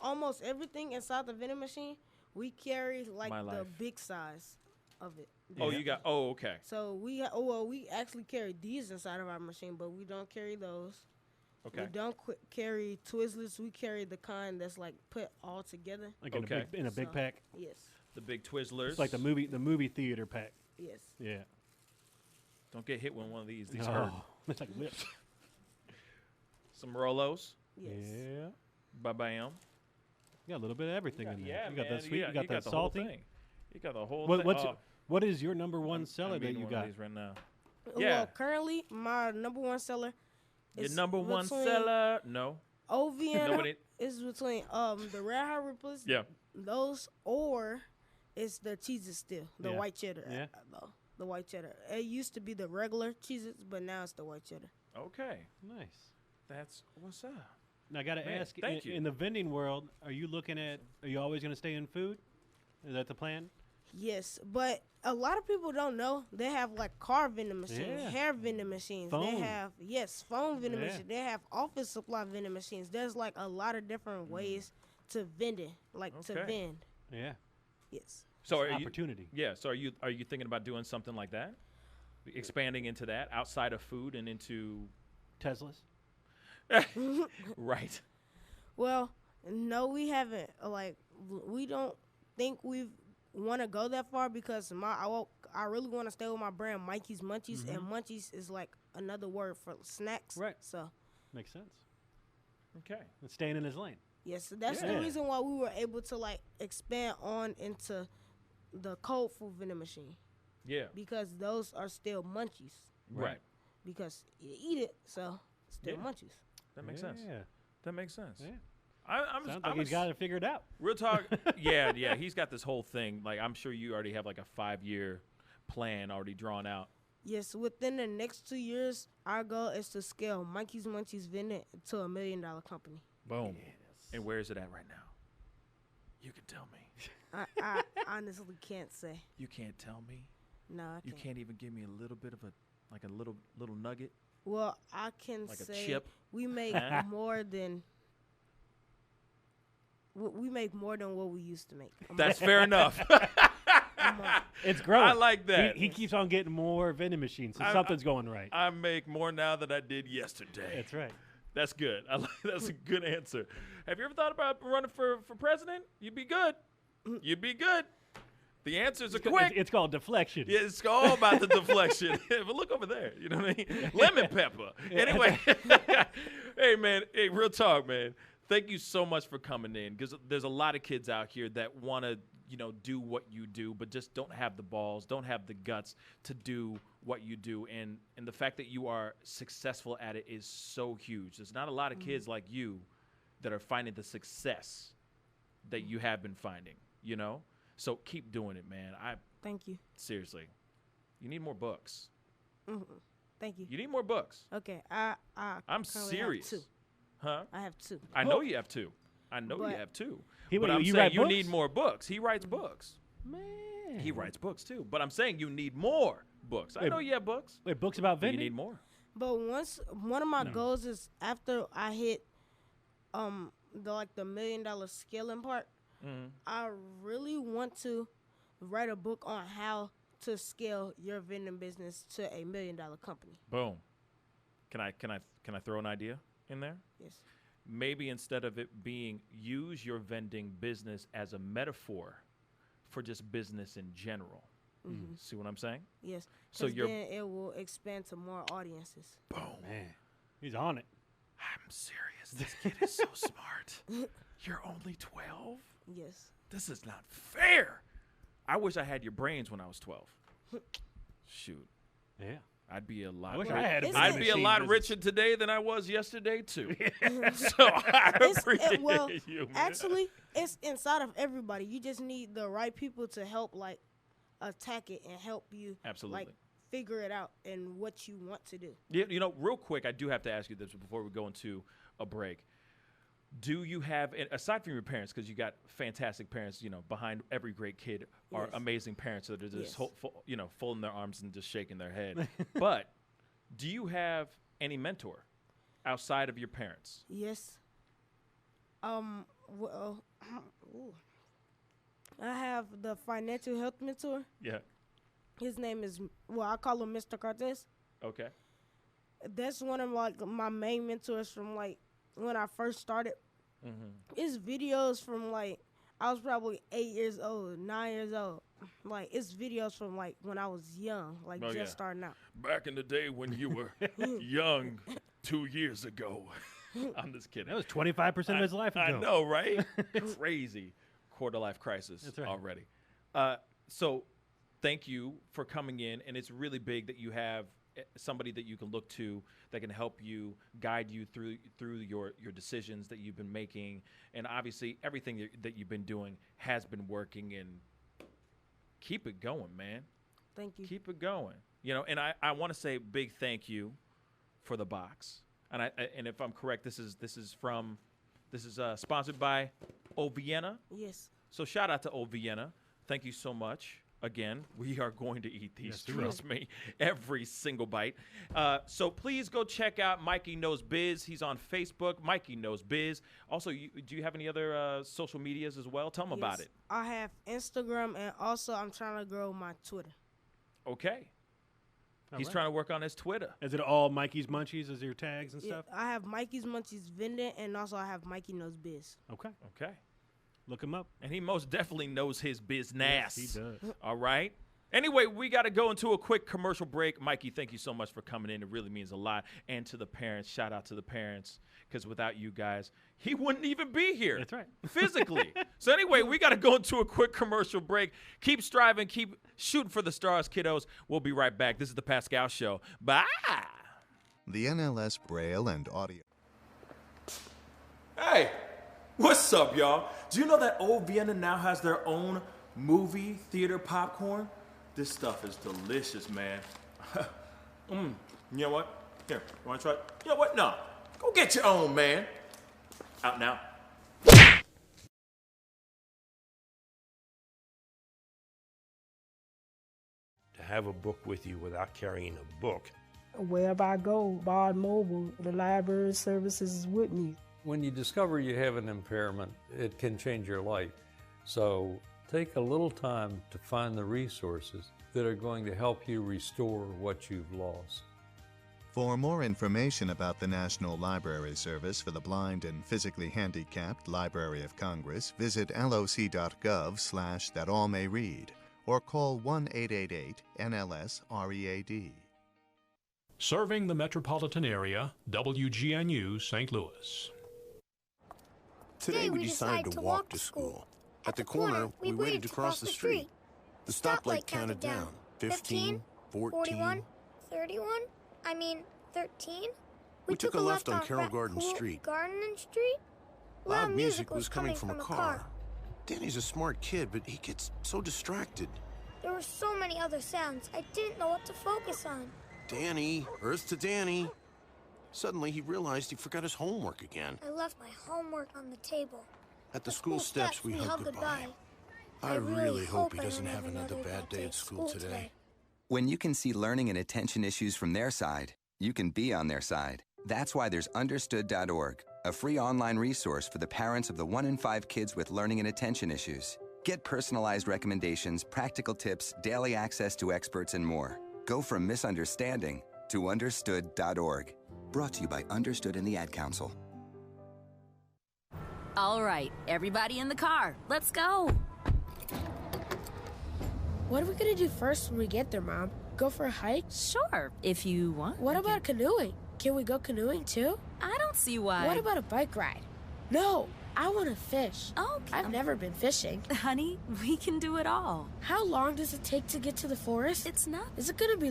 almost everything inside the vending machine, we carry like the big size of it. Oh, you got. Oh, okay. So we actually carry these inside of our machine, but we don't carry those. Okay. We don't carry Twizzlers. We carry the kind that's like put all together. Like in a big pack. Yes. The big Twizzlers. It's like the movie theater pack. Yes. Yeah. Don't get hit with one of these. These hurt. It's like whips. Some Rolos. Yes. Yeah. Ba-bam. You got a little bit of everything in there. Yeah, you got man. that sweet. You got that the whole salty. thing. You got the whole What, thing. what is your number one seller I'm that eating you one of got? these right now. Well, currently, my number one seller Your is number one between seller? No. Old Vienna Nobody- is between the Red Hot Ripples. Yeah. Those or it's the Cheez-It still, the Yeah. white cheddar. Yeah. The white cheddar. It used to be the regular Cheez-Its, but now it's the white cheddar. Okay. Nice. That's what's up. Now I got to Man, ask, thank you. in the vending world, are you always going to stay in food? Is that the plan? Yes, but a lot of people don't know they have like car vending machines, Yeah. hair vending machines. Phone. They have phone vending Yeah. machines. They have office supply vending machines. There's like a lot of different ways to vending, to Okay. vend. Yeah. Yes. So It's are opportunity. You, yeah. So are you thinking about doing something like that? Expanding into that outside of food and into Teslas? Right. Well, no, we haven't. Like, we don't think we want to go that far because I really want to stay with my brand, Mikey's Munchies, and Munchies is like another word for snacks. Right. So. Makes sense. Okay. And staying in his lane. Yes, that's the reason why we were able to like expand on into the cold food vending machine. Yeah. Because those are still munchies. Right. Because you eat it, so still munchies. That makes sense. Yeah. That makes sense. Yeah. I'm like he's got it figured out. Real talk. Yeah. He's got this whole thing. Like, I'm sure you already have like a 5-year plan already drawn out. Yes, within the next 2 years, our goal is to scale Mikey's Munchies vending to $1 million company. Boom. Yes. And where is it at right now? You can tell me. I honestly can't say. You can't tell me? No, I can't. You can't even give me a little bit of a little nugget? Well, I can like say a chip? we make more than what we used to make. That's fair enough. It's growing. I like that. He keeps on getting more vending machines, so something's going right. I make more now than I did yesterday. That's right. That's good. That's a good answer. Have you ever thought about running for president? You'd be good. You'd be good. The answers are quick. It's called deflection. Yeah, it's all about the deflection. But look over there. You know what I mean? Lemon pepper. Anyway, hey, man. Hey, real talk, man. Thank you so much for coming in, because there's a lot of kids out here that want to, do what you do, but just don't have the balls, don't have the guts to do what you do. And the fact that you are successful at it is so huge. There's not a lot of kids like you that are finding the success that you have been finding, So keep doing it, man. Thank you. Seriously. You need more books. Thank you. You need more books. Okay. I'm serious. Have 2. Huh? I have 2. I know you have 2. I know you have 2. But I'm you saying write you books? need more books. He writes books. Man. He writes books too. But I'm saying you need more books. I know you have books. Wait, books about But vending? you need more. But one of my goals is after I hit the $1 million scaling part, I really want to write a book on how to scale your vending business to $1 million company. Boom. Can I throw an idea in there? Yes. Maybe instead of it being use your vending business as a metaphor for just business in general. See what I'm saying? Yes. So then it will expand to more audiences. Boom. Man, he's on it. I'm serious. This kid is so smart. You're only 12? Yes. This is not fair. I wish I had your brains when I was 12. Shoot. Yeah. I'd be a lot. I wish I had a I'd be a lot business. richer today than I was yesterday too. So I appreciate you, man. Actually, it's inside of everybody. You just need the right people to help, attack it and help you, Absolutely. Figure it out and what you want to do. Yeah, real quick, I do have to ask you this before we go into a break. Do you have, aside from your parents, because you got fantastic parents, behind every great kid are amazing parents that are just, folding their arms and just shaking their head. But do you have any mentor outside of your parents? Yes. Well, I have the financial health mentor. Yeah. His name is, I call him Mr. Cortez. Okay. That's one of my main mentors from when I first started. His videos from I was probably 8 years old, 9 years old, like it's videos from like when I was young, like just starting out. Back in the day when you were young 2 years ago. I'm just kidding. That was 25% of his life ago. I know, right? Crazy quarter-life crisis already. So thank you for coming in, and it's really big that you have somebody that you can look to that can help you, guide you through your decisions that you've been making, and obviously everything that you've been doing has been working, and keep it going, man. Thank you. Keep it going. You know, and I want to say a big thank you for the box. And if I'm correct, this is sponsored by O Vienna. Yes. So shout out to O Vienna. Thank you so much. Again, we are going to eat these, trust me, every single bite. So please go check out Mikey Knows Biz. He's on Facebook, Mikey Knows Biz. Also, do you have any other social medias as well? Tell them about it. I have Instagram, and also I'm trying to grow my Twitter. Okay. He's trying to work on his Twitter. Is it all Mikey's Munchies as your tags and stuff? I have Mikey's Munchies Vending, and also I have Mikey Knows Biz. Okay. Okay. Look him up. And he most definitely knows his business. Yes, he does. All right. Anyway, we got to go into a quick commercial break. Mikey, thank you so much for coming in. It really means a lot. And to the parents, shout out to the parents, because without you guys, he wouldn't even be here. That's right. Physically. So anyway, we got to go into a quick commercial break. Keep striving. Keep shooting for the stars, kiddos. We'll be right back. This is the Pascal Show. Bye. The NLS Braille and Audio. Hey, what's up, y'all? Do you know that Old Vienna now has their own movie theater popcorn? This stuff is delicious, man. You know what? Here, you want to try it? You know what? No. Go get your own, man. Out now. To have a book with you without carrying a book. Wherever I go, Bard Mobile, the library services is with me. When you discover you have an impairment, it can change your life. So take a little time to find the resources that are going to help you restore what you've lost. For more information about the National Library Service for the Blind and Physically Handicapped Library of Congress, visit loc.gov/thatallmayread or call 1-888-NLS-READ. Serving the metropolitan area, WGNU St. Louis. Today we decided to walk to school. At the corner, we waited to cross the street. The stoplight counted down. 15, 14, 31? 13? We took a left on Carroll Garden Street. Garden Street? Loud music was coming from a car. Danny's a smart kid, but he gets so distracted. There were so many other sounds, I didn't know what to focus on. Danny, Earth to Danny. Suddenly, he realized he forgot his homework again. I left my homework on the table. At the school steps, we hugged goodbye. I really hope he doesn't have another bad day at school today. When you can see learning and attention issues from their side, you can be on their side. That's why there's Understood.org, a free online resource for the parents of the 1 in 5 kids with learning and attention issues. Get personalized recommendations, practical tips, daily access to experts, and more. Go from misunderstanding to Understood.org. Brought to you by Understood and the Ad Council. All right, everybody in the car. Let's go. What are we going to do first when we get there, Mom? Go for a hike? Sure, if you want. What about canoeing? Can we go canoeing too? I don't see why. What about a bike ride? No, I want to fish. Okay. I've never been fishing. Honey, we can do it all. How long does it take to get to the forest? It's not. Is it going to be